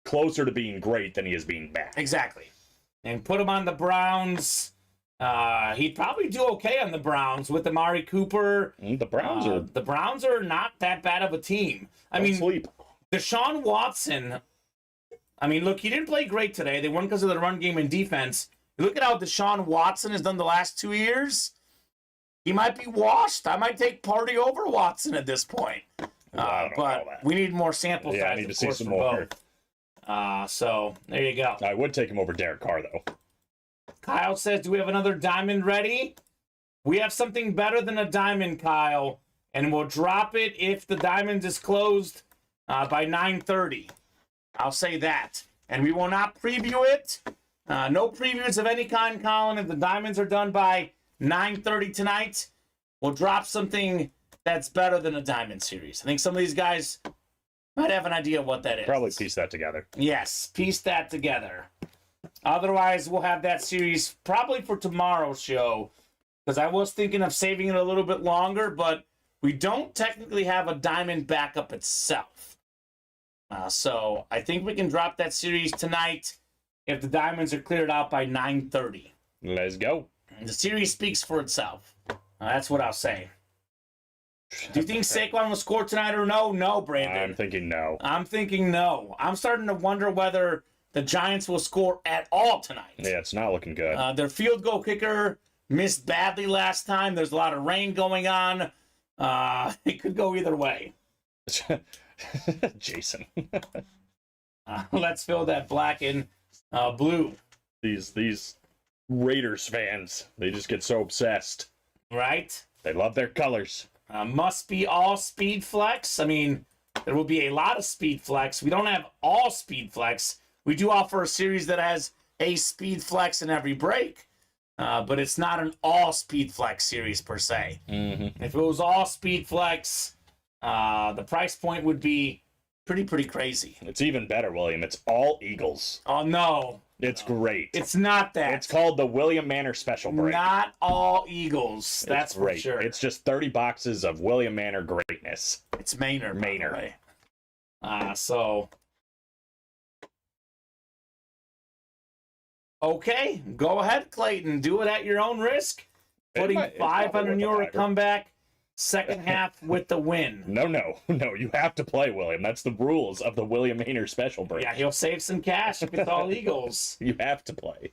closer to being great than he is being bad. Exactly. And put him on the Browns. He'd probably do okay on the Browns with Amari Cooper. The Browns are not that bad of a team. I mean, sleep. Deshaun Watson, I mean, look, he didn't play great today. They won because of the run game and defense. Look at how Deshaun Watson has done the last 2 years. He might be washed. I might take Purdy over Watson at this point. But we need more sample size. Yeah, I need to see some more. So there you go. I would take him over Derek Carr, though. Kyle says, do we have another diamond ready? We have something better than a diamond, Kyle, and we'll drop it if the diamond is closed by 9:30. I'll say that. And we will not preview it. No previews of any kind, Colin. If the diamonds are done by 9:30 tonight, we'll drop something that's better than a diamond series. I think some of these guys might have an idea of what that is. Probably piece that together. Yes, piece that together. Otherwise, we'll have that series probably for tomorrow's show, because I was thinking of saving it a little bit longer, but we don't technically have a diamond backup itself. So I think we can drop that series tonight if the diamonds are cleared out by 9:30. Let's go. The series speaks for itself. That's what I'll say. Do you think Saquon will score tonight or no? No, Brandon. I'm thinking no. I'm thinking no. I'm starting to wonder whether the Giants will score at all tonight. Yeah, it's not looking good. Their field goal kicker missed badly last time. There's a lot of rain going on. It could go either way. Jason. Let's fill that black and blue. These Raiders fans, they just get so obsessed. Right? They love their colors. Must be all speed flex. I mean, there will be a lot of speed flex. We don't have all speed flex. We do offer a series that has a speed flex in every break, but it's not an all speed flex series per se. Mm-hmm. If it was all speed flex, the price point would be pretty crazy. It's even better, William. It's all Eagles. Oh, no. It's great. It's not that. It's called the William Manor Special Break. Not all Eagles. That's great. for sure. It's just 30 boxes of William Manor greatness. It's Manor. Manor. By the way. Okay, go ahead, Clayton. Do it at your own risk. Putting €500 comeback, second half with the win. No. You have to play, William. That's the rules of the William Hayner special break. Yeah, he'll save some cash if it's all Eagles. You have to play.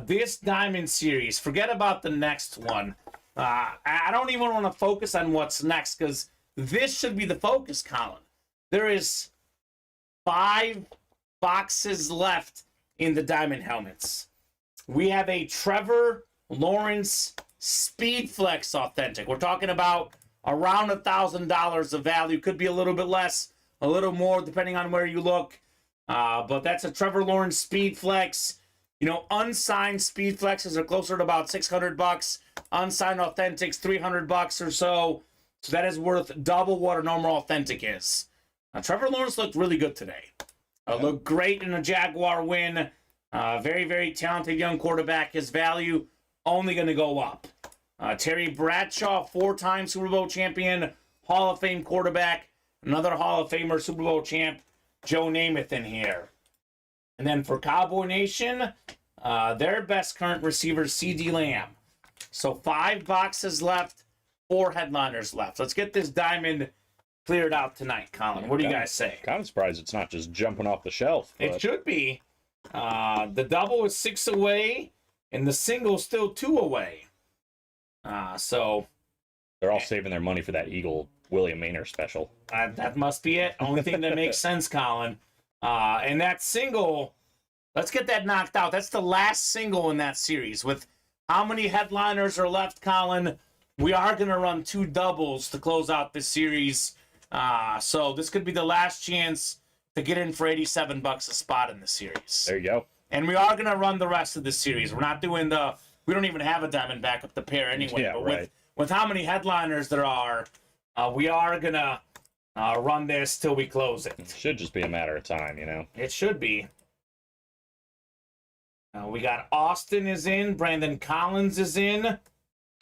This Diamond Series, forget about the next one. I don't even want to focus on what's next because this should be the focus, Colin. There is 5 boxes left in the Diamond helmets. We have a Trevor Lawrence Speed Flex Authentic. We're talking about around $1,000 of value. Could be a little bit less, a little more, depending on where you look. But that's a Trevor Lawrence Speed Flex. You know, unsigned Speed Flexes are closer to about $600. Unsigned Authentics, $300 or so. So that is worth double what a normal Authentic is. Trevor Lawrence looked really good today. Looked great in a Jaguar win. Very, very talented young quarterback. His value only going to go up. Terry Bradshaw, 4-time Super Bowl champion, Hall of Fame quarterback. Another Hall of Famer, Super Bowl champ, Joe Namath in here. And then for Cowboy Nation, their best current receiver, CeeDee Lamb. So 5 boxes left, 4 headliners left. Let's get this diamond cleared out tonight, Colin. What do you guys say? Kind of surprised it's not just jumping off the shelf. It should be. The double is 6 away, and the single is still 2 away. So they're all saving their money for that Eagle William Hayner special. That must be it. Only thing that makes sense, Colin. And that single, let's get that knocked out. That's the last single in that series. With how many headliners are left, Colin, we are going to run 2 doubles to close out this series. So this could be the last chance to get in for $87 a spot in the series. There you go. And we are going to run the rest of the series. We're not doing we don't even have a diamond back up the pair anyway. Yeah, but right. with how many headliners there are, we are going to run this till we close it. It should just be a matter of time, you know. It should be. We got Austin is in. Brandon Collins is in.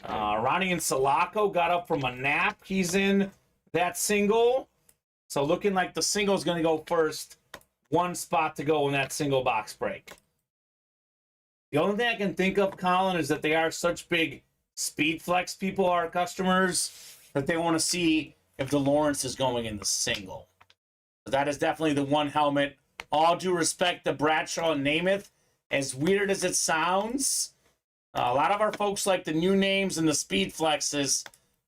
Ronnie and Salako got up from a nap. He's in that single. So looking like the single is going to go first. 1 spot to go in that single box break. The only thing I can think of, Colin, is that they are such big Speed Flex people, our customers, that they want to see if the Lawrence is going in the single. So that is definitely the one helmet. All due respect to Bradshaw and Namath, as weird as it sounds, a lot of our folks like the new names and the Speed Flexes.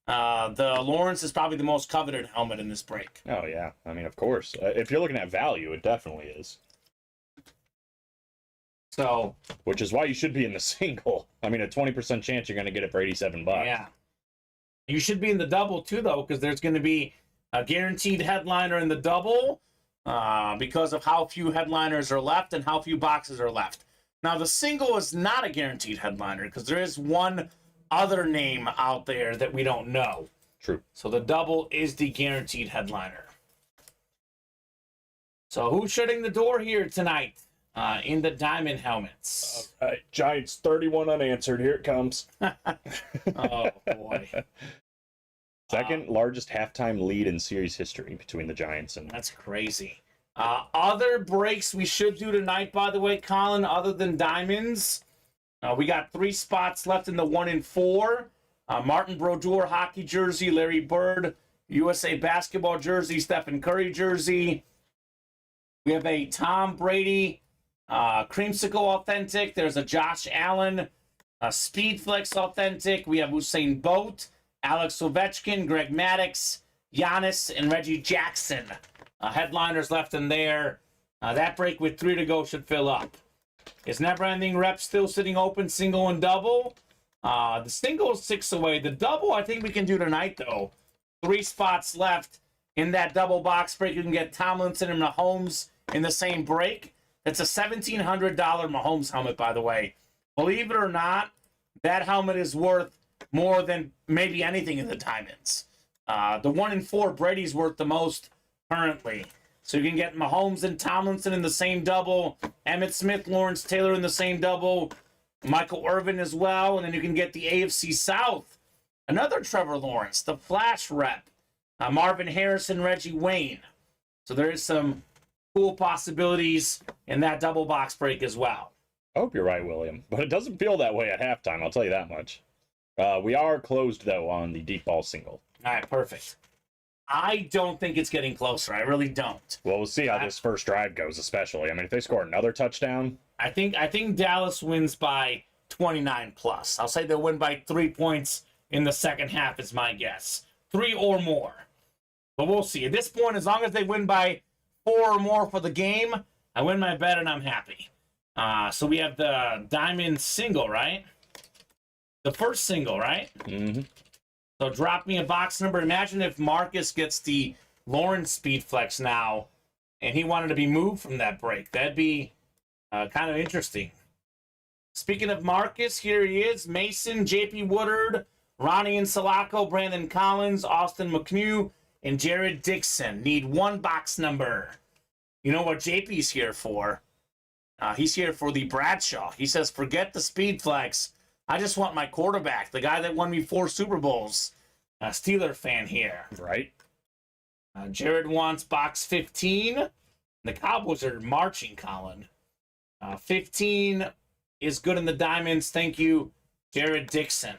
The Lawrence is probably the most coveted helmet in this break. Oh, yeah. I mean, of course. If you're looking at value, it definitely is. So, which is why you should be in the single. I mean, a 20% chance you're going to get it for $87. Yeah. You should be in the double, too, though, because there's going to be a guaranteed headliner in the double because of how few headliners are left and how few boxes are left. Now, the single is not a guaranteed headliner because there is one other name out there that we don't know. True. So the double is the guaranteed headliner. So who's shutting the door here tonight in the diamond helmets? Giants 31 unanswered. Here it comes. Oh, boy. Second largest halftime lead in series history between the Giants and... That's crazy. Other breaks we should do tonight, by the way, Colin, other than diamonds. We got 3 spots left in the 1 and 4. Martin Brodeur hockey jersey, Larry Bird, USA basketball jersey, Stephen Curry jersey. We have a Tom Brady creamsicle authentic. There's a Josh Allen Speed Flex authentic. We have Usain Bolt, Alex Ovechkin, Greg Maddux, Giannis, and Reggie Jackson. Headliners left in there. That break with 3 to go should fill up. Is Never Ending Rep still sitting open, single and double? The single is 6 away. The double I think we can do tonight, though. 3 spots left in that double box break. You can get Tomlinson and Mahomes in the same break. It's a $1,700 Mahomes helmet, by the way. Believe it or not, that helmet is worth more than maybe anything in the diamonds. The 1 and 4, Brady's worth the most currently. So you can get Mahomes and Tomlinson in the same double, Emmitt Smith, Lawrence Taylor in the same double, Michael Irvin as well, and then you can get the AFC South, another Trevor Lawrence, the Flash rep, Marvin Harrison, Reggie Wayne. So there is some cool possibilities in that double box break as well. I hope you're right, William, but it doesn't feel that way at halftime, I'll tell you that much. We are closed, though, on the deep ball single. All right, perfect. I don't think it's getting closer. I really don't. Well, we'll see how this first drive goes, especially. I mean, if they score another touchdown... I think Dallas wins by 29 plus. I'll say they'll win by 3 points in the second half is my guess. 3 or more. But we'll see. At this point, as long as they win by 4 or more for the game, I win my bet and I'm happy. So we have the diamond single, right? The first single, right? Mm-hmm. So drop me a box number. Imagine if Marcus gets the Lawrence Speed Flex now and he wanted to be moved from that break. That'd be kind of interesting. Speaking of Marcus, here he is. Mason, J.P. Woodard, Ronnie and Sulaco, Brandon Collins, Austin McNew, and Jared Dixon. Need 1 box number. You know what JP's here for? He's here for the Bradshaw. He says, forget the Speed Flex. I just want my quarterback, the guy that won me 4 Super Bowls. Steeler fan here. Right. Jared wants box 15. The Cowboys are marching, Colin. 15 is good in the diamonds. Thank you, Jared Dixon.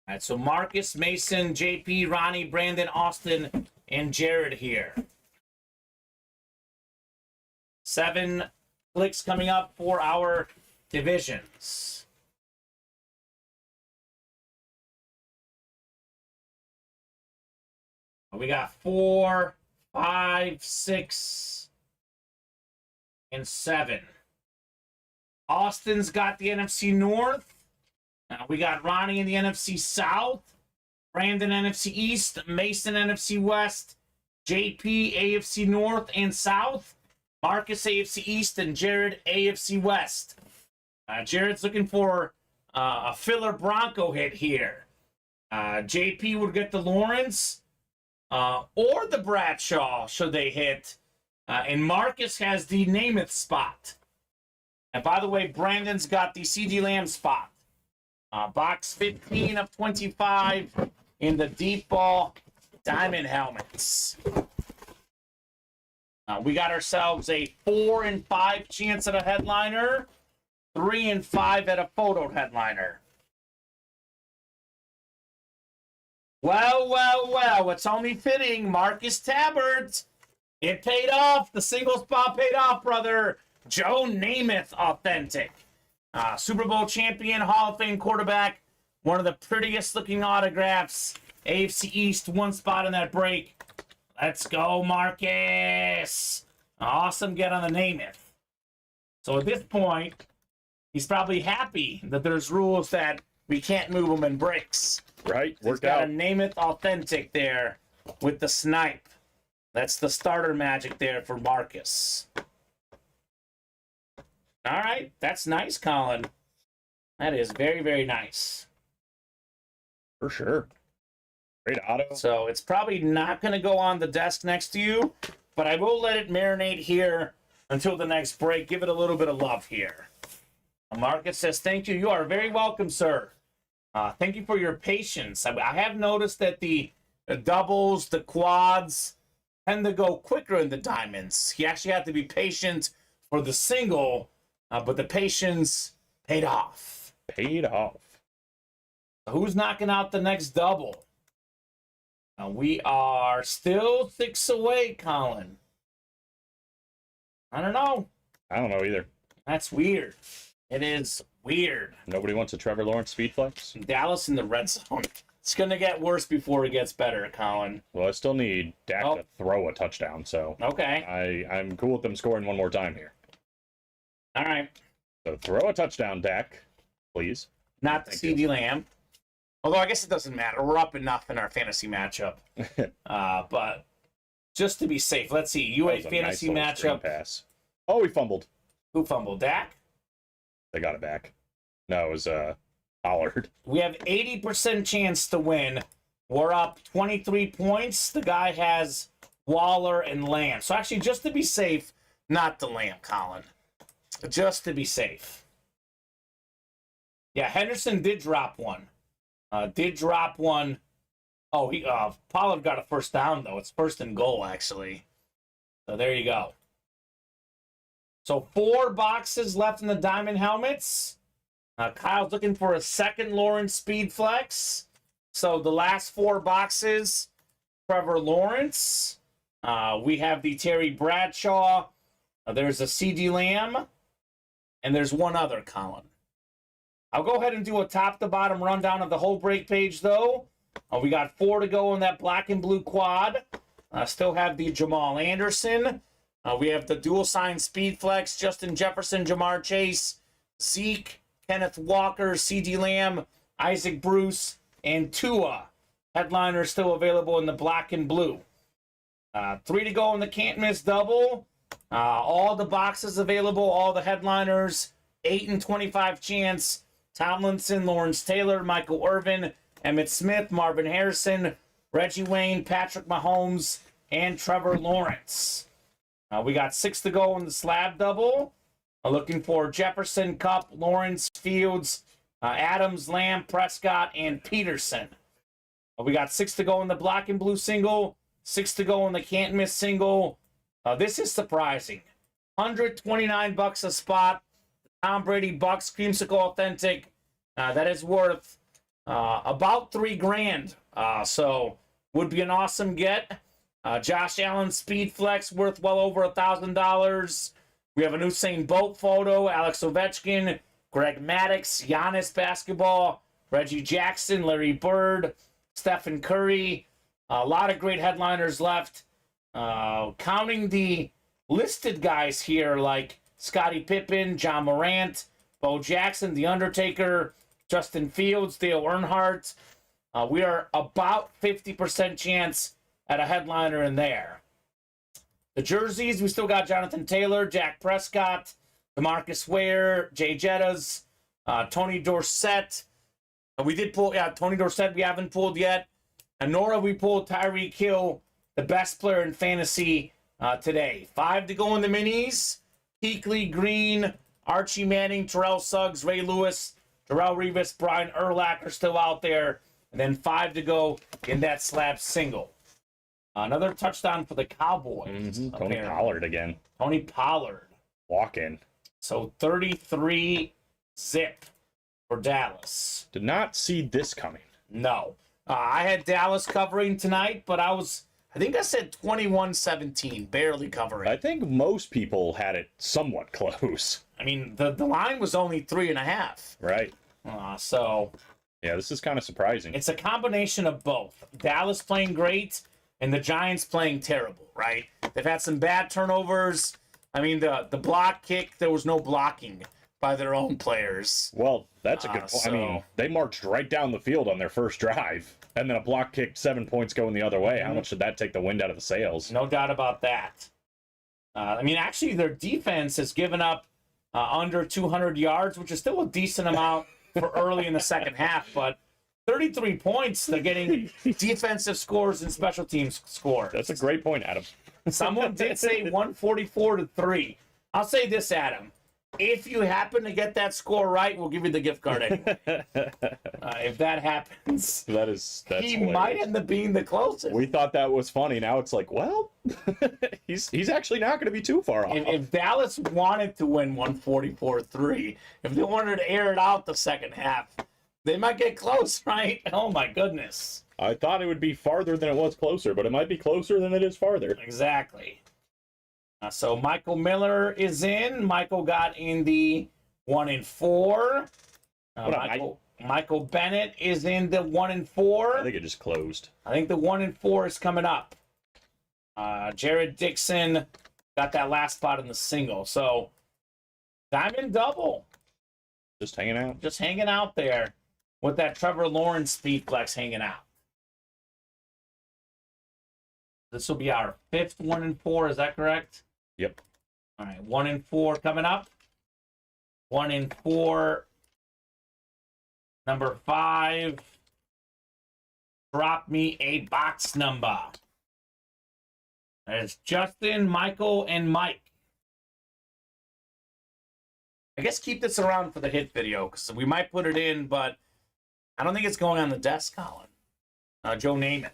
All right, so Marcus, Mason, JP, Ronnie, Brandon, Austin, and Jared here. 7 clicks coming up for our divisions. We got 4, 5, 6, and 7. Austin's got the NFC North. We got Ronnie in the NFC South. Brandon NFC East. Mason NFC West. JP AFC North and South. Marcus AFC East and Jared AFC West. Jared's looking for a filler Bronco hit here. JP would get the Lawrence or the Bradshaw should they hit. And Marcus has the Namath spot. And by the way, Brandon's got the CeeDee Lamb spot. Box 15 of 25 in the deep ball diamond helmets. We got ourselves a 4 and 5 chance at a headliner, 3 and 5 at a photo headliner. Well, it's only fitting. Marcus Tabbert. It paid off. The single spot paid off, brother. Joe Namath, authentic. Super Bowl champion, Hall of Fame quarterback. One of the prettiest looking autographs. AFC East, 1 spot in that break. Let's go, Marcus. Awesome get on the Namath. So at this point, he's probably happy that there's rules that we can't move him in breaks. Right, worked got out. a Namath authentic there with the snipe. That's the starter magic there for Marcus. All right, that's nice, Colin. That is very, very nice. For sure. Great auto. So it's probably not going to go on the desk next to you, but I will let it marinate here until the next break. Give it a little bit of love here. Marcus says, thank you. You are very welcome, sir. Thank you for your patience. I have noticed that the doubles, the quads, tend to go quicker in the diamonds. You actually have to be patient for the single, but the patience paid off. Paid off. Who's knocking out the next double? We are still 6 away, Colin. I don't know. I don't know either. That's weird. It is weird. Nobody wants a Trevor Lawrence speed flex? Dallas in the red zone. It's going to get worse before it gets better, Colin. Well, I still need Dak to throw a touchdown, so okay. I'm cool with them scoring one more time here. All right. So throw a touchdown, Dak, please. Not the CeeDee Lamb. Although I guess it doesn't matter. We're up enough in our fantasy matchup. But just to be safe, let's see. UA fantasy nice matchup. Pass. Oh, he fumbled. Who fumbled? Dak? They got it back. No, it was Pollard. We have 80% chance to win. We're up 23 points. The guy has Waller and Lamb. So actually, just to be safe, not the Lamb, Colin. Just to be safe. Yeah, Henderson did drop one. Did drop one. Oh, Pollard got a first down, though. It's first and goal, actually. So there you go. So 4 boxes left in the diamond helmets. Kyle's looking for a second Lawrence Speed Flex. So the last 4 boxes, Trevor Lawrence. We have the Terry Bradshaw. There's a CD Lamb. And there's one other, Colin. I'll go ahead and do a top-to-bottom rundown of the whole break page, though. We got 4 to go in that black and blue quad. Still have the Jamal Anderson. We have the dual-sign Speed Flex, Justin Jefferson, Jamar Chase, Zeke, Kenneth Walker, CD Lamb, Isaac Bruce, and Tua. Headliner still available in the black and blue. 3 to go in the can't miss double. All the boxes available, all the headliners. 8 and 25 chance. Tomlinson, Lawrence Taylor, Michael Irvin, Emmitt Smith, Marvin Harrison, Reggie Wayne, Patrick Mahomes, and Trevor Lawrence. We got 6 to go in the slab double. Looking for Jefferson, Kupp, Lawrence, Fields, Adams, Lamb, Prescott, and Peterson. We got 6 to go in the black and blue single, 6 to go in the can't miss single. This is surprising. $129 a spot. Tom Brady Bucks Creamsicle Authentic. That is worth about $3,000. So would be an awesome get. Josh Allen Speed Flex worth well over $1,000. We have an Usain Bolt photo. Alex Ovechkin, Greg Maddux, Giannis basketball, Reggie Jackson, Larry Bird, Stephen Curry. A lot of great headliners left. Counting the listed guys here like Scottie Pippen, John Morant, Bo Jackson, The Undertaker, Justin Fields, Dale Earnhardt. We are about 50% chance at a headliner in there. The jerseys, we still got Jonathan Taylor, Dak Prescott, DeMarcus Ware, Jay Jettas, Tony Dorsett. We did pull, Tony Dorsett we haven't pulled yet. And Nora, we pulled Tyreek Hill, the best player in fantasy today. 5 to go in the minis. Kuechly, Green, Archie Manning, Terrell Suggs, Ray Lewis, Darrell Revis, Brian Urlacher still out there. And then 5 to go in that slab single. Another touchdown for the Cowboys. Tony Pollard again. Tony Pollard. Walk in. So 33 zip for Dallas. Did not see this coming. No. I had Dallas covering tonight, but I think I said 21-17, barely covering. I think most people had it somewhat close. I mean, the line was only 3.5. Right. So. Yeah, this is kind of surprising. It's a combination of both. Dallas playing great and the Giants playing terrible, right? They've had some bad turnovers. I mean, the block kick, there was no blocking by their own players. Well, that's a good point. I mean, they marched right down the field on their first drive, and then a block kick, 7 points going the other way. How much did that take the wind out of the sails? No doubt about that. I mean, actually, their defense has given up under 200 yards, which is still a decent amount for early in the second half, but 33 points, they're getting defensive scores and special teams scores. That's a great point, Adam. Someone did say 144-3. I'll say this, Adam. If you happen to get that score right, we'll give you the gift card anyway. If that happens, that's he hilarious. might end up being the closest. We thought that was funny. Now it's like, well, he's actually not going to be too far off. If Dallas wanted to win 144-3, if they wanted to air it out the second half, they might get close, right? Oh, my goodness. I thought it would be farther than it was closer, but it might be closer than it is farther. Exactly. So Michael Miller is in. Michael got in the 1 and 4. Michael Bennett is in the 1 and 4. I think it just closed. I think the 1 and 4 is coming up. Jared Dixon got that last spot in the single. So diamond double. Just hanging out. Just hanging out there with that Trevor Lawrence Speed Flex hanging out. This will be our 5th 1 and 4. Is that correct? Yep. All right, 1 and 4 coming up. 1 and 4. Number 5. Drop me a box number. There's Justin, Michael, and Mike. I guess keep this around for the hit video because we might put it in, but I don't think it's going on the desk, Colin. Joe Namath.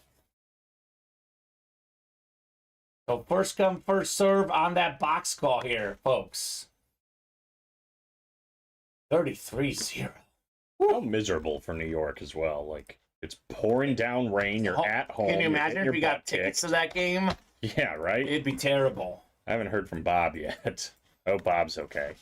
So first come, first serve on that box call here, folks. 33-0. How miserable for New York as well. Like, it's pouring down rain. You're at home. Can you you're imagine getting if you your got butt tickets kicked. to that game? Yeah, right? It'd be terrible. I haven't heard from Bob yet. Oh, Bob's okay.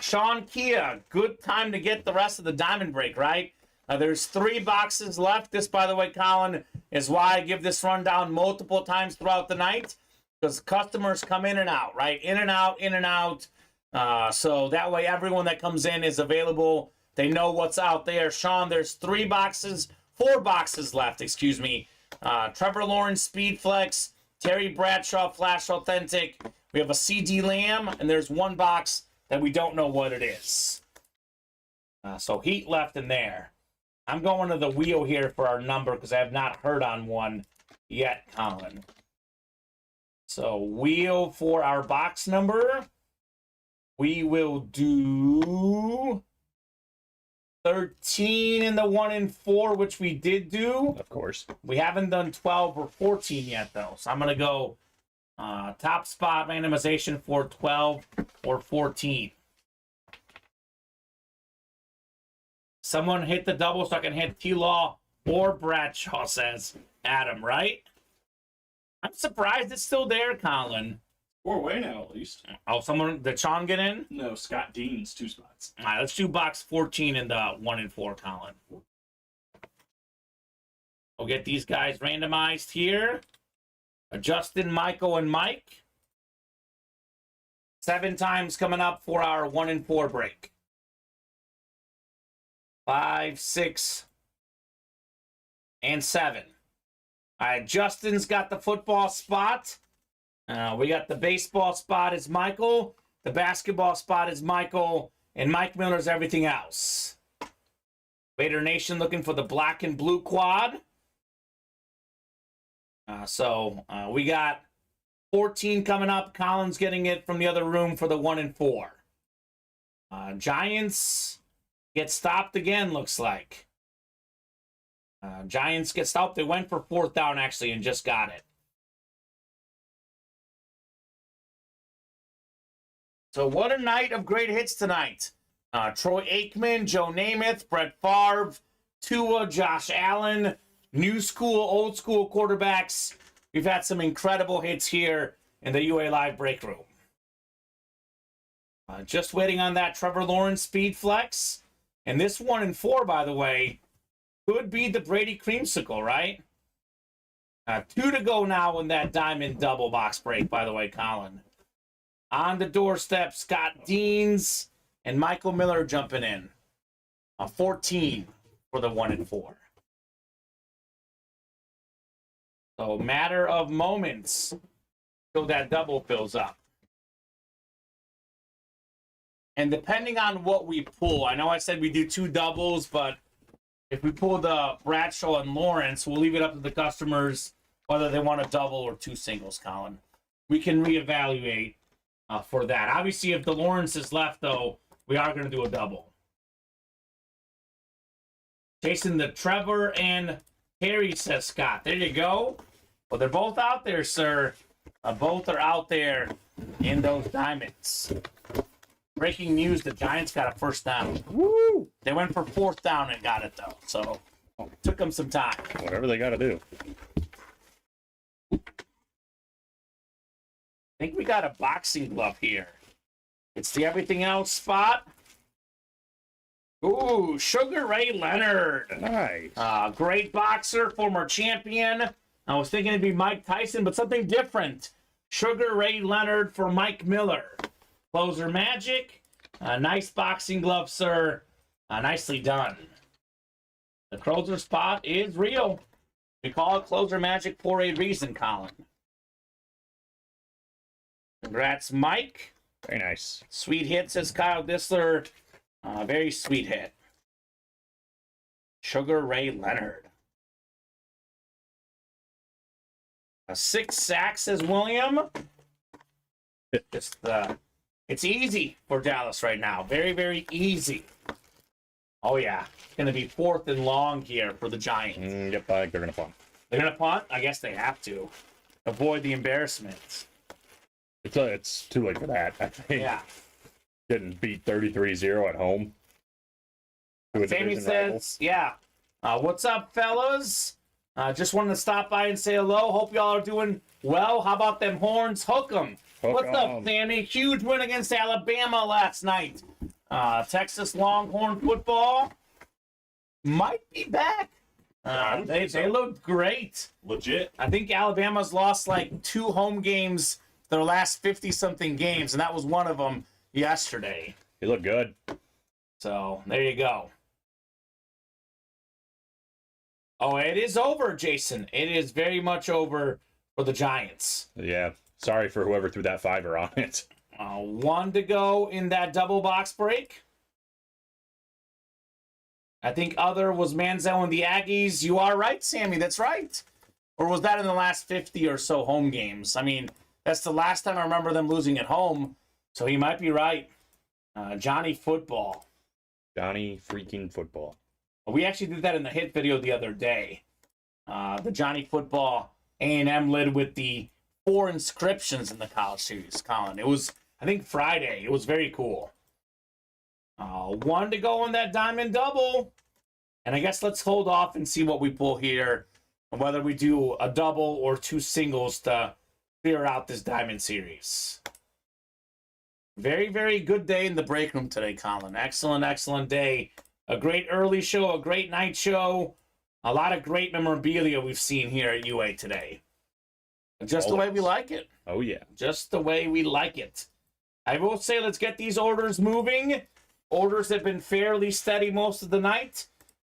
Sean Kia, good time to get the rest of the diamond break, right? There's 3 boxes left. This, by the way, Colin, is why I give this rundown multiple times throughout the night, because customers come in and out, right? In and out, in and out. So that way everyone that comes in is available. They know what's out there. Sean, there's 4 boxes left, excuse me. Trevor Lawrence, Speed Flex, Terry Bradshaw, Flash Authentic. We have a CD Lamb, and there's 1 box that we don't know what it is. So heat left in there. I'm going to the wheel here for our number because I have not heard on one yet, Colin. So wheel for our box number. We will do 13 in the 1 and 4, which we did do. Of course. We haven't done 12 or 14 yet, though. So I'm going to go top spot randomization for 12 or 14. Someone hit the double so I can hit T-Law or Bradshaw, says Adam, right? I'm surprised it's still there, Colin. 4-way now, at least. Oh, did Sean get in? No, Scott Dean's 2 spots. All right, let's do box 14 in the 1 and 4, Colin. We'll get these guys randomized here. Justin, Michael, and Mike. 7 times coming up for our 1 and 4 break. 5, 6, and 7. All right, Justin's got the football spot. We got the baseball spot is Michael. The basketball spot is Michael. And Mike Miller's everything else. Vader Nation looking for the black and blue quad. We got 14 coming up. Colin's getting it from the other room for the 1 and 4. Giants get stopped again, looks like. Giants get stopped. They went for 4th down, actually, and just got it. So what a night of great hits tonight. Troy Aikman, Joe Namath, Brett Favre, Tua, Josh Allen, new school, old school quarterbacks. We've had some incredible hits here in the UA Live break room. Just waiting on that Trevor Lawrence Speed Flex. And this 1 and 4, by the way, could be the Brady Creamsicle, right? 2 to go now in that diamond double box break, by the way, Colin. On the doorstep, Scott Deans and Michael Miller jumping in. 14 for the 1 and 4. So matter of moments till that double fills up. And depending on what we pull, I know I said we do 2 doubles, but if we pull the Bradshaw and Lawrence, we'll leave it up to the customers whether they want a double or 2 singles, Colin. We can reevaluate for that. Obviously, if the Lawrence is left, though, we are going to do a double. Chasing the Trevor and Harry, says Scott. There you go. Well, they're both out there, sir. Both are out there in those diamonds. Breaking news, the Giants got a 1st down. Woo! They went for 4th down and got it, though. So, it took them some time. Whatever they got to do. I think we got a boxing glove here. It's the everything else spot. Ooh, Sugar Ray Leonard. Nice. Great boxer, former champion. I was thinking it'd be Mike Tyson, but something different. Sugar Ray Leonard for Mike Miller. Closer Magic. Nice boxing glove, sir. Nicely done. The closer spot is real. We call it Closer Magic for a reason, Colin. Congrats, Mike. Very nice. Sweet hit, says Kyle Dissler. Very sweet hit. Sugar Ray Leonard. 6 sacks, says William. It's easy for Dallas right now. Very, very easy. Oh, yeah. It's going to be 4th and long here for the Giants. Yep, I think they're going to punt. They're going to punt? I guess they have to. Avoid the embarrassment. It's too late for that, I think. Yeah. Getting beat 33-0 at home. Sammy says, yeah. What's up, fellas? Just wanted to stop by and say hello. Hope y'all are doing well. How about them horns? Hook 'em. What's up, Sammy? Huge win against Alabama last night. Texas Longhorn football might be back. They looked great. Legit. I think Alabama's lost like 2 home games their last 50-something games, and that was one of them yesterday. He looked good. So, there you go. Oh, it is over, Jason. It is very much over for the Giants. Yeah. Sorry for whoever threw that 5-er on it. 1 to go in that double box break. I think other was Manziel and the Aggies. You are right, Sammy. That's right. Or was that in the last 50 or so home games? I mean, that's the last time I remember them losing at home. So he might be right. Johnny Football. Johnny freaking Football. We actually did that in the hit video the other day. The Johnny Football A&M lid with the 4 inscriptions in the college series, Colin. It was, I think, Friday. It was very cool. 1 to go on that diamond double. And I guess let's hold off and see what we pull here. Whether we do a double or 2 singles to clear out this diamond series. Very, very good day in the break room today, Colin. Excellent, excellent day. A great early show, a great night show. A lot of great memorabilia we've seen here at UA today. Just the way we like it. Oh, yeah. Just the way we like it. I will say let's get these orders moving. Orders have been fairly steady most of the night.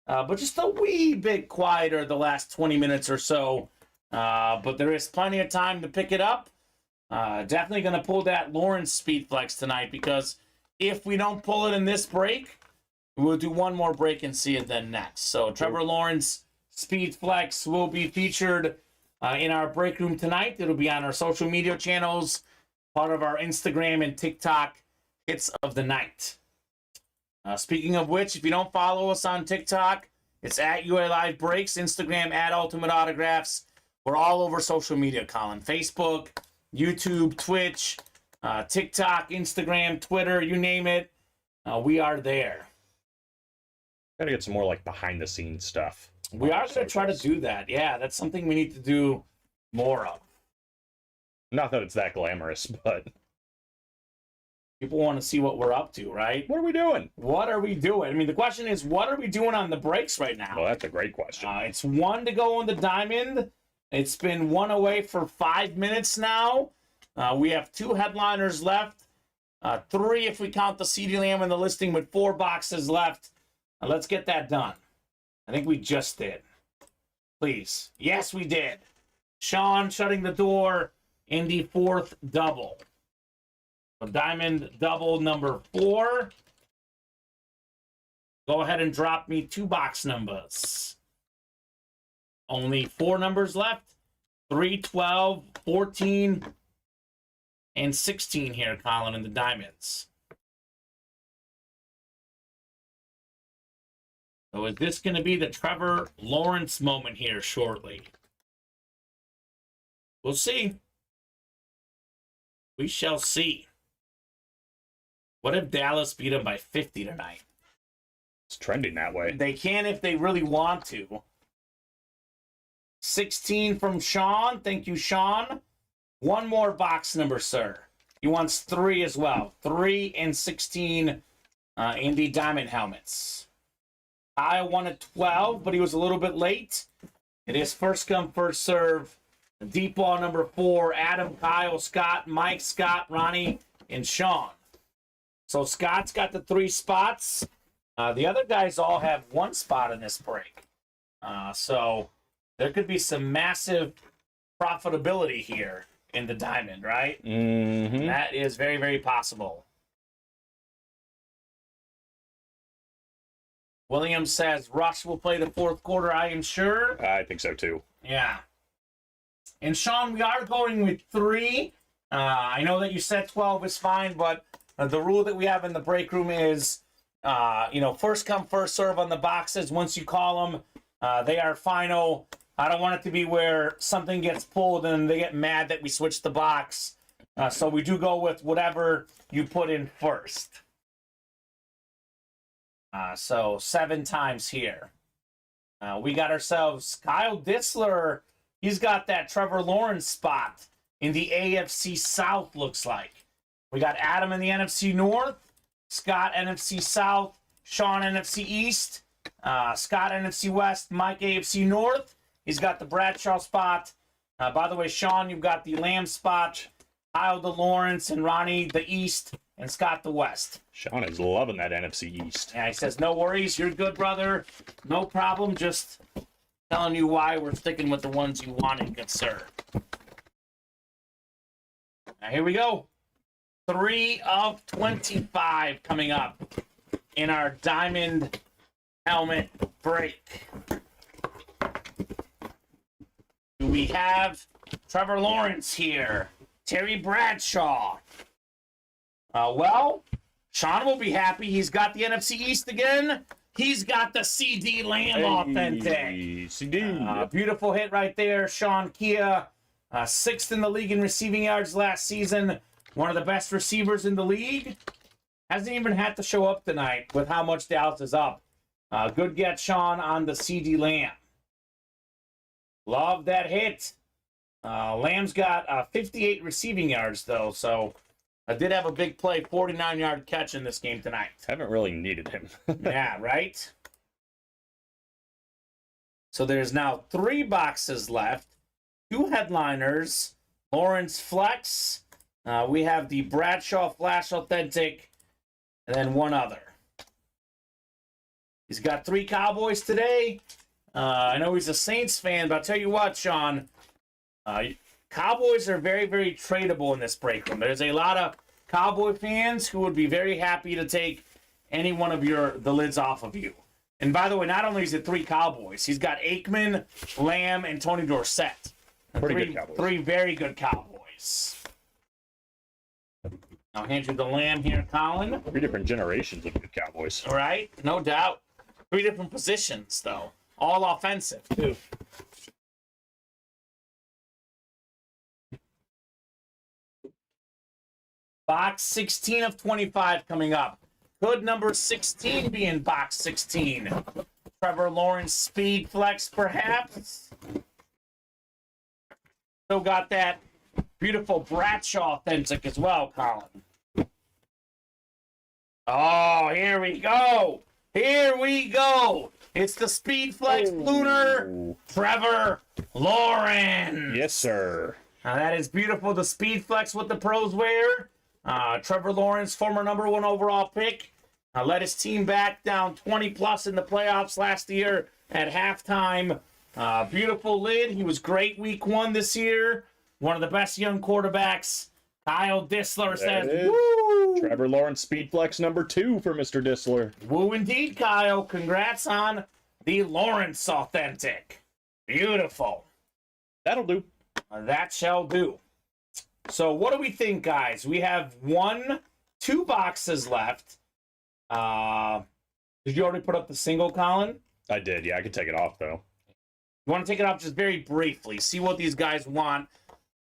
But just a wee bit quieter the last 20 minutes or so. But there is plenty of time to pick it up. Definitely going to pull that Lawrence Speed Flex tonight, because if we don't pull it in this break, we'll do one more break and see it then next. So Trevor Lawrence Speed Flex will be featured in our break room tonight. It'll be on our social media channels, part of our Instagram and TikTok hits of the night. Speaking of which, if you don't follow us on TikTok, it's at UA Live Breaks, Instagram at Ultimate Autographs. We're all over social media, Colin. Facebook, YouTube, Twitch, TikTok, Instagram, Twitter, you name it. We are there. Gotta get some more like behind the scenes stuff. We are going to try to do that. Yeah, that's something we need to do more of. Not that it's that glamorous, but people want to see what we're up to, right? What are we doing? What are we doing? I mean, the question is, what are we doing on the breaks right now? Well, that's a great question. It's 1 to go on the diamond. It's been 1 away for 5 minutes now. We have 2 headliners left. 3 if we count the CD Lamb in the listing, with 4 boxes left. Let's get that done. I think we just did. Please. Yes, we did. Sean shutting the door in the 4th double. So diamond double number 4. Go ahead and drop me 2 box numbers. Only 4 numbers left. 3, 12, 14, and 16 here, Colin, in the diamonds. So is this going to be the Trevor Lawrence moment here shortly? We'll see. We shall see. What if Dallas beat them by 50 tonight? It's trending that way. They can if they really want to. 16 from Sean. Thank you, Sean. 1 more box number, sir. He wants 3 as well. 3 and 16 in the diamond helmets. I wanted 12, but he was a little bit late. It is first come, first serve. Deep ball number 4, Adam, Kyle, Scott, Mike, Scott, Ronnie, and Sean. So Scott's got the 3 spots. The other guys all have 1 spot in this break. So there could be some massive profitability here in the diamond, right? Mm-hmm. That is very, very possible. Williams says Rush will play the 4th quarter, I am sure. I think so too. Yeah. And Sean, we are going with 3. I know that you said 12 is fine, but the rule that we have in the break room is first come, first serve on the boxes. Once you call them, they are final. I don't want it to be where something gets pulled and they get mad that we switched the box. So we do go with whatever you put in first. So 7 times here. We got ourselves Kyle Disler. He's got that Trevor Lawrence spot in the AFC South, looks like. We got Adam in the NFC North, Scott NFC South, Sean NFC East, Scott NFC West, Mike AFC North. He's got the Bradshaw spot. By the way, Sean, you've got the Lamb spot, Kyle the Lawrence, and Ronnie the East, and Scott the West. Sean is loving that NFC East. Yeah, he says, no worries, you're good, brother. No problem, just telling you why we're sticking with the ones you wanted, good sir. Now, here we go. 3 of 25 coming up in our diamond helmet break. Do we have Trevor Lawrence here? Terry Bradshaw. Well, Sean will be happy. He's got the NFC East again. He's got the CD Lamb authentic. CD. Beautiful hit right there. Sean Kia, 6th in the league in receiving yards last season. One of the best receivers in the league. Hasn't even had to show up tonight with how much Dallas is up. Good get, Sean, on the CD Lamb. Love that hit. Lamb's got 58 receiving yards, though, so I did have a big play, 49-yard catch in this game tonight. Haven't really needed him. Yeah, right? So there's now 3 boxes left. 2 headliners. Lawrence Flex. We have the Bradshaw Flash Authentic. And then 1 other. He's got 3 Cowboys today. I know he's a Saints fan, but I'll tell you what, Sean. Cowboys are very, very tradable in this break room. There's a lot of Cowboy fans who would be very happy to take any one of the lids off of you. And by the way, not only is it 3 Cowboys, he's got Aikman, Lamb, and Tony Dorsett. Pretty good Cowboys. 3 very good Cowboys. I'll hand you the Lamb here, Colin. 3 different generations of good Cowboys. All right, no doubt. 3 different positions, though. All offensive, too. Box 16 of 25 coming up. Could number 16 be in box 16? Trevor Lawrence Speed Flex, perhaps? Still got that beautiful Bradshaw authentic as well, Colin. Oh, here we go. Here we go. It's the Speed Flex Lunar Trevor Lawrence. Yes, sir. Now that is beautiful. The Speed Flex with the pros wear. Trevor Lawrence, former number 1 overall pick, led his team back down 20-plus in the playoffs last year at halftime. Beautiful lid. He was great week 1 this year. One of the best young quarterbacks. Kyle Disler says, woo! Trevor Lawrence Speed Flex number 2 for Mr. Disler. Woo indeed, Kyle. Congrats on the Lawrence Authentic. Beautiful. That'll do. That shall do. So what do we think, guys? We have 2 boxes left. Did you already put up the single, Colin? I did, yeah. I could take it off, though. You want to take it off just very briefly. See what these guys want.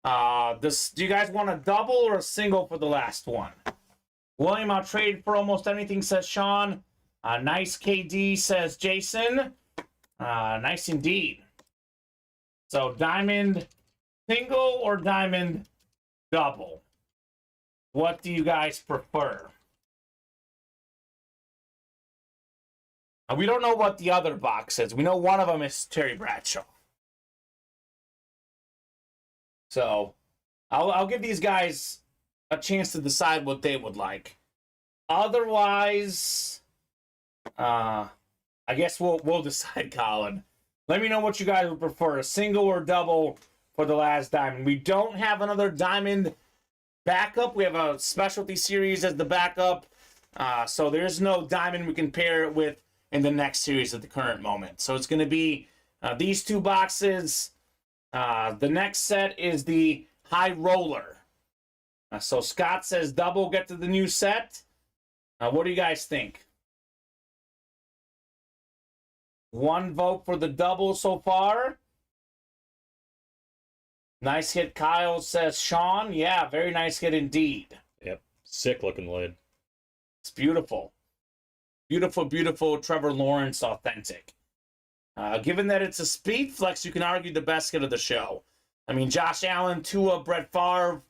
Do you guys want a double or a single for the last one? William, I'll trade for almost anything, says Sean. Nice KD, says Jason. Nice indeed. So diamond single or diamond double? What do you guys prefer? We don't know what the other box is. We know one of them is Terry Bradshaw. So I'll give these guys a chance to decide what they would like. Otherwise, I guess we'll decide, Colin. Let me know what you guys would prefer, a single or double for the last diamond. We don't have another diamond backup. We have a specialty series as the backup. So there's no diamond we can pair it with in the next series at the current moment. So it's going to be these 2 boxes. The next set is the High Roller. So Scott says double, get to the new set. What do you guys think? One vote for the double so far. Nice hit, Kyle, says Sean. Yeah, very nice hit indeed. Yep. Sick looking lid. It's beautiful. Beautiful, beautiful Trevor Lawrence authentic. Given that it's a speed flex, you can argue the best hit of the show. I mean, Josh Allen, Tua, Brett Favre,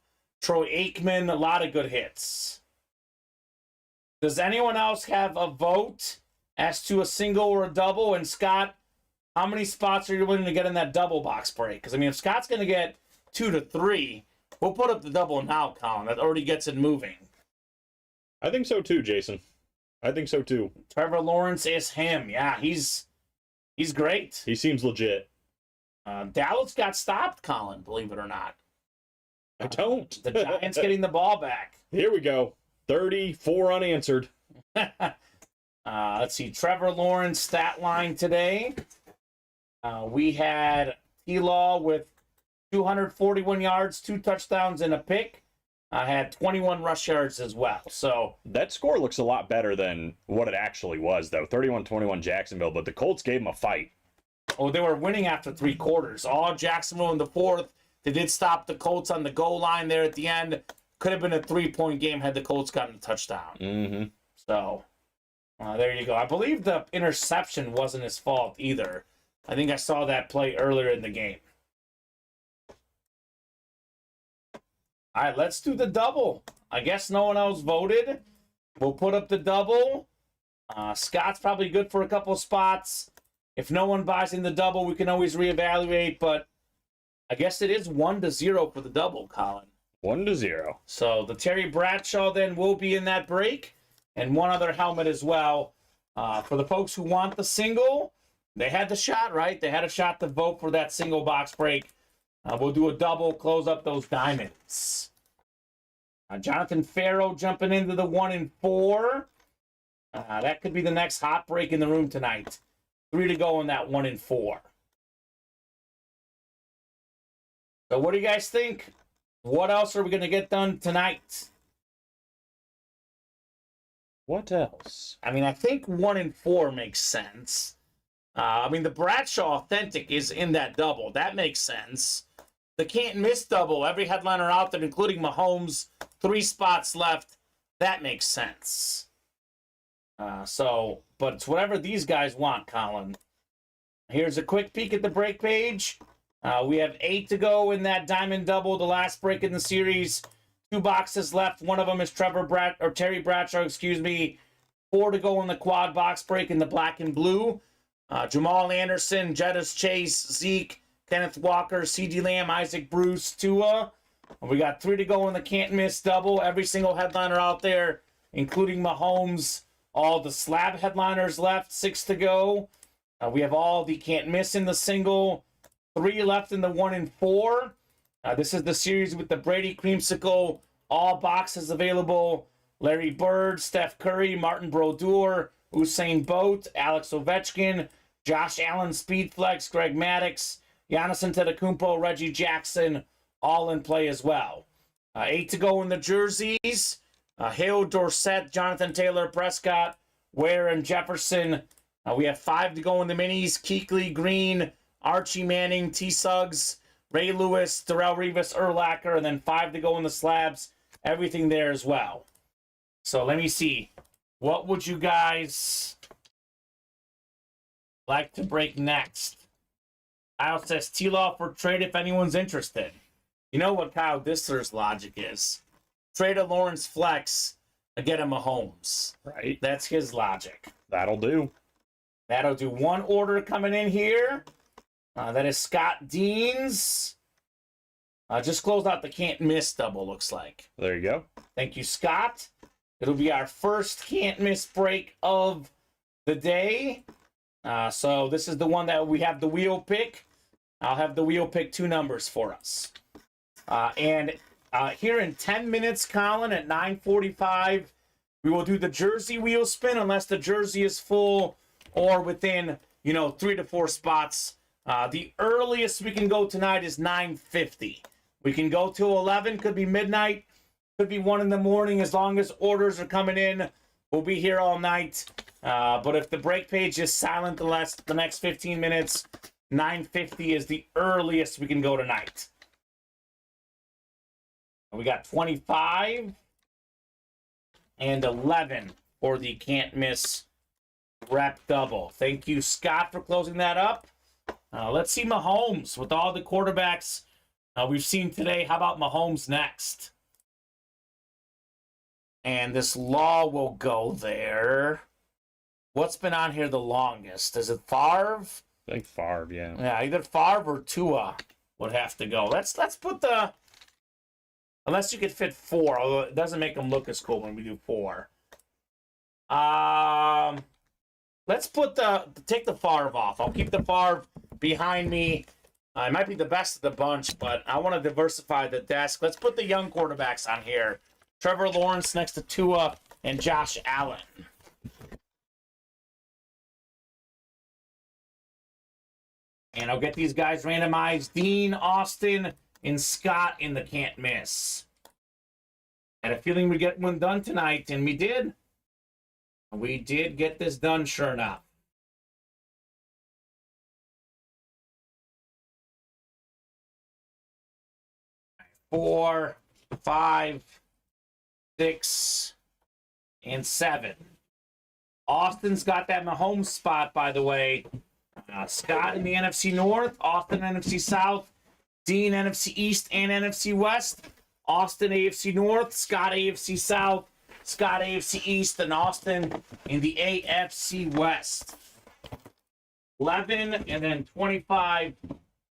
Troy Aikman, a lot of good hits. Does anyone else have a vote as to a single or a double? And Scott, how many spots are you willing to get in that double box break? Because, I mean, if Scott's going to get 2 to 3, we'll put up the double now, Colin. That already gets it moving. I think so too, Jason. I think so too. Trevor Lawrence is him. Yeah, he's great. He seems legit. Dallas got stopped, Colin, believe it or not. I don't. The Giants getting the ball back. Here we go. 34 unanswered. Let's see. Trevor Lawrence stat line today. We had T-Law with 241 yards, 2 touchdowns, and a pick. I had 21 rush yards as well. So that score looks a lot better than what it actually was, though. 31-21 Jacksonville, but the Colts gave them a fight. Oh, they were winning after 3 quarters. All Jacksonville in the 4th. They did stop the Colts on the goal line there at the end. Could have been a 3-point game had the Colts gotten a touchdown. Mm-hmm. So there you go. I believe the interception wasn't his fault either. I think I saw that play earlier in the game. All right, let's do the double. I guess no one else voted. We'll put up the double. Scott's probably good for a couple spots. If no one buys in the double, we can always reevaluate, but I guess it is 1-0 for the double, Colin. 1-0. So the Terry Bradshaw then will be in that break, and one other helmet as well. For the folks who want the single, they had the shot, right? They had a shot to vote for that single box break. We'll do a double, close up those diamonds. Jonathan Farrow jumping into the 1 and 4. That could be the next hot break in the room tonight. 3 to go in that 1 and 4. So what do you guys think? What else are we going to get done tonight? What else? I mean, I think 1 and 4 makes sense. I mean, the Bradshaw Authentic is in that double. That makes sense. The can't miss double. Every headliner out there, including Mahomes, 3 spots left. That makes sense. But it's whatever these guys want, Colin. Here's a quick peek at the break page. We have 8 to go in that diamond double, the last break in the series. 2 boxes left. One of them is Terry Bradshaw, 4 to go in the quad box break in the black and blue. Jamal Anderson, Jettis Chase, Zeke, Kenneth Walker, CeeDee Lamb, Isaac Bruce, Tua. We got 3 to go in the can't miss double. Every single headliner out there, including Mahomes. All the slab headliners left. 6 to go. We have all the can't miss in the single. 3 left in the 1 and 4. This is the series with the Brady Creamsicle. All boxes available. Larry Bird, Steph Curry, Martin Brodeur, Usain Bolt, Alex Ovechkin, Josh Allen, Speedflex, Greg Maddux, Giannis Antetokounmpo, Reggie Jackson, all in play as well. 8 to go in the jerseys. Hill, Dorsett, Jonathan Taylor, Prescott, Ware, and Jefferson. We have 5 to go in the minis. Kuechly, Green, Archie Manning, T. Suggs, Ray Lewis, Darrelle Revis, Urlacher, and then 5 to go in the slabs. Everything there as well. So let me see. What would you guys like to break next? Kyle says T-Law for trade if anyone's interested. You know what Kyle Dissler's logic is? Trade a Lawrence Flex and get him a Mahomes. Right. That's his logic. That'll do. That'll do. One order coming in here. That is Scott Deans. Just closed out the can't miss double, looks like. There you go. Thank you, Scott. It'll be our first can't miss break of the day. So this is the one that we have the wheel pick. I'll have the wheel pick 2 numbers for us. And here in 10 minutes, Colin, at 9:45, we will do the jersey wheel spin unless the jersey is full or within, 3 to 4 spots. The earliest we can go tonight is 9:50. We can go till 11, could be midnight, could be 1 in the morning, as long as orders are coming in. We'll be here all night. But if the break page is silent the next 15 minutes, 9:50 is the earliest we can go tonight. We got 25 and 11 for the can't miss rep double. Thank you, Scott, for closing that up. Let's see Mahomes with all the quarterbacks we've seen today. How about Mahomes next? And this Law will go there. What's been on here the longest? Is it Favre? I think Favre, yeah. Yeah, either Favre or Tua would have to go. Let's put the... Unless you could fit 4, although it doesn't make them look as cool when we do 4. Let's take the Favre off. I'll keep the Favre behind me. It might be the best of the bunch, but I want to diversify the desk. Let's put the young quarterbacks on here. Trevor Lawrence next to Tua and Josh Allen. And I'll get these guys randomized. Dean, Austin, and Scott in the can't miss. Had a feeling we'd get one done tonight, and we did. We did get this done, sure enough. 4, 5, 6, and 7. Austin's got that Mahomes spot, by the way. Scott in the NFC North, Austin NFC South, Dean NFC East and NFC West, Austin AFC North, Scott AFC South, Scott AFC East, and Austin in the AFC West. 11 and then 25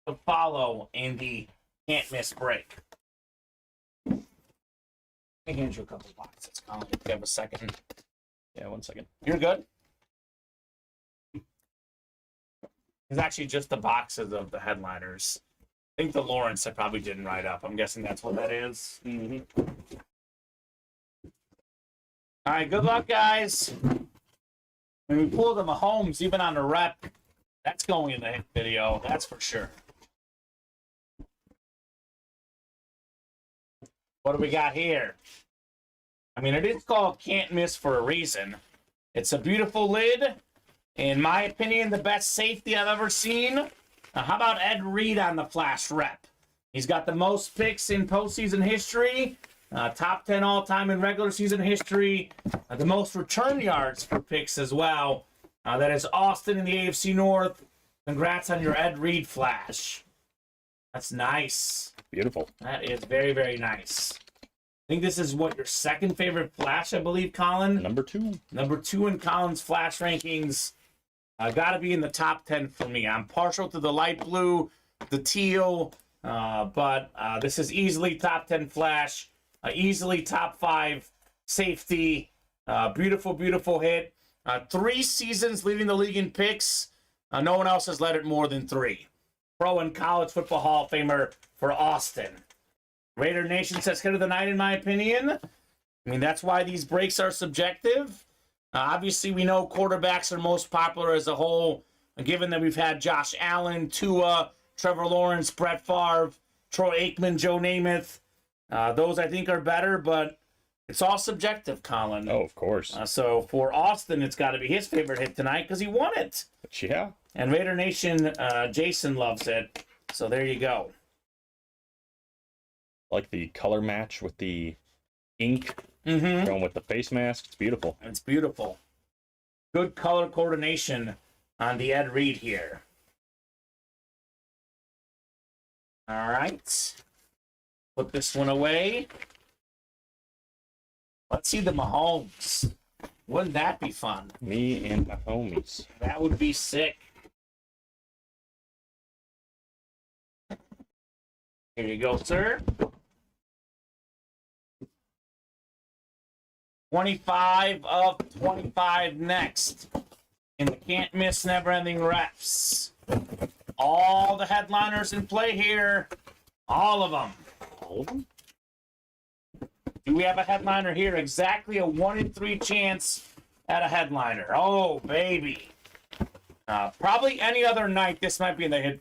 to follow in the can't miss break. Let me hand you a couple boxes, Colin, if you have a second. Yeah, 1 second. You're good? It's actually just the boxes of the headliners. I think the Lawrence I probably didn't write up. I'm guessing that's what that is. Mm-hmm. All right, good luck, guys. When we pull the Mahomes, even on the rep, that's going in the video. That's for sure. What do we got here? I mean, it is called Can't Miss for a reason. It's a beautiful lid. In my opinion, the best safety I've ever seen. How about Ed Reed on the flash rep? He's got the most picks in postseason history. Top 10 all-time in regular season history. The most return yards for picks as well. That is Austin in the AFC North. Congrats on your Ed Reed flash. That's nice. Beautiful. That is very, very nice. I think this is what your second favorite flash, I believe, Colin. Number 2. Number 2 in Colin's flash rankings. Got to be in the top 10 for me. I'm partial to the light blue, the teal, but this is easily top 10 flash, easily top 5 safety. Beautiful, beautiful hit. 3 seasons leading the league in picks. No one else has led it more than 3. Pro and college football Hall of Famer for Austin. Raider Nation says hit of the night, in my opinion. I mean, that's why these breaks are subjective. Obviously, we know quarterbacks are most popular as a whole, given that we've had Josh Allen, Tua, Trevor Lawrence, Brett Favre, Troy Aikman, Joe Namath. Those, I think, are better, but it's all subjective, Colin. Oh, of course. So for Austin, it's got to be his favorite hit tonight because he won it. But yeah. And Raider Nation, Jason loves it. So there you go. Like the color match with the ink. Mm-hmm. Going with the face mask. It's beautiful. It's beautiful. Good color coordination on the Ed Reed here. All right. Put this one away. Let's see the Mahomes. Wouldn't that be fun? Me and my homies. That would be sick. Here you go, sir. 25 of 25 next in the can't miss never ending refs. All the headliners in play here. All of them. All of them? Do we have a headliner here? Exactly a 1 in 3 chance at a headliner. Oh, baby. Probably any other night, this might be in the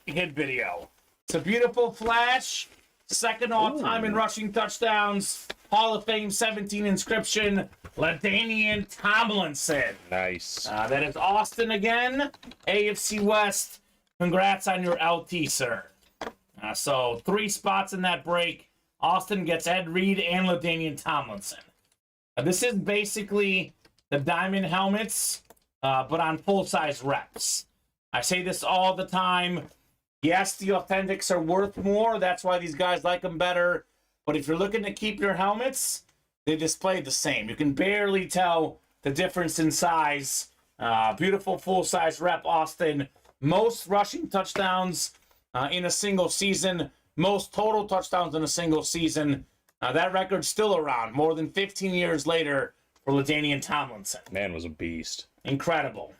hit video. It's a beautiful flash. Second all-time in rushing touchdowns. Hall of Fame 17 inscription. LaDainian Tomlinson. Nice. That is Austin again. AFC West. Congrats on your LT, sir. So 3 spots in that break. Austin gets Ed Reed and LaDainian Tomlinson. This is basically the diamond helmets, but on full-size reps. I say this all the time. Yes, the authentics are worth more. That's why these guys like them better. But if you're looking to keep your helmets, they display the same. You can barely tell the difference in size. Beautiful full-size rep, Austin. Most rushing touchdowns in a single season. Most total touchdowns in a single season. That record's still around more than 15 years later for LaDainian Tomlinson. Man was a beast. Incredible.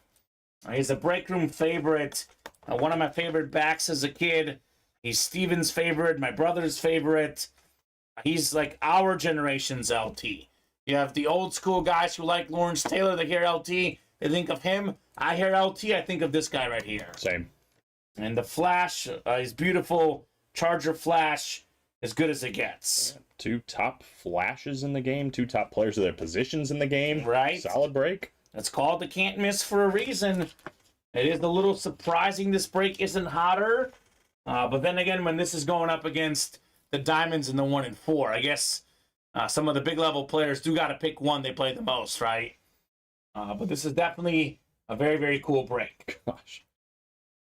He's a break room favorite. One of my favorite backs as a kid. He's Steven's favorite, my brother's favorite. He's like our generation's LT. You have the old school guys who like Lawrence Taylor. They hear LT, they think of him. I hear LT, I think of this guy right here. Same. And the flash is beautiful. Charger flash, as good as it gets. 2 top flashes in the game. 2 top players of their positions in the game. Right. Solid break. It's called the can't miss for a reason. It is a little surprising this break isn't hotter. But then again, when this is going up against the Diamonds in the 1 and 4, I guess some of the big level players do got to pick one they play the most, right? But this is definitely a very, very cool break. Gosh.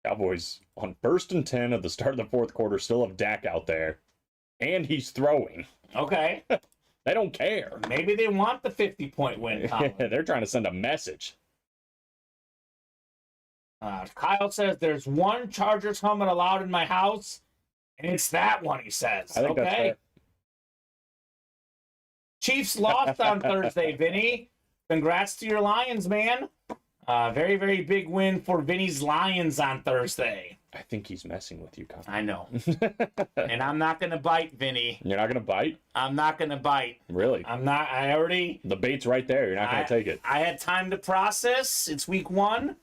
Cowboys on 1st and 10 at the start of the 4th quarter still have Dak out there. And he's throwing. Okay. They don't care. Maybe they want the 50-point win, Colin. They're trying to send a message. Kyle says there's 1 Chargers helmet allowed in my house, and it's that one, he says. I think that's fair. Chiefs lost on Thursday, Vinny. Congrats to your Lions, man. Very, very big win for Vinny's Lions on Thursday. I think he's messing with you, Kyle. I know. And I'm not going to bite, Vinny. You're not going to bite? I'm not going to bite. Really? I'm not. I already... The bait's right there. You're not going to take it. I had time to process. It's week 1.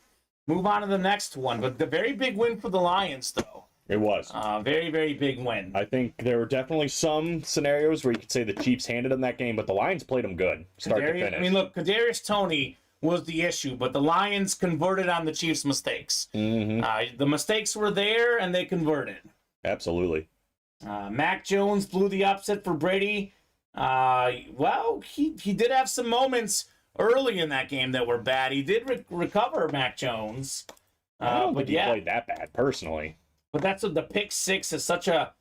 Move on to the next one. But the very big win for the Lions, though. It was. Very, very big win. I think there were definitely some scenarios where you could say the Chiefs handed them that game, but the Lions played them good, start to finish. I mean, look, Kadarius Toney was the issue, but the Lions converted on the Chiefs' mistakes. Mm-hmm. The mistakes were there, and they converted. Absolutely. Mac Jones blew the upset for Brady. Well, he did have some moments early in that game that were bad. He did recover, Mac Jones. I don't think he played that bad, personally. But that's what the pick 6 is such a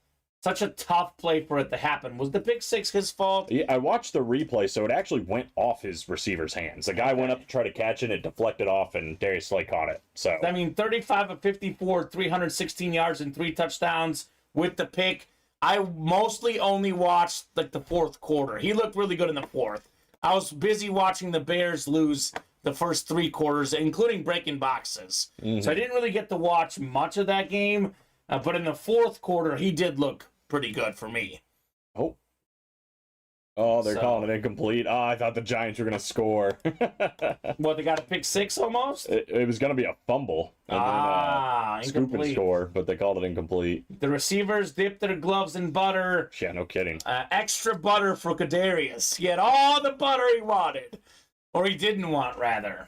tough play for it to happen. Was the pick 6 his fault? Yeah, I watched the replay, so it actually went off his receiver's hands. The guy went up to try to catch it, it deflected off, and Darius Slay caught it. So I mean, 35 of 54, 316 yards and 3 touchdowns with the pick. I mostly only watched like the 4th quarter. He looked really good in the 4th. I was busy watching the Bears lose the first 3 quarters, including breaking boxes. Mm-hmm. So I didn't really get to watch much of that game. But in the 4th quarter, he did look pretty good for me. Oh, they're calling it incomplete. Oh, I thought the Giants were going to score. What, they got a pick 6 almost? It was going to be a fumble. And then, scoop and score, but they called it incomplete. The receivers dipped their gloves in butter. Yeah, no kidding. Extra butter for Kadarius. He had all the butter he wanted. Or he didn't want, rather.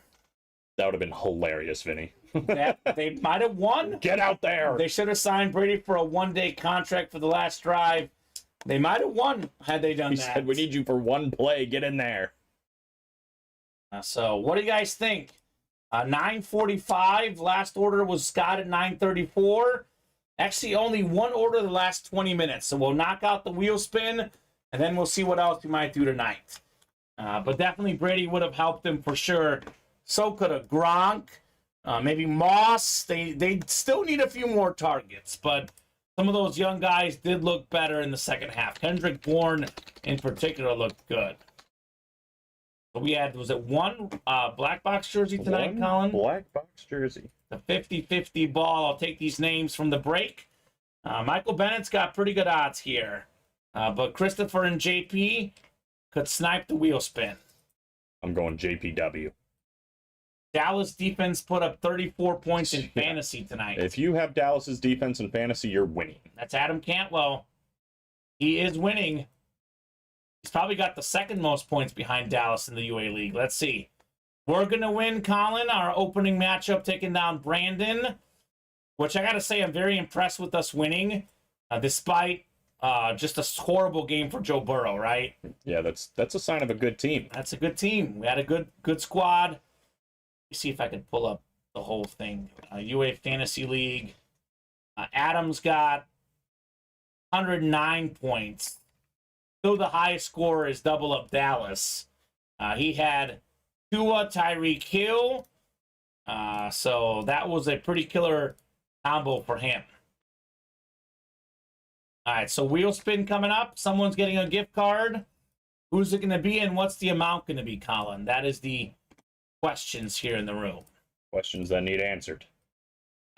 That would have been hilarious, Vinny. They might have won. Get out there. They should have signed Brady for a 1-day contract for the last drive. They might have won had they done He that. said, we need you for 1 play. Get in there. So what do you guys think? 9:45. Last order was Scott at 9:34. Actually, only 1 order the last 20 minutes. So we'll knock out the wheel spin, and then we'll see what else we might do tonight. But definitely Brady would have helped them for sure. So could have Gronk. Maybe Moss. They still need a few more targets, but some of those young guys did look better in the second half. Kendrick Bourne, in particular, looked good. So we had, was it 1 black box jersey tonight, Colin? Black box jersey. The 50-50 ball. I'll take these names from the break. Michael Bennett's got pretty good odds here. But Christopher and JP could snipe the wheel spin. I'm going JPW. Dallas defense put up 34 points in fantasy tonight. If you have Dallas's defense in fantasy, you're winning. That's Adam Cantwell. He is winning. He's probably got the second most points behind Dallas in the UA League. Let's see. We're going to win, Colin, our opening matchup, taking down Brandon, which I got to say I'm very impressed with us winning, despite just a horrible game for Joe Burrow, right? Yeah, that's a sign of a good team. That's a good team. We had a good squad. Let me see if I can pull up the whole thing. UA Fantasy League. Adam's got 109 points. Still the highest scorer is double up Dallas. He had Tua, Tyreek Hill. So that was a pretty killer combo for him. All right, so wheel spin coming up. Someone's getting a gift card. Who's it going to be, and what's the amount going to be, Colin? That is the questions here in the room. Questions that need answered.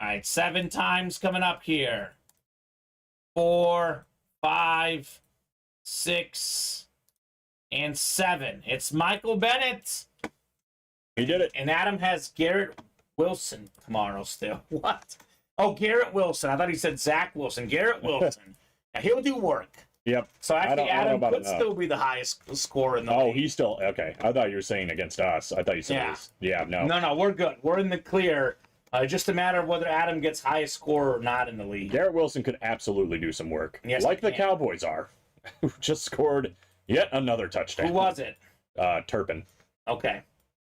All right, 7 times coming up here. 4, 5, 6, and 7. It's Michael Bennett. He did it. And Adam has Garrett Wilson tomorrow still. What? Oh, Garrett Wilson. I thought he said Zach Wilson. Garrett Wilson. Now, he'll do work. Yep. So actually, Adam could still be the highest scorer in the league. He's still okay. I thought you were saying against us. I thought you said no. No, we're good. We're in the clear. Just a matter of whether Adam gets highest score or not in the league. Garrett Wilson could absolutely do some work. Yes, like the Cowboys are, who just scored yet another touchdown. Who was it? Turpin. Okay.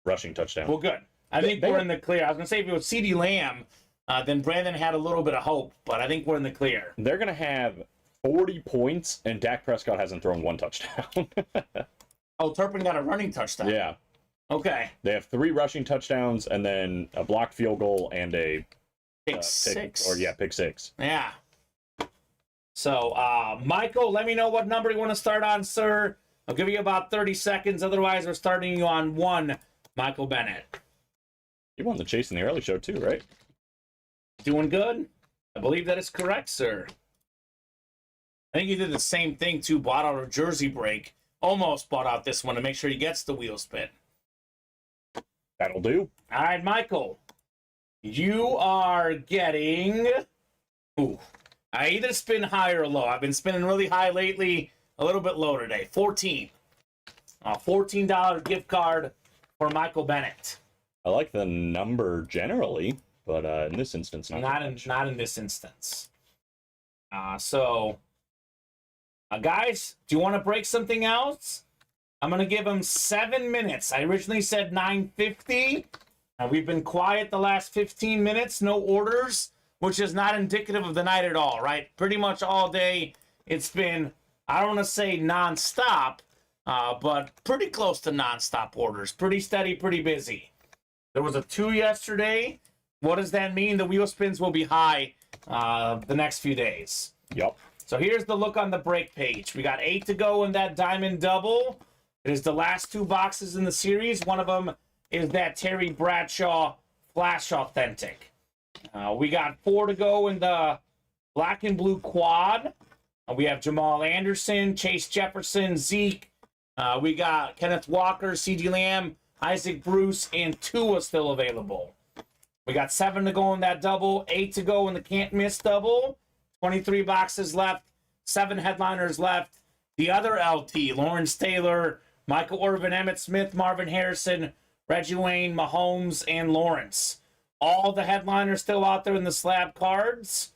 Rushing touchdown. Well, good. I think we're in the clear. I was going to say if it was CeeDee Lamb, then Brandon had a little bit of hope, but I think we're in the clear. They're going to have 40 points, and Dak Prescott hasn't thrown one touchdown. Oh, Turpin got a running touchdown. Yeah. Okay. They have 3 rushing touchdowns, and then a blocked field goal and a pick six. Pick 6. Yeah. So, Michael, let me know what number you want to start on, sir. I'll give you about 30 seconds. Otherwise, we're starting you on 1, Michael Bennett. You won the Chase in the Early Show, too, right? Doing good? I believe that is correct, sir. I think you did the same thing, too. Bought out a jersey break. Almost bought out this one to make sure he gets the wheel spin. That'll do. All right, Michael. You are getting... Ooh. I either spin high or low. I've been spinning really high lately. A little bit low today. 14. A $14 gift card for Michael Bennett. I like the number generally, but in this instance, not in this instance. Guys, do you want to break something else? I'm going to give him 7 minutes. I originally said 9:50. We've been quiet the last 15 minutes. No orders, which is not indicative of the night at all, right? Pretty much all day it's been, I don't want to say nonstop, but pretty close to nonstop orders. Pretty steady, pretty busy. There was a 2 yesterday. What does that mean? The wheel spins will be high the next few days. Yep. So here's the look on the break page. We got 8 to go in that diamond double. It is the last 2 boxes in the series. One of them is that Terry Bradshaw Flash Authentic. We got 4 to go in the black and blue quad. We have Jamal Anderson, Chase Jefferson, Zeke. We got Kenneth Walker, CeeDee Lamb, Isaac Bruce, and Tua still available. We got 7 to go in that double, 8 to go in the can't miss double. 23 boxes left, 7 headliners left. The other LT, Lawrence Taylor, Michael Irvin, Emmitt Smith, Marvin Harrison, Reggie Wayne, Mahomes, and Lawrence. All the headliners still out there in the slab cards.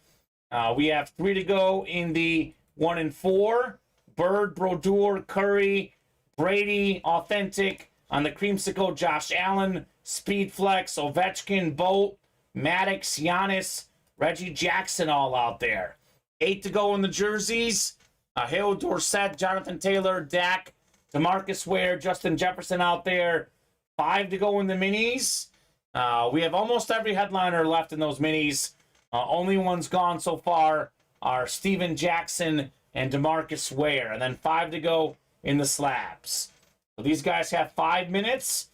We have 3 to go in the 1 and 4. Bird, Brodeur, Curry, Brady, Authentic. On the creamsicle, Josh Allen, Speed Flex, Ovechkin, Bolt, Maddox, Giannis, Reggie Jackson all out there. 8 to go in the jerseys. Hale Dorsett, Jonathan Taylor, Dak, DeMarcus Ware, Justin Jefferson out there. 5 to go in the minis. We have almost every headliner left in those minis. Only ones gone so far are Steven Jackson and DeMarcus Ware. And then 5 to go in the slabs. So these guys have 5 minutes.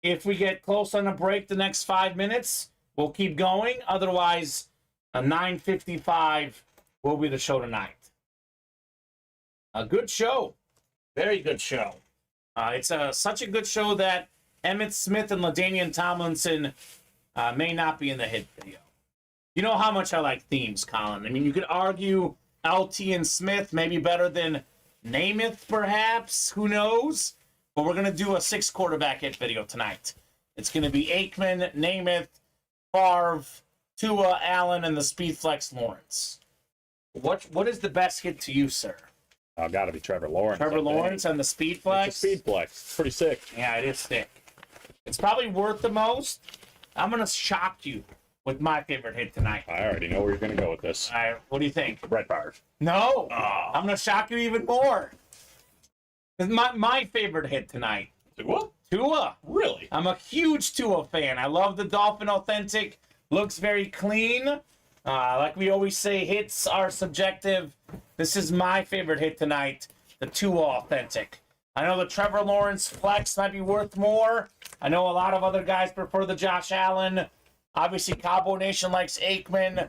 If we get close on a break the next 5 minutes, we'll keep going. Otherwise, a 9:55 will be the show tonight. A good show. Very good show. It's such a good show that Emmitt Smith and LaDainian Tomlinson may not be in the hit video. You know how much I like themes, Colin. I mean, you could argue LT and Smith, maybe better than Namath, perhaps. Who knows? But we're going to do a 6 quarterback hit video tonight. It's going to be Aikman, Namath, Favre, Tua, Allen, and the Speed Flex Lawrence. What is the best hit to you, sir? Got to be Trevor Lawrence. Trevor Lawrence and the Speed Flex? It's a Speed Flex. It's pretty sick. Yeah, it is sick. It's probably worth the most. I'm going to shock you with my favorite hit tonight. I already know where you're going to go with this. All right, what do you think? Brett Favre. No, I'm going to shock you even more. It's my favorite hit tonight. What? Tua. Really? I'm a huge Tua fan. I love the Dolphin Authentic. Looks very clean. Like we always say, hits are subjective. This is my favorite hit tonight, the Tua Authentic. I know the Trevor Lawrence Flex might be worth more. I know a lot of other guys prefer the Josh Allen. Obviously, Cowboy Nation likes Aikman.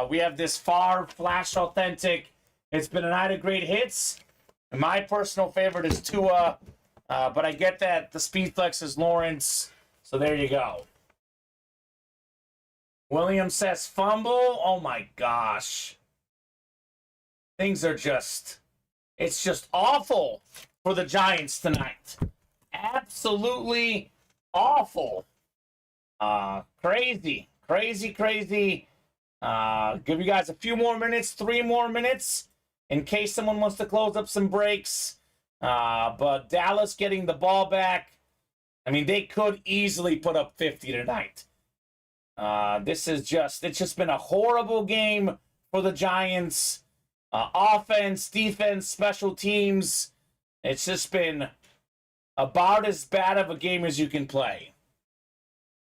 We have this Favre Flash Authentic. It's been a night of great hits. And my personal favorite is Tua. But I get that the Speed Flex is Lawrence. So there you go. William says fumble. Oh my gosh. Things are it's just awful for the Giants tonight. Absolutely awful. Crazy. Give you guys a few more minutes, 3 more minutes, in case someone wants to close up some breaks. But Dallas getting the ball back. I mean, they could easily put up 50 tonight. It's just been a horrible game for the Giants. Offense, defense, special teams. It's just been about as bad of a game as you can play.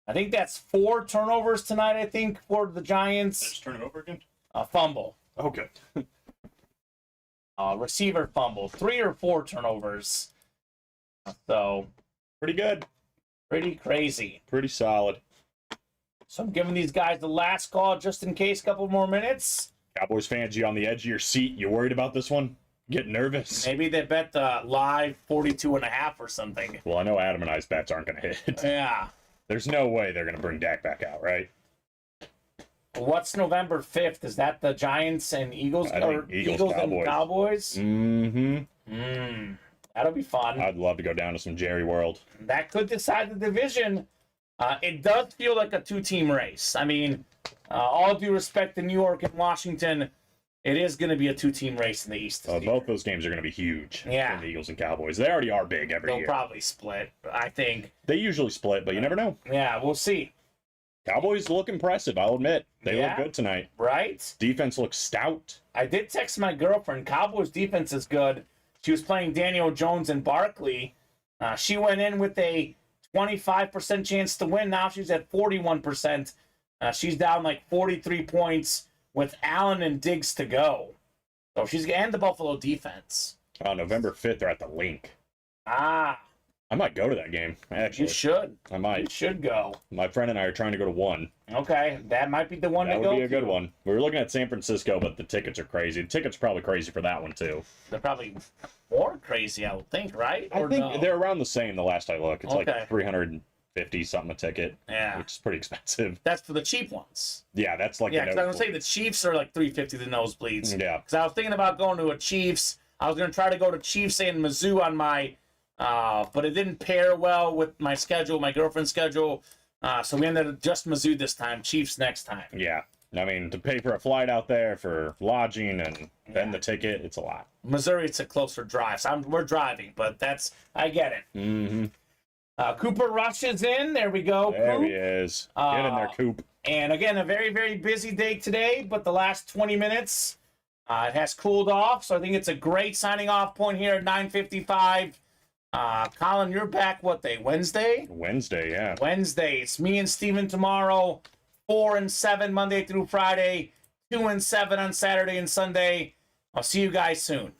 I think that's 4 turnovers tonight, I think, for the Giants. Let's turn it over again. A fumble. Okay. Receiver fumble. 3 or 4 turnovers. So, Pretty good. pretty crazy. Pretty solid. So I'm giving these guys the last call just in case, couple more minutes. Cowboys fans, you on the edge of your seat? You worried about this one? Get nervous? Maybe they bet the live 42.5 or something. Well, I know Adam and I's bets aren't going to hit. Yeah. There's no way they're going to bring Dak back out, right? What's November 5th? Is that the Giants and Eagles? I think Eagles, and Cowboys? Mm-hmm. That'll be fun. I'd love to go down to some Jerry World. That could decide the division. It does feel like a 2-team race. I mean, all due respect to New York and Washington, it is going to be a 2-team race in the East. Both those games are going to be huge. Yeah. For the Eagles and Cowboys. They already are big every They'll year. probably split, I think. They usually split, but you never know. Yeah, we'll see. Cowboys look impressive, I'll admit. They Yeah. look good tonight. Right? Defense looks stout. I did text my girlfriend. Cowboys defense is good. She was playing Daniel Jones and Barkley. She went in with a 25% chance to win. Now she's at 41%. She's down like 43 points with Allen and Diggs to go. So and the Buffalo defense. November 5th, they're at the Link. I might go to that game, actually. You should. I You might. should go. My friend and I are trying to go to one. Okay, that might be the one That to would go be a good to. one. We were looking at San Francisco, but the tickets are crazy. The tickets are probably crazy for that one, too. They're probably more crazy, I would think, right? I Or think no? they're around the same the last I looked. It's Okay. like $350-something a ticket, Yeah. which is pretty expensive. That's for the cheap ones. Yeah, that's like Yeah, the because I was nosebleed. saying the Chiefs are like $350 the nosebleeds. Yeah. Because I was thinking about going to a Chiefs. I was going to try to go to Chiefs and Mizzou on my, but it didn't pair well with my schedule, my girlfriend's schedule. So we ended up just Mizzou this time, Chiefs next time. Yeah. I mean, to pay for a flight out there, for lodging, and then the ticket, it's a lot. Missouri, it's a closer drive. So we're driving, but I get it. Mm-hmm. Cooper Rush is in. There we go. There Coop. he is. Get in there, Coop. And again, a very, very busy day today, but the last 20 minutes, it has cooled off. So I think it's a great signing off point here at 9:55. Colin, you're back, what day? Wednesday? Wednesday, yeah. Wednesday. It's me and Steven tomorrow. 4 and 7 Monday through Friday. 2 and 7 on Saturday and Sunday. I'll see you guys soon.